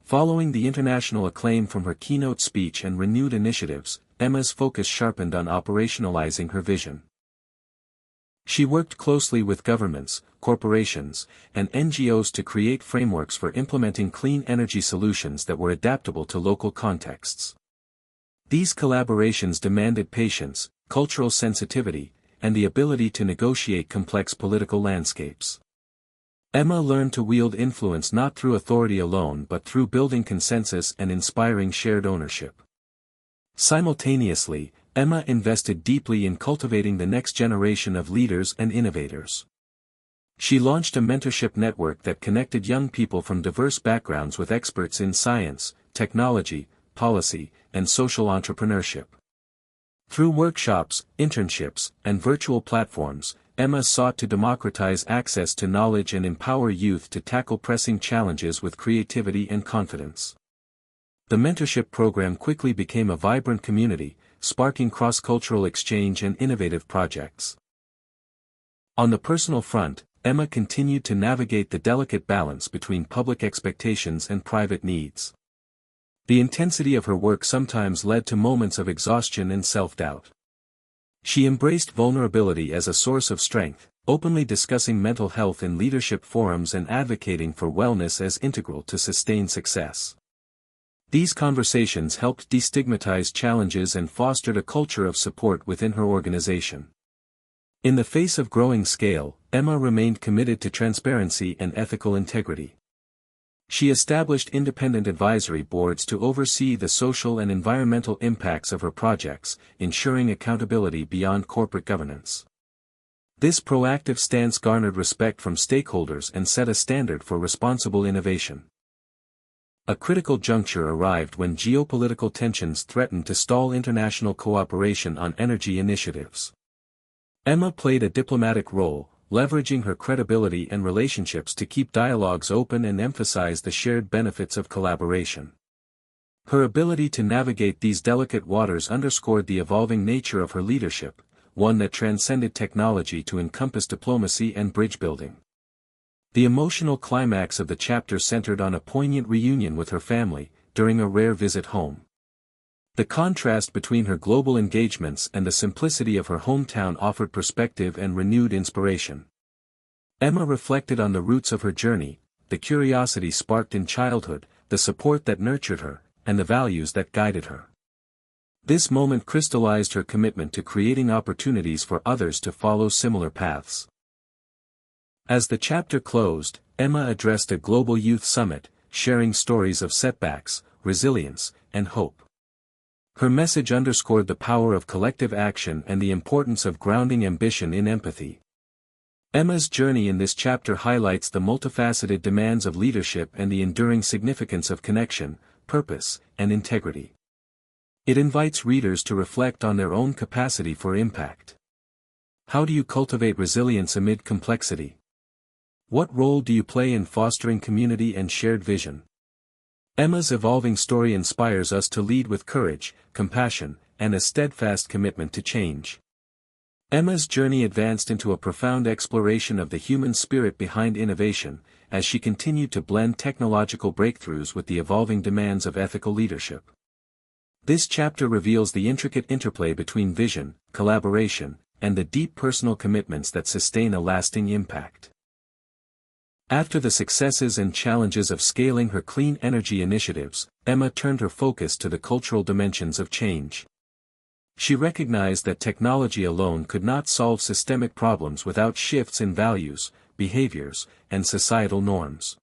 Following the international acclaim from her keynote speech and renewed initiatives, Emma's focus sharpened on operationalizing her vision. She worked closely with governments, corporations, and NGOs to create frameworks for implementing clean energy solutions that were adaptable to local contexts. These collaborations demanded patience, cultural sensitivity, and the ability to negotiate complex political landscapes. Emma learned to wield influence not through authority alone but through building consensus and inspiring shared ownership. Simultaneously, Emma invested deeply in cultivating the next generation of leaders and innovators. She launched a mentorship network that connected young people from diverse backgrounds with experts in science, technology, policy, and social entrepreneurship. Through workshops, internships, and virtual platforms, Emma sought to democratize access to knowledge and empower youth to tackle pressing challenges with creativity and confidence. The mentorship program quickly became a vibrant community, sparking cross-cultural exchange and innovative projects. On the personal front, Emma continued to navigate the delicate balance between public expectations and private needs. The intensity of her work sometimes led to moments of exhaustion and self-doubt. She embraced vulnerability as a source of strength, openly discussing mental health in leadership forums and advocating for wellness as integral to sustained success. These conversations helped destigmatize challenges and fostered a culture of support within her organization. In the face of growing scale, Emma remained committed to transparency and ethical integrity. She established independent advisory boards to oversee the social and environmental impacts of her projects, ensuring accountability beyond corporate governance. This proactive stance garnered respect from stakeholders and set a standard for responsible innovation. A critical juncture arrived when geopolitical tensions threatened to stall international cooperation on energy initiatives. Emma played a diplomatic role, leveraging her credibility and relationships to keep dialogues open and emphasize the shared benefits of collaboration. Her ability to navigate these delicate waters underscored the evolving nature of her leadership, one that transcended technology to encompass diplomacy and bridge building. The emotional climax of the chapter centered on a poignant reunion with her family, during a rare visit home. The contrast between her global engagements and the simplicity of her hometown offered perspective and renewed inspiration. Emma reflected on the roots of her journey, the curiosity sparked in childhood, the support that nurtured her, and the values that guided her. This moment crystallized her commitment to creating opportunities for others to follow similar paths. As the chapter closed, Emma addressed a global youth summit, sharing stories of setbacks, resilience, and hope. Her message underscored the power of collective action and the importance of grounding ambition in empathy. Emma's journey in this chapter highlights the multifaceted demands of leadership and the enduring significance of connection, purpose, and integrity. It invites readers to reflect on their own capacity for impact. How do you cultivate resilience amid complexity? What role do you play in fostering community and shared vision? Emma's evolving story inspires us to lead with courage, compassion, and a steadfast commitment to change. Emma's journey advanced into a profound exploration of the human spirit behind innovation, as she continued to blend technological breakthroughs with the evolving demands of ethical leadership. This chapter reveals the intricate interplay between vision, collaboration, and the deep personal commitments that sustain a lasting impact. After the successes and challenges of scaling her clean energy initiatives, Emma turned her focus to the cultural dimensions of change. She recognized that technology alone could not solve systemic problems without shifts in values, behaviors, and societal norms.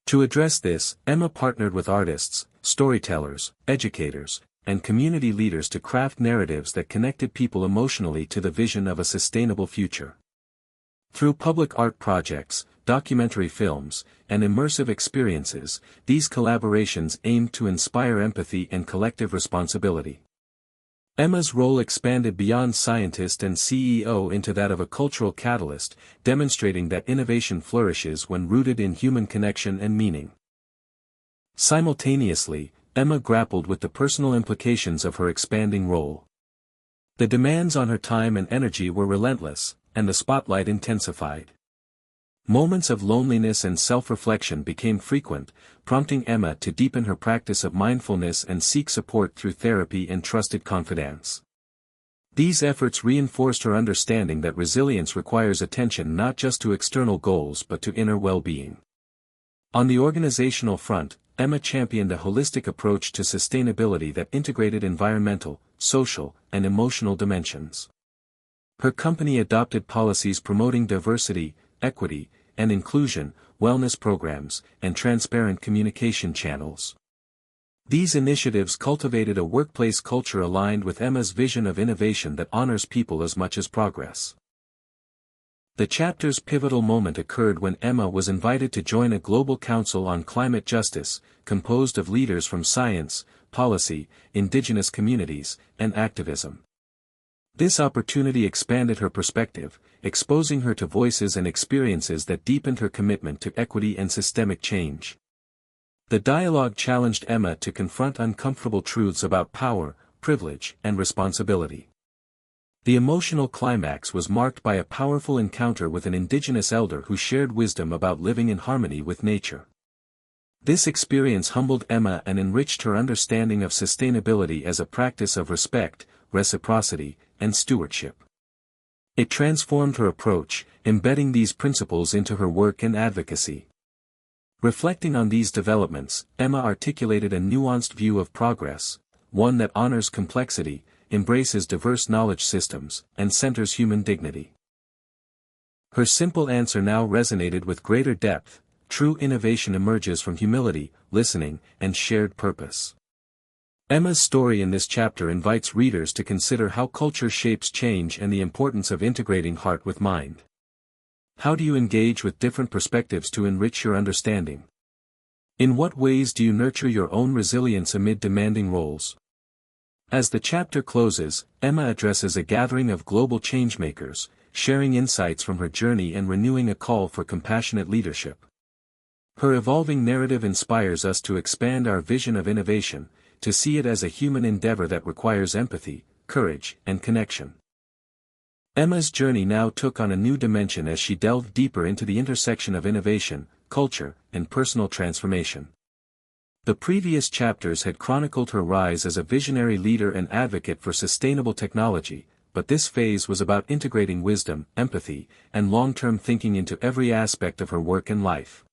To address this, Emma partnered with artists, storytellers, educators, and community leaders to craft narratives that connected people emotionally to the vision of a sustainable future. Through public art projects, documentary films, and immersive experiences, these collaborations aimed to inspire empathy and collective responsibility. Emma's role expanded beyond scientist and CEO into that of a cultural catalyst, demonstrating that innovation flourishes when rooted in human connection and meaning. Simultaneously, Emma grappled with the personal implications of her expanding role. The demands on her time and energy were relentless, and the spotlight intensified. Moments of loneliness and self-reflection became frequent, prompting Emma to deepen her practice of mindfulness and seek support through therapy and trusted confidants. These efforts reinforced her understanding that resilience requires attention not just to external goals but to inner well-being. On the organizational front, Emma championed a holistic approach to sustainability that integrated environmental, social, and emotional dimensions. Her company adopted policies promoting diversity, equity, and inclusion, wellness programs, and transparent communication channels. These initiatives cultivated a workplace culture aligned with Emma's vision of innovation that honors people as much as progress. The chapter's pivotal moment occurred when Emma was invited to join a global council on climate justice, composed of leaders from science, policy, indigenous communities, and activism. This opportunity expanded her perspective, exposing her to voices and experiences that deepened her commitment to equity and systemic change. The dialogue challenged Emma to confront uncomfortable truths about power, privilege, and responsibility. The emotional climax was marked by a powerful encounter with an indigenous elder who shared wisdom about living in harmony with nature. This experience humbled Emma and enriched her understanding of sustainability as a practice of respect, reciprocity, and stewardship. It transformed her approach, embedding these principles into her work and advocacy. Reflecting on these developments, Emma articulated a nuanced view of progress, one that honors complexity, embraces diverse knowledge systems, and centers human dignity. Her simple answer now resonated with greater depth: true innovation emerges from humility, listening, and shared purpose. Emma's story in this chapter invites readers to consider how culture shapes change and the importance of integrating heart with mind. How do you engage with different perspectives to enrich your understanding? In what ways do you nurture your own resilience amid demanding roles? As the chapter closes, Emma addresses a gathering of global changemakers, sharing insights from her journey and renewing a call for compassionate leadership. Her evolving narrative inspires us to expand our vision of innovation, to see it as a human endeavor that requires empathy, courage, and connection. Emma's journey now took on a new dimension as she delved deeper into the intersection of innovation, culture, and personal transformation. The previous chapters had chronicled her rise as a visionary leader and advocate for sustainable technology, but this phase was about integrating wisdom, empathy, and long-term thinking into every aspect of her work and life.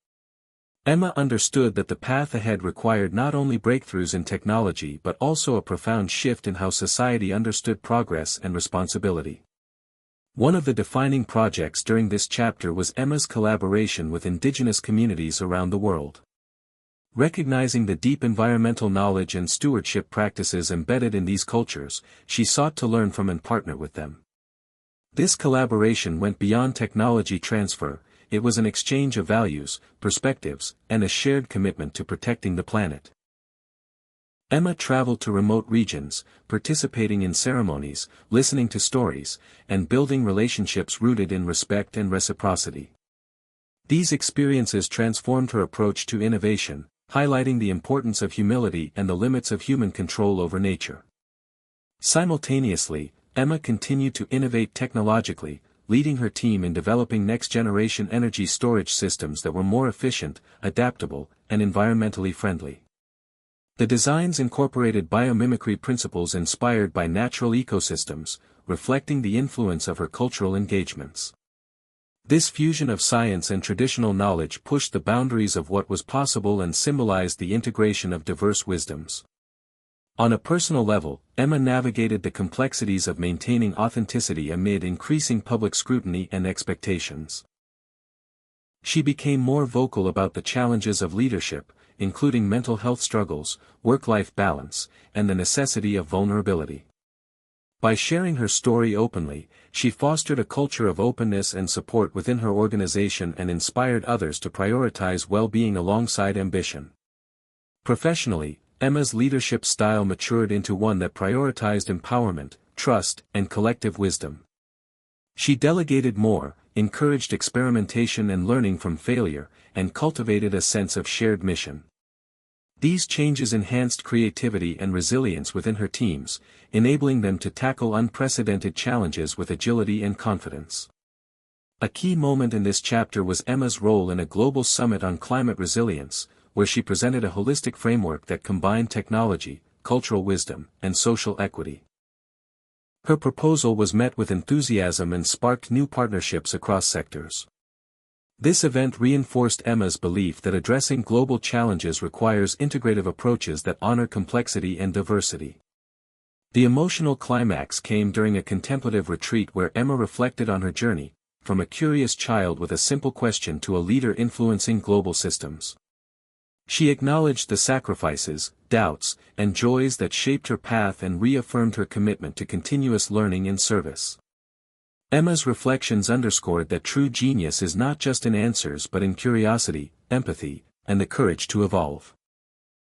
Emma understood that the path ahead required not only breakthroughs in technology but also a profound shift in how society understood progress and responsibility. One of the defining projects during this chapter was Emma's collaboration with indigenous communities around the world. Recognizing the deep environmental knowledge and stewardship practices embedded in these cultures, she sought to learn from and partner with them. This collaboration went beyond technology transfer. It was an exchange of values, perspectives, and a shared commitment to protecting the planet. Emma traveled to remote regions, participating in ceremonies, listening to stories, and building relationships rooted in respect and reciprocity. These experiences transformed her approach to innovation, highlighting the importance of humility and the limits of human control over nature. Simultaneously, Emma continued to innovate technologically, leading her team in developing next-generation energy storage systems that were more efficient, adaptable, and environmentally friendly. The designs incorporated biomimicry principles inspired by natural ecosystems, reflecting the influence of her cultural engagements. This fusion of science and traditional knowledge pushed the boundaries of what was possible and symbolized the integration of diverse wisdoms. On a personal level, Emma navigated the complexities of maintaining authenticity amid increasing public scrutiny and expectations. She became more vocal about the challenges of leadership, including mental health struggles, work-life balance, and the necessity of vulnerability. By sharing her story openly, she fostered a culture of openness and support within her organization and inspired others to prioritize well-being alongside ambition. Professionally, Emma's leadership style matured into one that prioritized empowerment, trust, and collective wisdom. She delegated more, encouraged experimentation and learning from failure, and cultivated a sense of shared mission. These changes enhanced creativity and resilience within her teams, enabling them to tackle unprecedented challenges with agility and confidence. A key moment in this chapter was Emma's role in a global summit on climate resilience, where she presented a holistic framework that combined technology, cultural wisdom, and social equity. Her proposal was met with enthusiasm and sparked new partnerships across sectors. This event reinforced Emma's belief that addressing global challenges requires integrative approaches that honor complexity and diversity. The emotional climax came during a contemplative retreat where Emma reflected on her journey, from a curious child with a simple question to a leader influencing global systems. She acknowledged the sacrifices, doubts, and joys that shaped her path and reaffirmed her commitment to continuous learning and service. Emma's reflections underscored that true genius is not just in answers but in curiosity, empathy, and the courage to evolve.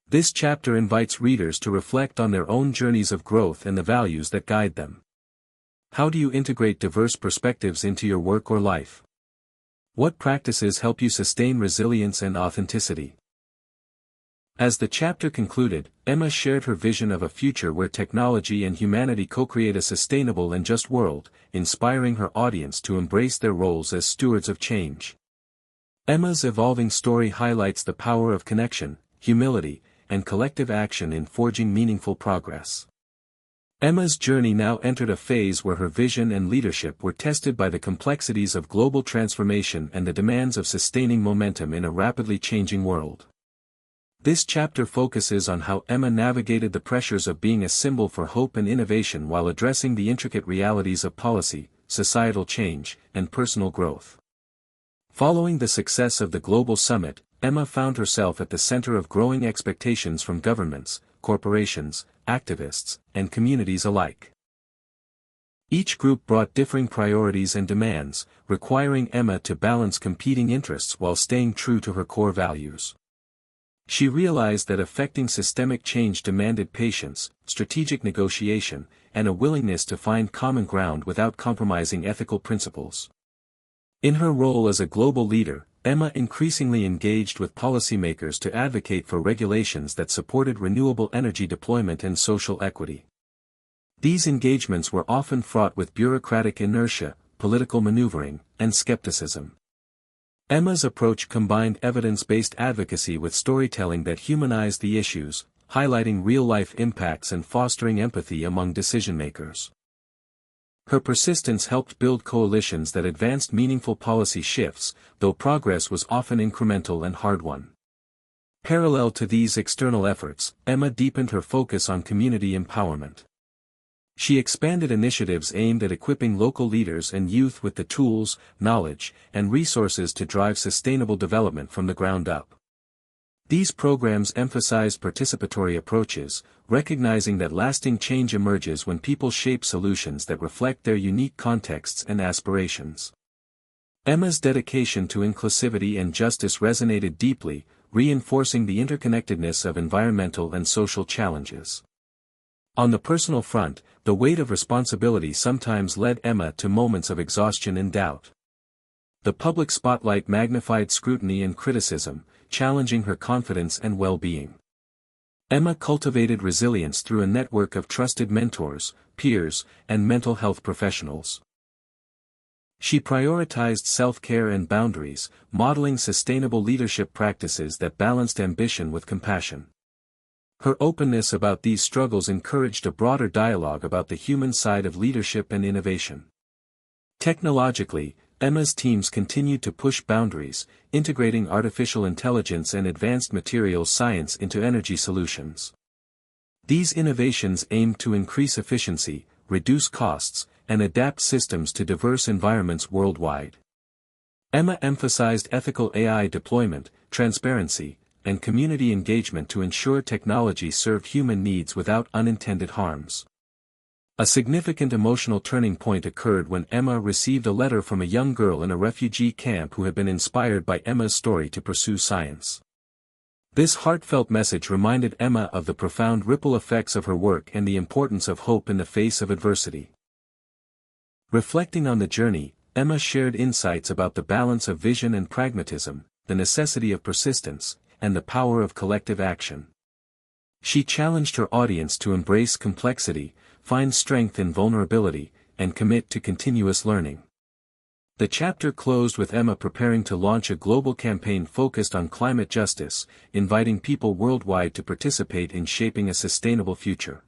This chapter invites readers to reflect on their own journeys of growth and the values that guide them. How do you integrate diverse perspectives into your work or life? What practices help you sustain resilience and authenticity? As the chapter concluded, Emma shared her vision of a future where technology and humanity co-create a sustainable and just world, inspiring her audience to embrace their roles as stewards of change. Emma's evolving story highlights the power of connection, humility, and collective action in forging meaningful progress. Emma's journey now entered a phase where her vision and leadership were tested by the complexities of global transformation and the demands of sustaining momentum in a rapidly changing world. This chapter focuses on how Emma navigated the pressures of being a symbol for hope and innovation while addressing the intricate realities of policy, societal change, and personal growth. Following the success of the global summit, Emma found herself at the center of growing expectations from governments, corporations, activists, and communities alike. Each group brought differing priorities and demands, requiring Emma to balance competing interests while staying true to her core values. She realized that effecting systemic change demanded patience, strategic negotiation, and a willingness to find common ground without compromising ethical principles. In her role as a global leader, Emma increasingly engaged with policymakers to advocate for regulations that supported renewable energy deployment and social equity. These engagements were often fraught with bureaucratic inertia, political maneuvering, and skepticism. Emma's approach combined evidence-based advocacy with storytelling that humanized the issues, highlighting real-life impacts and fostering empathy among decision-makers. Her persistence helped build coalitions that advanced meaningful policy shifts, though progress was often incremental and hard-won. Parallel to these external efforts, Emma deepened her focus on community empowerment. She expanded initiatives aimed at equipping local leaders and youth with the tools, knowledge, and resources to drive sustainable development from the ground up. These programs emphasized participatory approaches, recognizing that lasting change emerges when people shape solutions that reflect their unique contexts and aspirations. Emma's dedication to inclusivity and justice resonated deeply, reinforcing the interconnectedness of environmental and social challenges. On the personal front, the weight of responsibility sometimes led Emma to moments of exhaustion and doubt. The public spotlight magnified scrutiny and criticism, challenging her confidence and well-being. Emma cultivated resilience through a network of trusted mentors, peers, and mental health professionals. She prioritized self-care and boundaries, modeling sustainable leadership practices that balanced ambition with compassion. Her openness about these struggles encouraged a broader dialogue about the human side of leadership and innovation. Technologically, Emma's teams continued to push boundaries, integrating artificial intelligence and advanced materials science into energy solutions. These innovations aimed to increase efficiency, reduce costs, and adapt systems to diverse environments worldwide. Emma emphasized ethical AI deployment, transparency, and community engagement to ensure technology served human needs without unintended harms. A significant emotional turning point occurred when Emma received a letter from a young girl in a refugee camp who had been inspired by Emma's story to pursue science. This heartfelt message reminded Emma of the profound ripple effects of her work and the importance of hope in the face of adversity. Reflecting on the journey, Emma shared insights about the balance of vision and pragmatism, the necessity of persistence, and the power of collective action. She challenged her audience to embrace complexity, find strength in vulnerability, and commit to continuous learning. The chapter closed with Emma preparing to launch a global campaign focused on climate justice, inviting people worldwide to participate in shaping a sustainable future.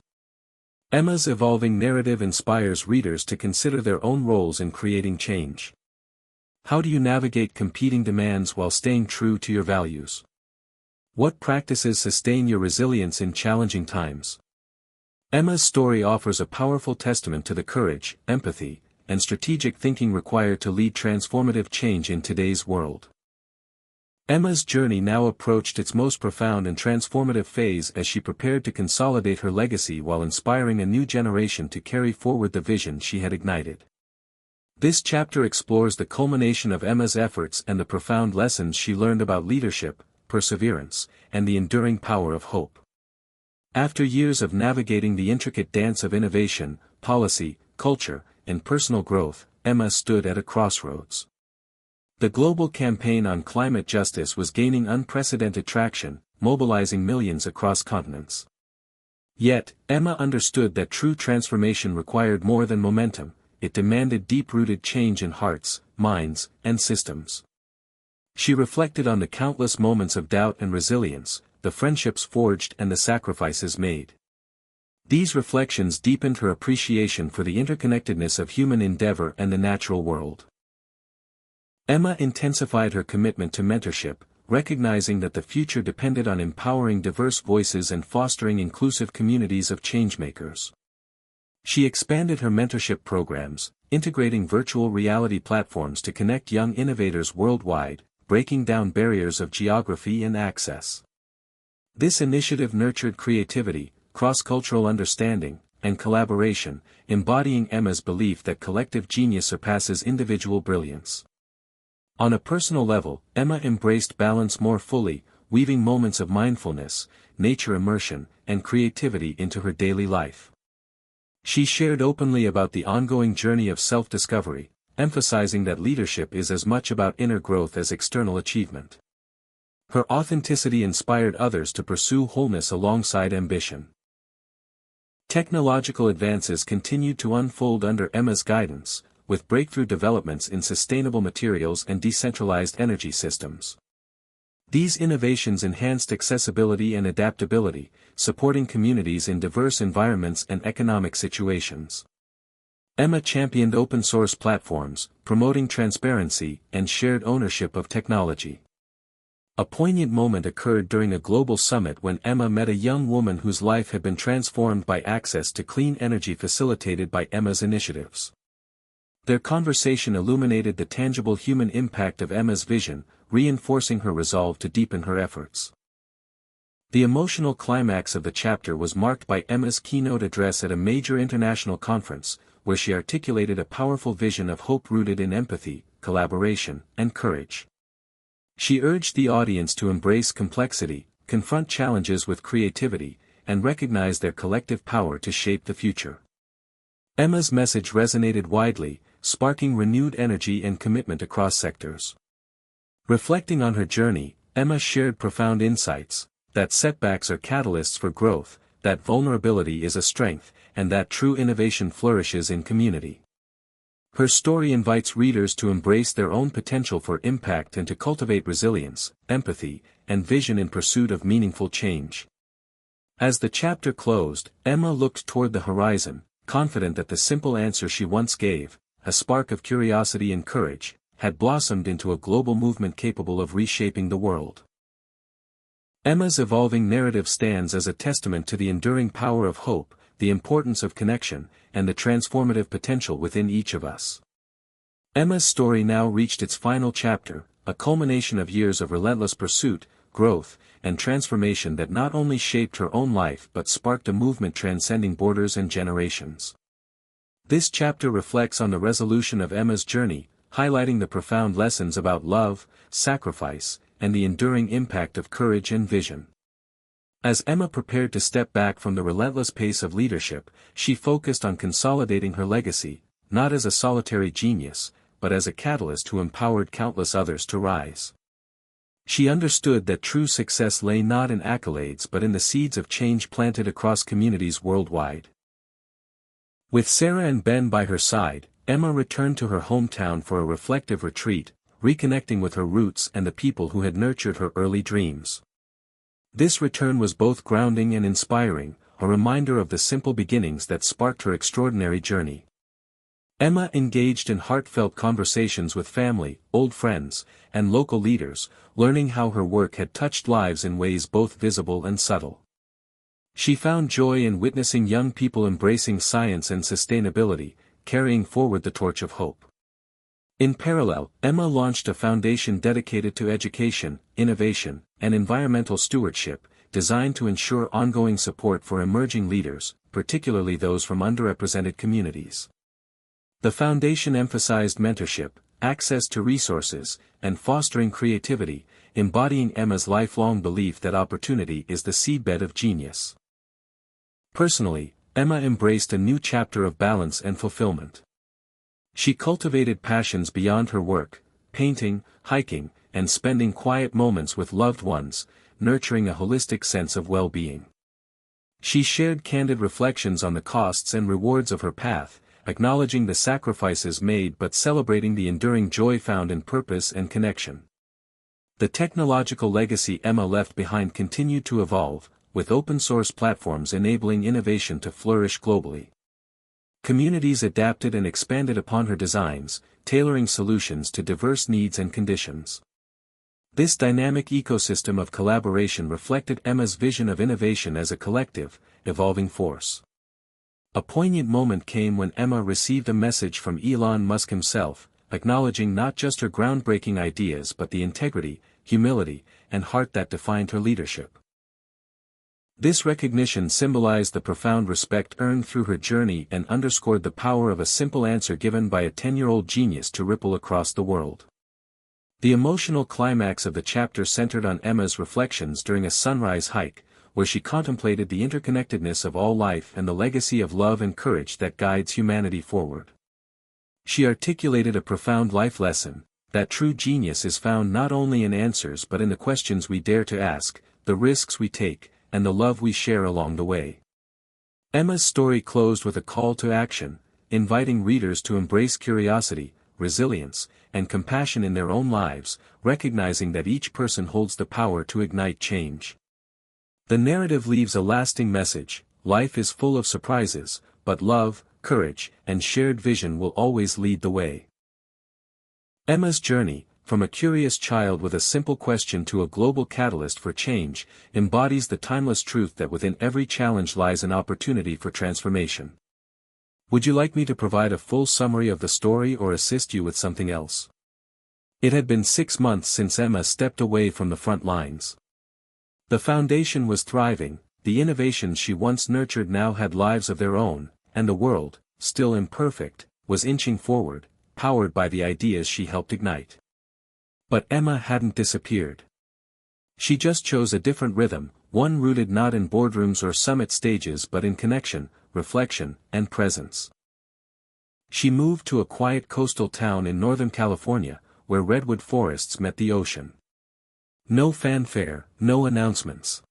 Emma's evolving narrative inspires readers to consider their own roles in creating change. How do you navigate competing demands while staying true to your values? What practices sustain your resilience in challenging times? Emma's story offers a powerful testament to the courage, empathy, and strategic thinking required to lead transformative change in today's world. Emma's journey now approached its most profound and transformative phase as she prepared to consolidate her legacy while inspiring a new generation to carry forward the vision she had ignited. This chapter explores the culmination of Emma's efforts and the profound lessons she learned about leadership, perseverance, and the enduring power of hope. After years of navigating the intricate dance of innovation, policy, culture, and personal growth, Emma stood at a crossroads. The global campaign on climate justice was gaining unprecedented traction, mobilizing millions across continents. Yet, Emma understood that true transformation required more than momentum, it demanded deep-rooted change in hearts, minds, and systems. She reflected on the countless moments of doubt and resilience, the friendships forged and the sacrifices made. These reflections deepened her appreciation for the interconnectedness of human endeavor and the natural world. Emma intensified her commitment to mentorship, recognizing that the future depended on empowering diverse voices and fostering inclusive communities of changemakers. She expanded her mentorship programs, integrating virtual reality platforms to connect young innovators worldwide, breaking down barriers of geography and access. This initiative nurtured creativity, cross-cultural understanding, and collaboration, embodying Emma's belief that collective genius surpasses individual brilliance. On a personal level, Emma embraced balance more fully, weaving moments of mindfulness, nature immersion, and creativity into her daily life. She shared openly about the ongoing journey of self-discovery, emphasizing that leadership is as much about inner growth as external achievement. Her authenticity inspired others to pursue wholeness alongside ambition. Technological advances continued to unfold under Emma's guidance, with breakthrough developments in sustainable materials and decentralized energy systems. These innovations enhanced accessibility and adaptability, supporting communities in diverse environments and economic situations. Emma championed open-source platforms, promoting transparency and shared ownership of technology. A poignant moment occurred during a global summit when Emma met a young woman whose life had been transformed by access to clean energy facilitated by Emma's initiatives. Their conversation illuminated the tangible human impact of Emma's vision, reinforcing her resolve to deepen her efforts. The emotional climax of the chapter was marked by Emma's keynote address at a major international conference, where she articulated a powerful vision of hope rooted in empathy, collaboration, and courage. She urged the audience to embrace complexity, confront challenges with creativity, and recognize their collective power to shape the future. Emma's message resonated widely, sparking renewed energy and commitment across sectors. Reflecting on her journey, Emma shared profound insights, that setbacks are catalysts for growth, that vulnerability is a strength, and that true innovation flourishes in community. Her story invites readers to embrace their own potential for impact and to cultivate resilience, empathy, and vision in pursuit of meaningful change. As the chapter closed, Emma looked toward the horizon, confident that the simple answer she once gave, a spark of curiosity and courage, had blossomed into a global movement capable of reshaping the world. Emma's evolving narrative stands as a testament to the enduring power of hope, the importance of connection, and the transformative potential within each of us. Emma's story now reached its final chapter, a culmination of years of relentless pursuit, growth, and transformation that not only shaped her own life but sparked a movement transcending borders and generations. This chapter reflects on the resolution of Emma's journey, highlighting the profound lessons about love, sacrifice, and the enduring impact of courage and vision. As Emma prepared to step back from the relentless pace of leadership, she focused on consolidating her legacy, not as a solitary genius, but as a catalyst who empowered countless others to rise. She understood that true success lay not in accolades but in the seeds of change planted across communities worldwide. With Sarah and Ben by her side, Emma returned to her hometown for a reflective retreat, reconnecting with her roots and the people who had nurtured her early dreams. This return was both grounding and inspiring, a reminder of the simple beginnings that sparked her extraordinary journey. Emma engaged in heartfelt conversations with family, old friends, and local leaders, learning how her work had touched lives in ways both visible and subtle. She found joy in witnessing young people embracing science and sustainability, carrying forward the torch of hope. In parallel, Emma launched a foundation dedicated to education, innovation, and environmental stewardship, designed to ensure ongoing support for emerging leaders, particularly those from underrepresented communities. The foundation emphasized mentorship, access to resources, and fostering creativity, embodying Emma's lifelong belief that opportunity is the seedbed of genius. Personally, Emma embraced a new chapter of balance and fulfillment. She cultivated passions beyond her work, painting, hiking, and spending quiet moments with loved ones, nurturing a holistic sense of well-being. She shared candid reflections on the costs and rewards of her path, acknowledging the sacrifices made but celebrating the enduring joy found in purpose and connection. The technological legacy Emma left behind continued to evolve, with open-source platforms enabling innovation to flourish globally. Communities adapted and expanded upon her designs, tailoring solutions to diverse needs and conditions. This dynamic ecosystem of collaboration reflected Emma's vision of innovation as a collective, evolving force. A poignant moment came when Emma received a message from Elon Musk himself, acknowledging not just her groundbreaking ideas but the integrity, humility, and heart that defined her leadership. This recognition symbolized the profound respect earned through her journey and underscored the power of a simple answer given by a 10-year-old genius to ripple across the world. The emotional climax of the chapter centered on Emma's reflections during a sunrise hike, where she contemplated the interconnectedness of all life and the legacy of love and courage that guides humanity forward. She articulated a profound life lesson, that true genius is found not only in answers but in the questions we dare to ask, the risks we take, and the love we share along the way. Emma's story closed with a call to action, inviting readers to embrace curiosity, resilience, and compassion in their own lives, recognizing that each person holds the power to ignite change. The narrative leaves a lasting message: life is full of surprises, but love, courage, and shared vision will always lead the way. Emma's journey, from a curious child with a simple question to a global catalyst for change, embodies the timeless truth that within every challenge lies an opportunity for transformation. Would you like me to provide a full summary of the story or assist you with something else? It had been 6 months since Emma stepped away from the front lines. The foundation was thriving, the innovations she once nurtured now had lives of their own, and the world, still imperfect, was inching forward, powered by the ideas she helped ignite. But Emma hadn't disappeared. She just chose a different rhythm, one rooted not in boardrooms or summit stages but in connection, reflection, and presence. She moved to a quiet coastal town in Northern California, where redwood forests met the ocean. No fanfare, no announcements.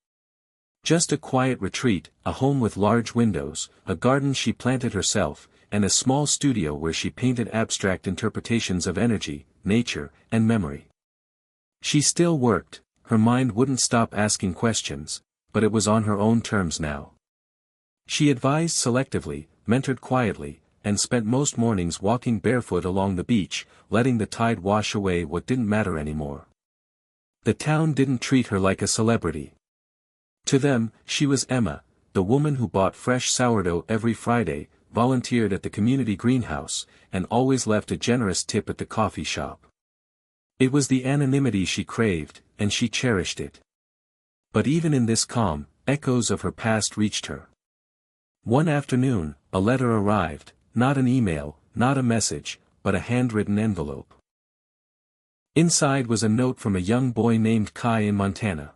Just a quiet retreat, a home with large windows, a garden she planted herself, and a small studio where she painted abstract interpretations of energy, nature, and memory. She still worked, her mind wouldn't stop asking questions, but it was on her own terms now. She advised selectively, mentored quietly, and spent most mornings walking barefoot along the beach, letting the tide wash away what didn't matter anymore. The town didn't treat her like a celebrity. To them, she was Emma, the woman who bought fresh sourdough every Friday, volunteered at the community greenhouse, and always left a generous tip at the coffee shop. It was the anonymity she craved, and she cherished it. But even in this calm, echoes of her past reached her. One afternoon, a letter arrived, not an email, not a message, but a handwritten envelope. Inside was a note from a young boy named Kai in Montana.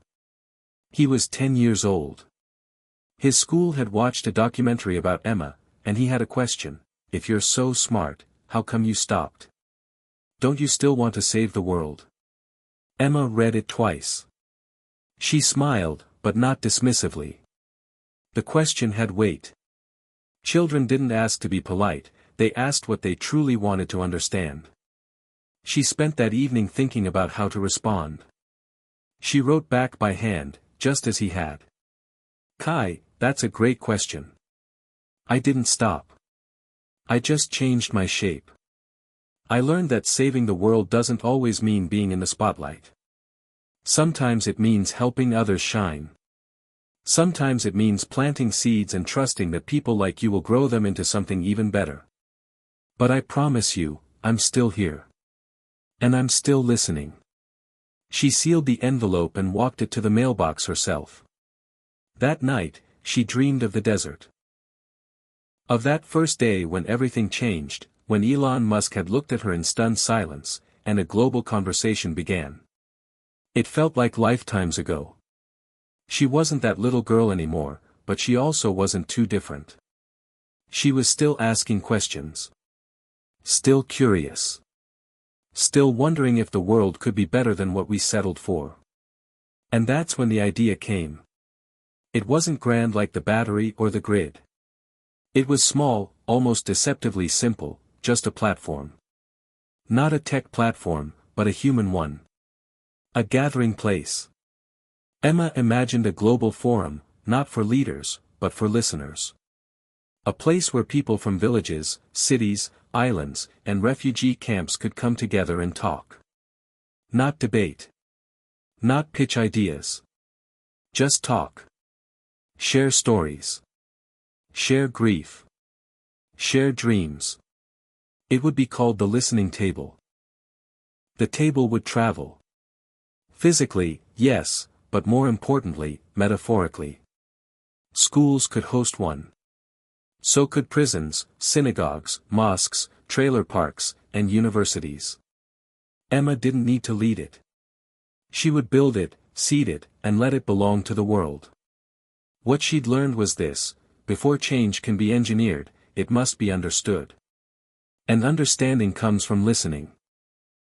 He was 10 years old. His school had watched a documentary about Emma, and he had a question: if you're so smart, how come you stopped? Don't you still want to save the world? Emma read it twice. She smiled, but not dismissively. The question had weight. Children didn't ask to be polite, they asked what they truly wanted to understand. She spent that evening thinking about how to respond. She wrote back by hand, just as he had. Kai, that's a great question. I didn't stop. I just changed my shape. I learned that saving the world doesn't always mean being in the spotlight. Sometimes it means helping others shine. Sometimes it means planting seeds and trusting that people like you will grow them into something even better. But I promise you, I'm still here. And I'm still listening. She sealed the envelope and walked it to the mailbox herself. That night, she dreamed of the desert. Of that first day when everything changed, when Elon Musk had looked at her in stunned silence, and a global conversation began. It felt like lifetimes ago. She wasn't that little girl anymore, but she also wasn't too different. She was still asking questions. Still curious. Still wondering if the world could be better than what we settled for. And that's when the idea came. It wasn't grand like the battery or the grid. It was small, almost deceptively simple, just a platform. Not a tech platform, but a human one. A gathering place. Emma imagined a global forum, not for leaders, but for listeners. A place where people from villages, cities, islands, and refugee camps could come together and talk. Not debate. Not pitch ideas. Just talk. Share stories. Share grief. Share dreams. It would be called the listening table. The table would travel. Physically, yes, but more importantly, metaphorically. Schools could host one. So could prisons, synagogues, mosques, trailer parks, and universities. Emma didn't need to lead it. She would build it, seed it, and let it belong to the world. What she'd learned was this: before change can be engineered, it must be understood. And understanding comes from listening.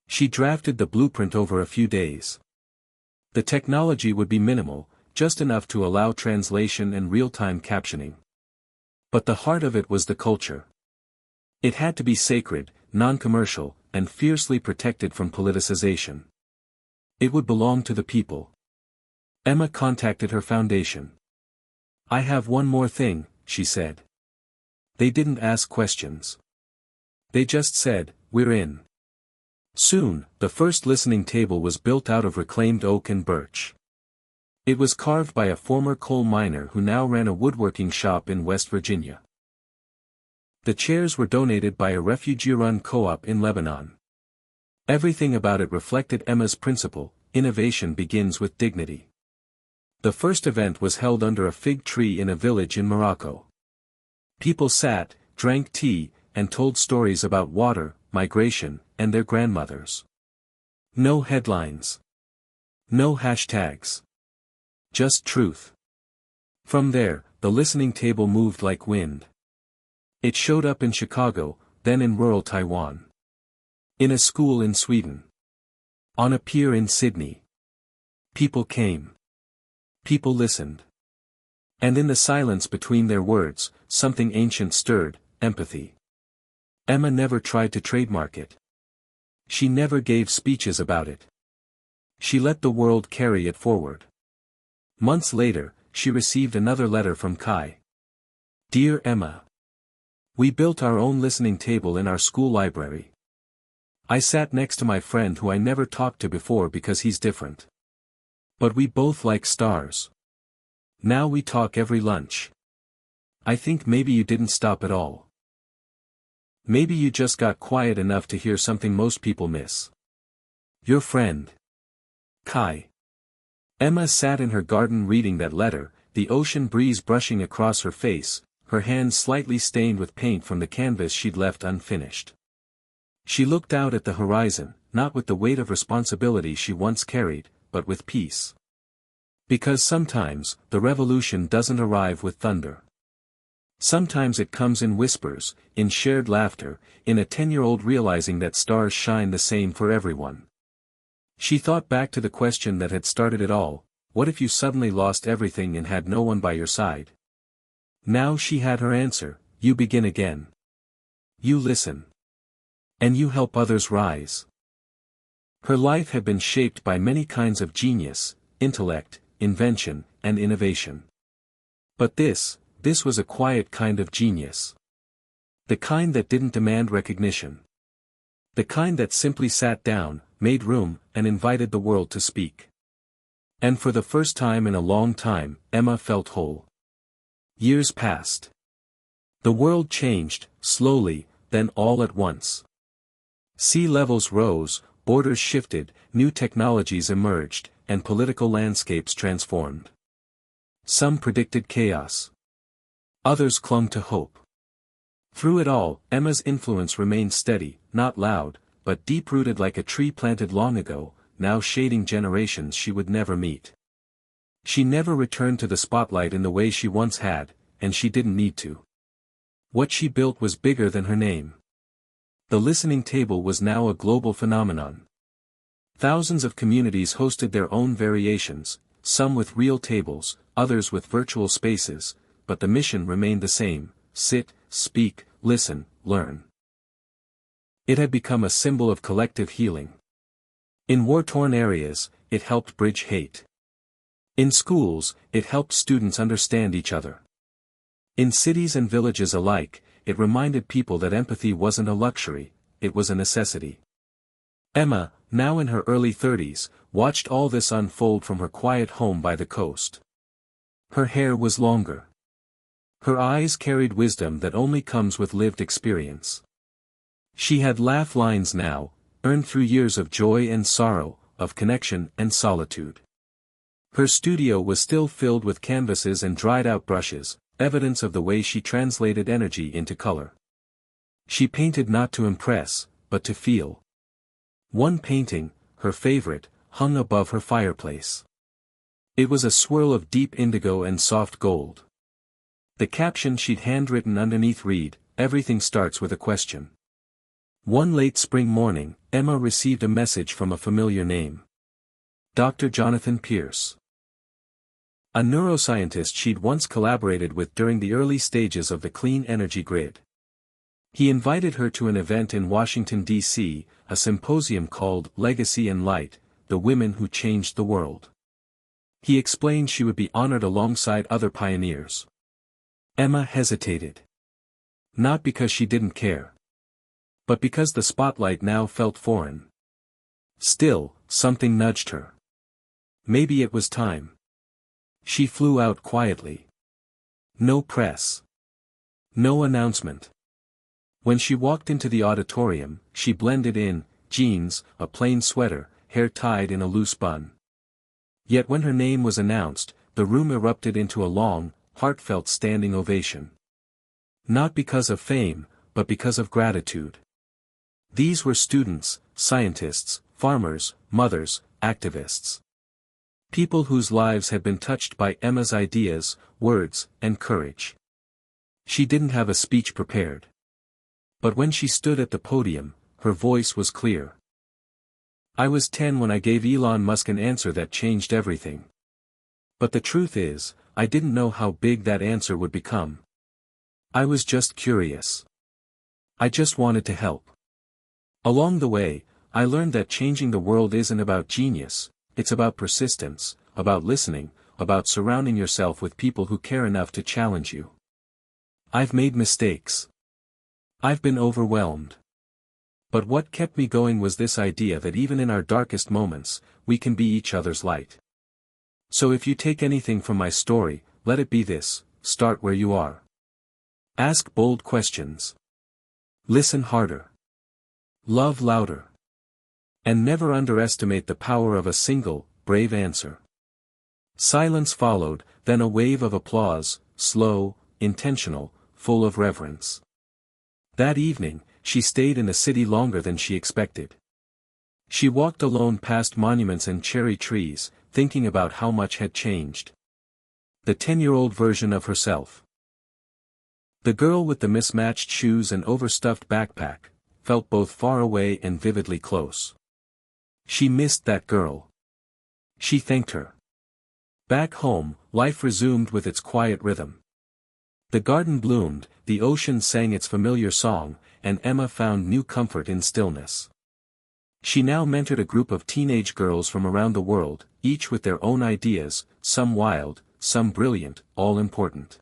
She drafted the blueprint over a few days. The technology would be minimal, just enough to allow translation and real-time captioning. But the heart of it was the culture. It had to be sacred, non-commercial, and fiercely protected from politicization. It would belong to the people. Emma contacted her foundation. I have one more thing, she said. They didn't ask questions. They just said, we're in. Soon, the first listening table was built out of reclaimed oak and birch. It was carved by a former coal miner who now ran a woodworking shop in West Virginia. The chairs were donated by a refugee-run co-op in Lebanon. Everything about it reflected Emma's principle: innovation begins with dignity. The first event was held under a fig tree in a village in Morocco. People sat, drank tea, and told stories about water, migration, and their grandmothers. No headlines. No hashtags. Just truth. From there, the listening table moved like wind. It showed up in Chicago, then in rural Taiwan. In a school in Sweden. On a pier in Sydney. People came. People listened. And in the silence between their words, something ancient stirred: empathy. Emma never tried to trademark it. She never gave speeches about it. She let the world carry it forward. Months later, she received another letter from Kai. Dear Emma. We built our own listening table in our school library. I sat next to my friend who I never talked to before because he's different. But we both like stars. Now we talk every lunch. I think maybe you didn't stop at all. Maybe you just got quiet enough to hear something most people miss. Your friend. Kai. Emma sat in her garden reading that letter, the ocean breeze brushing across her face, her hands slightly stained with paint from the canvas she'd left unfinished. She looked out at the horizon, not with the weight of responsibility she once carried, but with peace. Because sometimes, the revolution doesn't arrive with thunder. Sometimes it comes in whispers, in shared laughter, in a 10-year-old realizing that stars shine the same for everyone. She thought back to the question that had started it all: what if you suddenly lost everything and had no one by your side? Now she had her answer: you begin again. You listen. And you help others rise. Her life had been shaped by many kinds of genius, intellect, invention, and innovation. But this was a quiet kind of genius. The kind that didn't demand recognition. The kind that simply sat down, made room, and invited the world to speak. And for the first time in a long time, Emma felt whole. Years passed. The world changed, slowly, then all at once. Sea levels rose, borders shifted, new technologies emerged, and political landscapes transformed. Some predicted chaos. Others clung to hope. Through it all, Emma's influence remained steady, not loud, but deep-rooted like a tree planted long ago, now shading generations she would never meet. She never returned to the spotlight in the way she once had, and she didn't need to. What she built was bigger than her name. The listening table was now a global phenomenon. Thousands of communities hosted their own variations, some with real tables, others with virtual spaces, but the mission remained the same: sit, speak, listen, learn. It had become a symbol of collective healing. In war-torn areas, it helped bridge hate. In schools, it helped students understand each other. In cities and villages alike, it reminded people that empathy wasn't a luxury, it was a necessity. Emma, now in her early 30s, watched all this unfold from her quiet home by the coast. Her hair was longer. Her eyes carried wisdom that only comes with lived experience. She had laugh lines now, earned through years of joy and sorrow, of connection and solitude. Her studio was still filled with canvases and dried-out brushes, evidence of the way she translated energy into color. She painted not to impress, but to feel. One painting, her favorite, hung above her fireplace. It was a swirl of deep indigo and soft gold. The caption she'd handwritten underneath read, "Everything starts with a question." One late spring morning, Emma received a message from a familiar name. Dr. Jonathan Pierce. A neuroscientist she'd once collaborated with during the early stages of the clean energy grid. He invited her to an event in Washington, D.C., a symposium called Legacy and Light, the Women Who Changed the World. He explained she would be honored alongside other pioneers. Emma hesitated. Not because she didn't care, but because the spotlight now felt foreign. Still, something nudged her. Maybe it was time. She flew out quietly. No press. No announcement. When she walked into the auditorium, she blended in: jeans, a plain sweater, hair tied in a loose bun. Yet when her name was announced, the room erupted into a long, heartfelt standing ovation. Not because of fame, but because of gratitude. These were students, scientists, farmers, mothers, activists. People whose lives had been touched by Emma's ideas, words, and courage. She didn't have a speech prepared. But when she stood at the podium, her voice was clear. I was 10 when I gave Elon Musk an answer that changed everything. But the truth is, I didn't know how big that answer would become. I was just curious. I just wanted to help. Along the way, I learned that changing the world isn't about genius, it's about persistence, about listening, about surrounding yourself with people who care enough to challenge you. I've made mistakes. I've been overwhelmed. But what kept me going was this idea that even in our darkest moments, we can be each other's light. So if you take anything from my story, let it be this: start where you are. Ask bold questions. Listen harder. Love louder. And never underestimate the power of a single, brave answer. Silence followed, then a wave of applause, slow, intentional, full of reverence. That evening, she stayed in the city longer than she expected. She walked alone past monuments and cherry trees, thinking about how much had changed. The 10-year-old version of herself. The girl with the mismatched shoes and overstuffed backpack, felt both far away and vividly close. She missed that girl. She thanked her. Back home, life resumed with its quiet rhythm. The garden bloomed, the ocean sang its familiar song, and Emma found new comfort in stillness. She now mentored a group of teenage girls from around the world, each with their own ideas, some wild, some brilliant, all important.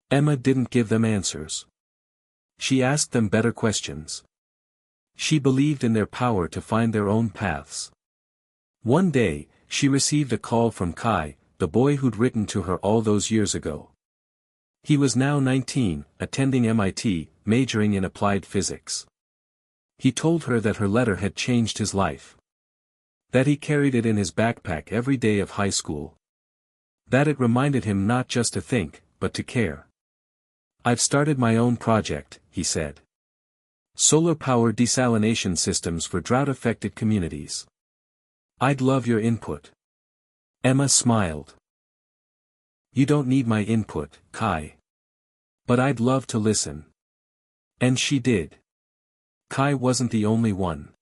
Emma didn't give them answers. She asked them better questions. She believed in their power to find their own paths. One day, she received a call from Kai, the boy who'd written to her all those years ago. He was now 19, attending MIT, majoring in applied physics. He told her that her letter had changed his life. That he carried it in his backpack every day of high school. That it reminded him not just to think, but to care. "I've started my own project," he said. Solar-powered desalination systems for drought-affected communities. "I'd love your input." Emma smiled. "You don't need my input, Kai. But I'd love to listen." And she did. Kai wasn't the only one.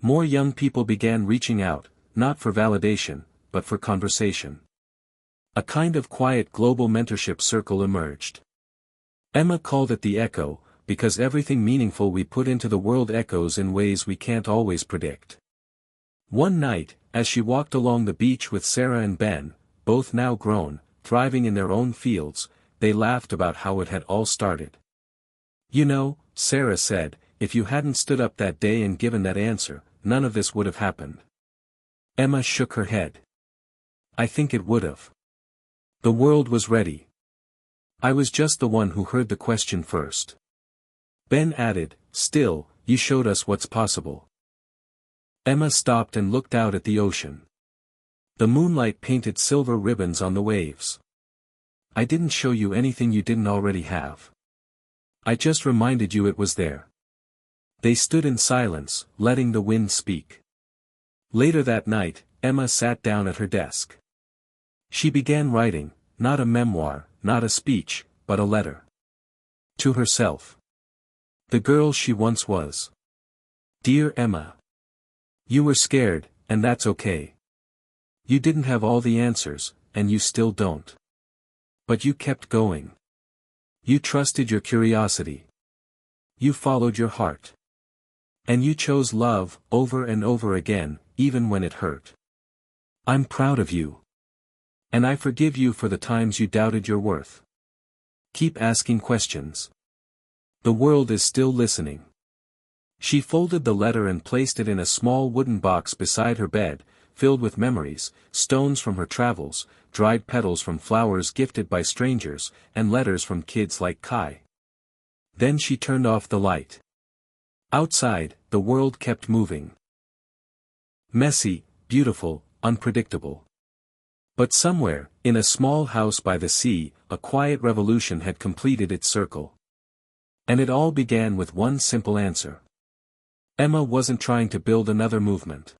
More young people began reaching out, not for validation, but for conversation. A kind of quiet global mentorship circle emerged. Emma called it the echo, because everything meaningful we put into the world echoes in ways we can't always predict. One night, as she walked along the beach with Sarah and Ben, both now grown, thriving in their own fields, they laughed about how it had all started. "You know," Sarah said, "if you hadn't stood up that day and given that answer, none of this would have happened." Emma shook her head. "I think it would have. The world was ready. I was just the one who heard the question first." Ben added, "Still, you showed us what's possible." Emma stopped and looked out at the ocean. The moonlight painted silver ribbons on the waves. "I didn't show you anything you didn't already have. I just reminded you it was there." They stood in silence, letting the wind speak. Later that night, Emma sat down at her desk. She began writing, not a memoir, not a speech, but a letter. To herself. The girl she once was. "Dear Emma. You were scared, and that's okay. You didn't have all the answers, and you still don't. But you kept going. You trusted your curiosity. You followed your heart. And you chose love, over and over again, even when it hurt. I'm proud of you. And I forgive you for the times you doubted your worth. Keep asking questions. The world is still listening." She folded the letter and placed it in a small wooden box beside her bed, filled with memories, stones from her travels, dried petals from flowers gifted by strangers, and letters from kids like Kai. Then she turned off the light. Outside, the world kept moving. Messy, beautiful, unpredictable. But somewhere, in a small house by the sea, a quiet revolution had completed its circle. And it all began with one simple answer. Emma wasn't trying to build another movement.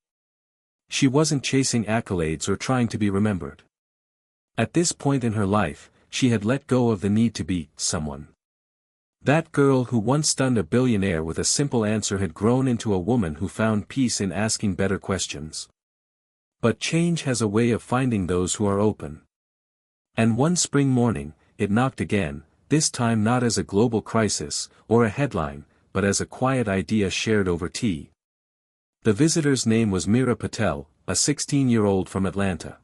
She wasn't chasing accolades or trying to be remembered. At this point in her life, she had let go of the need to be someone. That girl who once stunned a billionaire with a simple answer had grown into a woman who found peace in asking better questions. But change has a way of finding those who are open. And one spring morning, it knocked again, this time not as a global crisis, or a headline, but as a quiet idea shared over tea. The visitor's name was Meera Patel, a 16-year-old from Atlanta.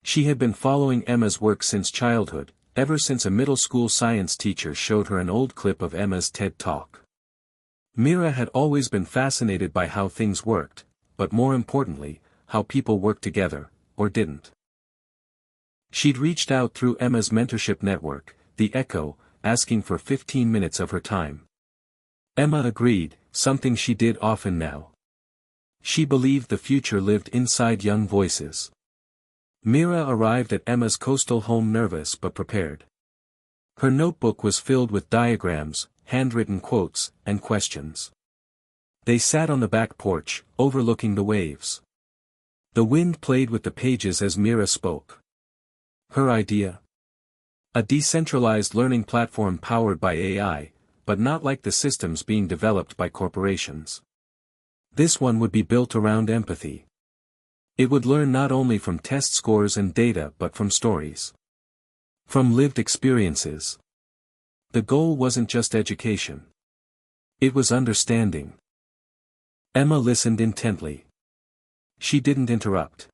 She had been following Emma's work since childhood, ever since a middle school science teacher showed her an old clip of Emma's TED Talk. Meera had always been fascinated by how things worked, but more importantly, how people worked together, or didn't. She'd reached out through Emma's mentorship network, the Echo, asking for 15 minutes of her time. Emma agreed, something she did often now. She believed the future lived inside young voices. Meera arrived at Emma's coastal home nervous but prepared. Her notebook was filled with diagrams, handwritten quotes, and questions. They sat on the back porch, overlooking the waves. The wind played with the pages as Meera spoke. Her idea? A decentralized learning platform powered by AI, but not like the systems being developed by corporations. This one would be built around empathy. It would learn not only from test scores and data but from stories. From lived experiences. The goal wasn't just education. It was understanding. Emma listened intently. She didn't interrupt.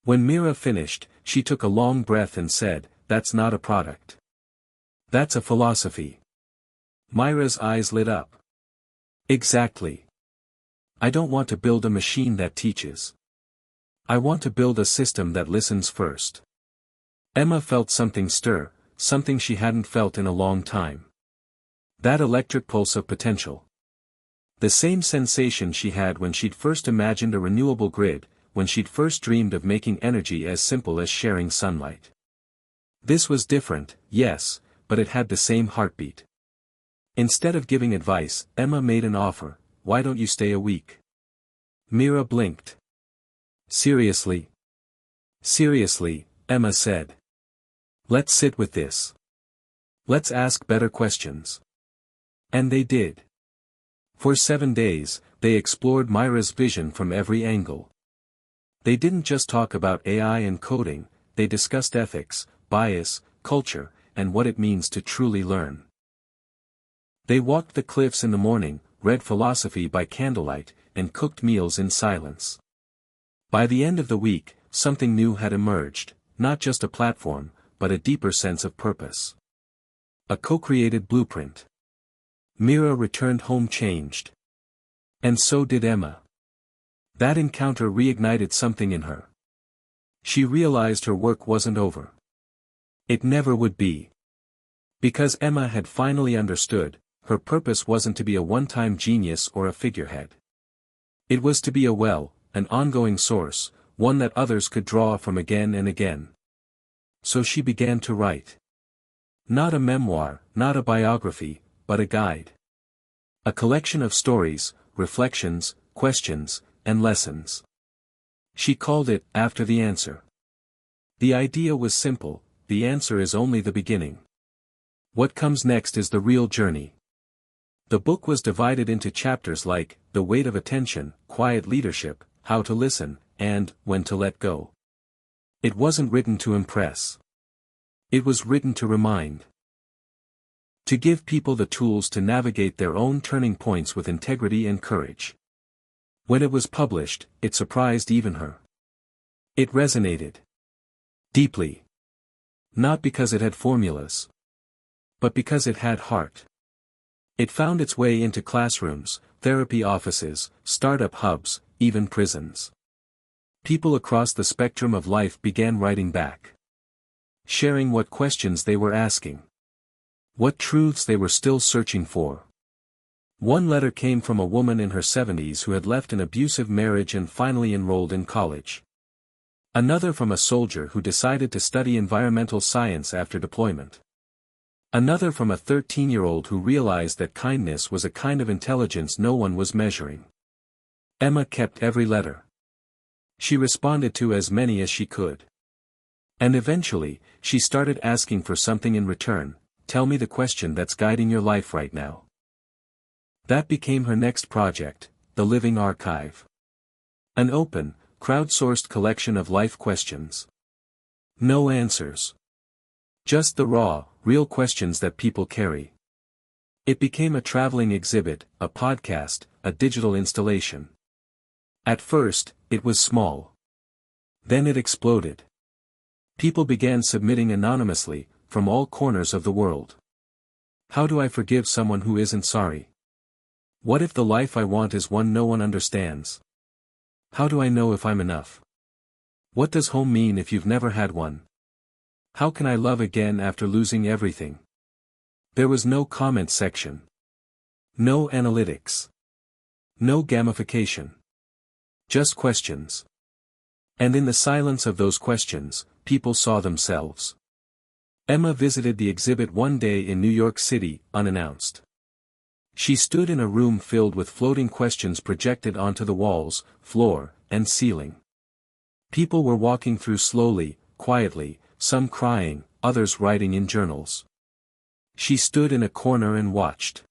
When Meera finished, she took a long breath and said, "That's not a product. That's a philosophy." Myra's eyes lit up. Exactly. I don't want to build a machine that teaches. I want to build a system that listens first. Emma felt something stir, something she hadn't felt in a long time. That electric pulse of potential. The same sensation she had when she'd first imagined a renewable grid, when she'd first dreamed of making energy as simple as sharing sunlight. This was different, yes, but it had the same heartbeat. Instead of giving advice, Emma made an offer. "Why don't you stay a week?" Meera blinked. Seriously? Seriously, Emma said. Let's sit with this. Let's ask better questions. And they did. For 7 days, they explored Myra's vision from every angle. They didn't just talk about AI and coding, they discussed ethics, bias, culture, and what it means to truly learn. They walked the cliffs in the morning, read philosophy by candlelight, and cooked meals in silence. By the end of the week, something new had emerged, not just a platform, but a deeper sense of purpose. A co-created blueprint. Meera returned home changed. And so did Emma. That encounter reignited something in her. She realized her work wasn't over. It never would be. Because Emma had finally understood, her purpose wasn't to be a one-time genius or a figurehead. It was to be a well, an ongoing source, one that others could draw from again and again. So she began to write. Not a memoir, not a biography, but a guide. A collection of stories, reflections, questions, and lessons. She called it After the Answer. The idea was simple, the answer is only the beginning. What comes next is the real journey. The book was divided into chapters like, The Weight of Attention, Quiet Leadership, How to Listen, and When to Let Go. It wasn't written to impress. It was written to remind. To give people the tools to navigate their own turning points with integrity and courage. When it was published, it surprised even her. It resonated deeply. Not because it had formulas, but because it had heart. It found its way into classrooms, therapy offices, startup hubs, even prisons. People across the spectrum of life began writing back. Sharing what questions they were asking. What truths they were still searching for. One letter came from a woman in her 70s who had left an abusive marriage and finally enrolled in college. Another from a soldier who decided to study environmental science after deployment. Another from a 13-year-old who realized that kindness was a kind of intelligence no one was measuring. Emma kept every letter. She responded to as many as she could. And eventually, she started asking for something in return. Tell me the question that's guiding your life right now. That became her next project, The Living Archive. An open, crowdsourced collection of life questions. No answers. Just the raw, real questions that people carry. It became a traveling exhibit, a podcast, a digital installation. At first, it was small. Then it exploded. People began submitting anonymously, from all corners of the world. How do I forgive someone who isn't sorry? What if the life I want is one no one understands? How do I know if I'm enough? What does home mean if you've never had one? How can I love again after losing everything? There was no comment section. No analytics. No gamification. Just questions. And in the silence of those questions, people saw themselves. Emma visited the exhibit one day in New York City, unannounced. She stood in a room filled with floating questions projected onto the walls, floor, and ceiling. People were walking through slowly, quietly, some crying, others writing in journals. She stood in a corner and watched.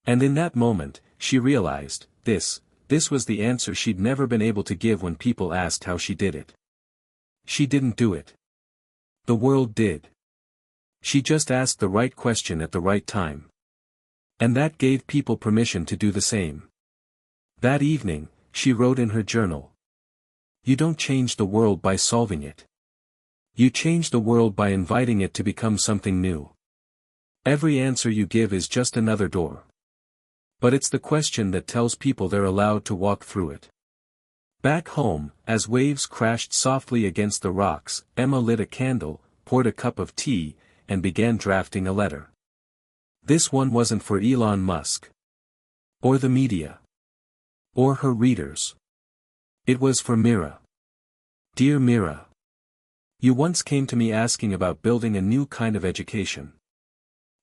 And in that moment, she realized, this was the answer she'd never been able to give when people asked how she did it. She didn't do it. The world did. She just asked the right question at the right time. And that gave people permission to do the same. That evening, she wrote in her journal. You don't change the world by solving it. You change the world by inviting it to become something new. Every answer you give is just another door. But it's the question that tells people they're allowed to walk through it. Back home, as waves crashed softly against the rocks, Emma lit a candle, poured a cup of tea, and began drafting a letter. This one wasn't for Elon Musk. Or the media. Or her readers. It was for Mira. Dear Mira. You once came to me asking about building a new kind of education.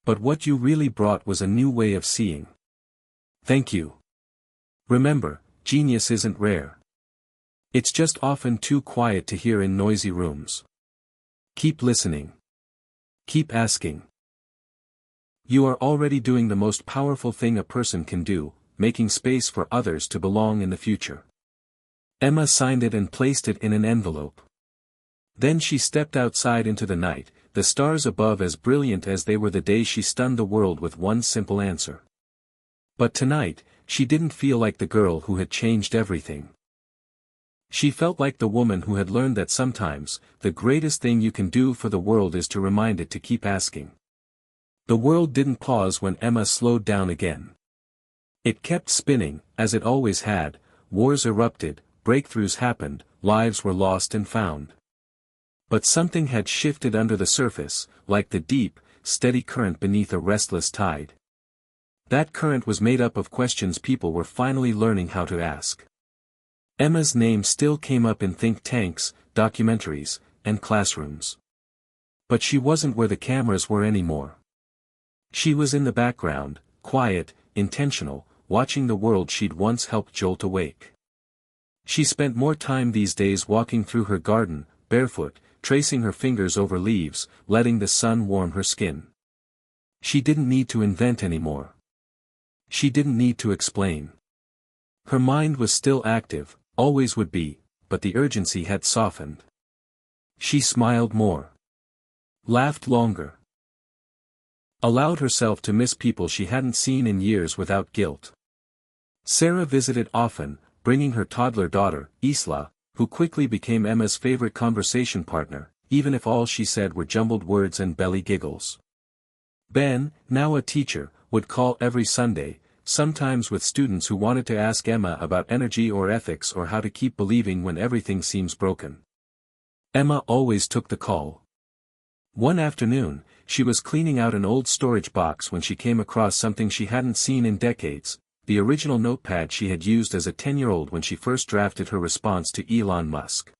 But what you really brought was a new way of seeing. Thank you. Remember, genius isn't rare. It's just often too quiet to hear in noisy rooms. Keep listening. Keep asking. You are already doing the most powerful thing a person can do, making space for others to belong in the future. Emma signed it and placed it in an envelope. Then she stepped outside into the night, the stars above as brilliant as they were the day she stunned the world with one simple answer. But tonight, she didn't feel like the girl who had changed everything. She felt like the woman who had learned that sometimes, the greatest thing you can do for the world is to remind it to keep asking. The world didn't pause when Emma slowed down again. It kept spinning, as it always had. Wars erupted, breakthroughs happened, lives were lost and found. But something had shifted under the surface, like the deep, steady current beneath a restless tide. That current was made up of questions people were finally learning how to ask. Emma's name still came up in think tanks, documentaries, and classrooms. But she wasn't where the cameras were anymore. She was in the background, quiet, intentional, watching the world she'd once helped jolt awake. She spent more time these days walking through her garden, barefoot, tracing her fingers over leaves, letting the sun warm her skin. She didn't need to invent anymore. She didn't need to explain. Her mind was still active, always would be, but the urgency had softened. She smiled more. Laughed longer. Allowed herself to miss people she hadn't seen in years without guilt. Sarah visited often, bringing her toddler daughter, Isla, who quickly became Emma's favorite conversation partner, even if all she said were jumbled words and belly giggles. Ben, now a teacher, would call every Sunday, sometimes with students who wanted to ask Emma about energy or ethics or how to keep believing when everything seems broken. Emma always took the call. One afternoon, she was cleaning out an old storage box when she came across something she hadn't seen in decades, the original notepad she had used as a 10-year-old when she first drafted her response to Elon Musk.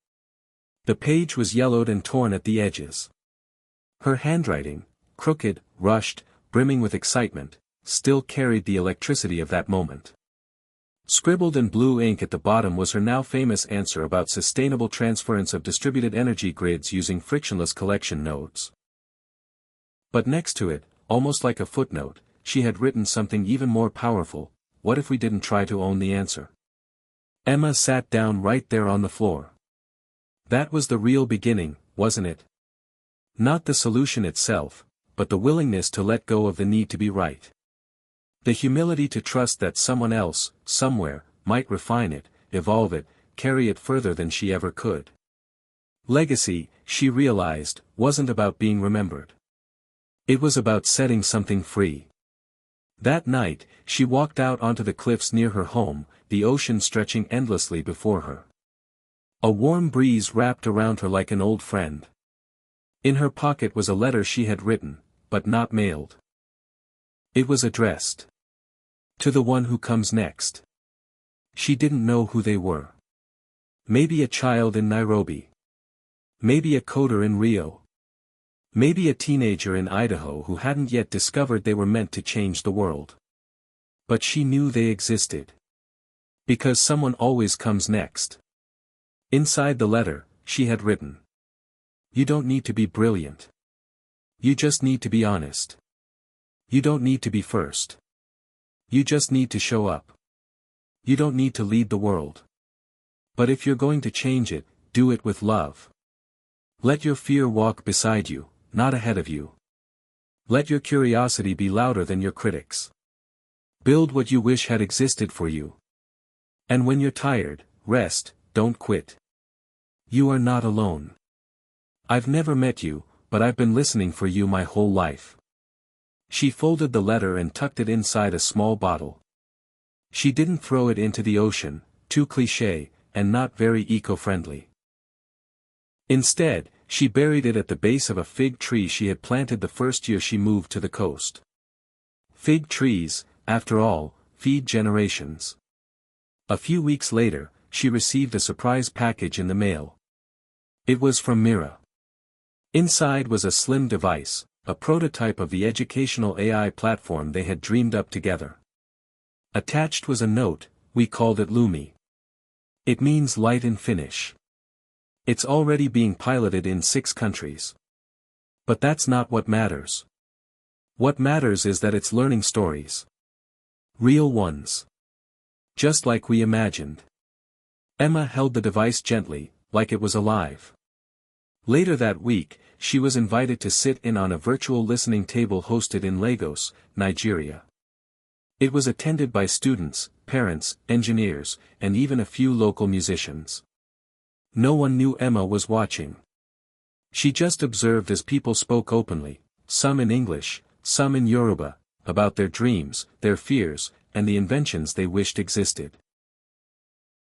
The page was yellowed and torn at the edges. Her handwriting, crooked, rushed, brimming with excitement, still carried the electricity of that moment. Scribbled in blue ink at the bottom was her now famous answer about sustainable transference of distributed energy grids using frictionless collection nodes. But next to it, almost like a footnote, she had written something even more powerful: what if we didn't try to own the answer? Emma sat down right there on the floor. That was the real beginning, wasn't it? Not the solution itself, but the willingness to let go of the need to be right. The humility to trust that someone else, somewhere, might refine it, evolve it, carry it further than she ever could. Legacy, she realized, wasn't about being remembered. It was about setting something free. That night, she walked out onto the cliffs near her home, the ocean stretching endlessly before her. A warm breeze wrapped around her like an old friend. In her pocket was a letter she had written, but not mailed. It was addressed to the one who comes next. She didn't know who they were. Maybe a child in Nairobi. Maybe a coder in Rio. Maybe a teenager in Idaho who hadn't yet discovered they were meant to change the world. But she knew they existed. Because someone always comes next. Inside the letter, she had written. You don't need to be brilliant. You just need to be honest. You don't need to be first. You just need to show up. You don't need to lead the world. But if you're going to change it, do it with love. Let your fear walk beside you, not ahead of you. Let your curiosity be louder than your critics. Build what you wish had existed for you. And when you're tired, rest, don't quit. You are not alone. I've never met you, but I've been listening for you my whole life. She folded the letter and tucked it inside a small bottle. She didn't throw it into the ocean, too cliché, and not very eco-friendly. Instead, she buried it at the base of a fig tree she had planted the first year she moved to the coast. Fig trees, after all, feed generations. A few weeks later, she received a surprise package in the mail. It was from Mira. Inside was a slim device, a prototype of the educational AI platform they had dreamed up together. Attached was a note, we called it Lumi. It means light in Finnish. It's already being piloted in 6 countries. But that's not what matters. What matters is that it's learning stories. Real ones. Just like we imagined. Emma held the device gently, like it was alive. Later that week, she was invited to sit in on a virtual listening table hosted in Lagos, Nigeria. It was attended by students, parents, engineers, and even a few local musicians. No one knew Emma was watching. She just observed as people spoke openly, some in English, some in Yoruba, about their dreams, their fears, and the inventions they wished existed.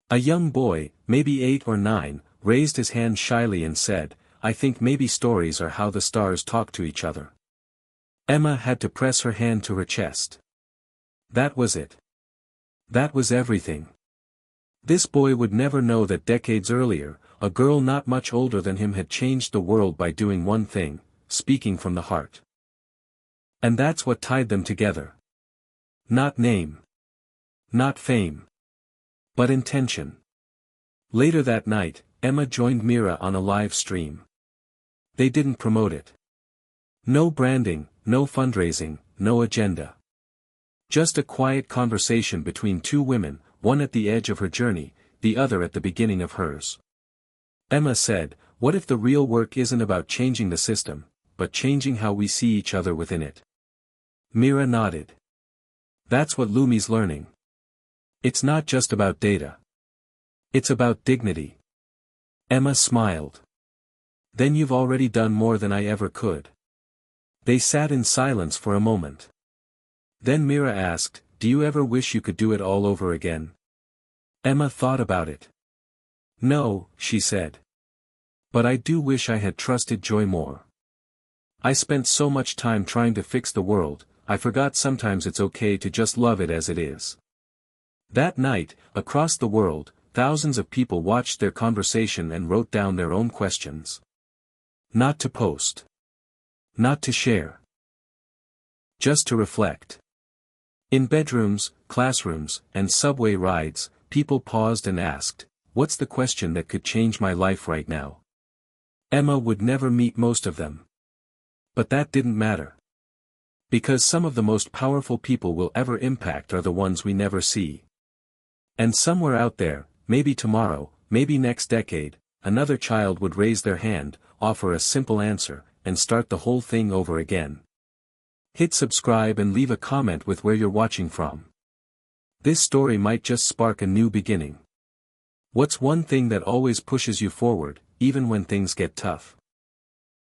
A young boy, maybe 8 or 9, raised his hand shyly and said, I think maybe stories are how the stars talk to each other. Emma had to press her hand to her chest. That was it. That was everything. This boy would never know that decades earlier, a girl not much older than him had changed the world by doing one thing, speaking from the heart. And that's what tied them together. Not name. Not fame. But intention. Later that night, Emma joined Mira on a live stream. They didn't promote it. No branding, no fundraising, no agenda. Just a quiet conversation between 2 women, one at the edge of her journey, the other at the beginning of hers. Emma said, what if the real work isn't about changing the system, but changing how we see each other within it? Mira nodded. That's what Lumi's learning. It's not just about data. It's about dignity. Emma smiled. Then you've already done more than I ever could. They sat in silence for a moment. Then Mira asked, do you ever wish you could do it all over again? Emma thought about it. No, she said. But I do wish I had trusted Joy more. I spent so much time trying to fix the world, I forgot sometimes it's okay to just love it as it is. That night, across the world, thousands of people watched their conversation and wrote down their own questions. Not to post. Not to share. Just to reflect. In bedrooms, classrooms, and subway rides, people paused and asked, what's the question that could change my life right now? Emma would never meet most of them. But that didn't matter. Because some of the most powerful people we'll ever impact are the ones we never see. And somewhere out there, maybe tomorrow, maybe next decade, another child would raise their hand, offer a simple answer, and start the whole thing over again. Hit subscribe and leave a comment with where you're watching from. This story might just spark a new beginning. What's one thing that always pushes you forward, even when things get tough?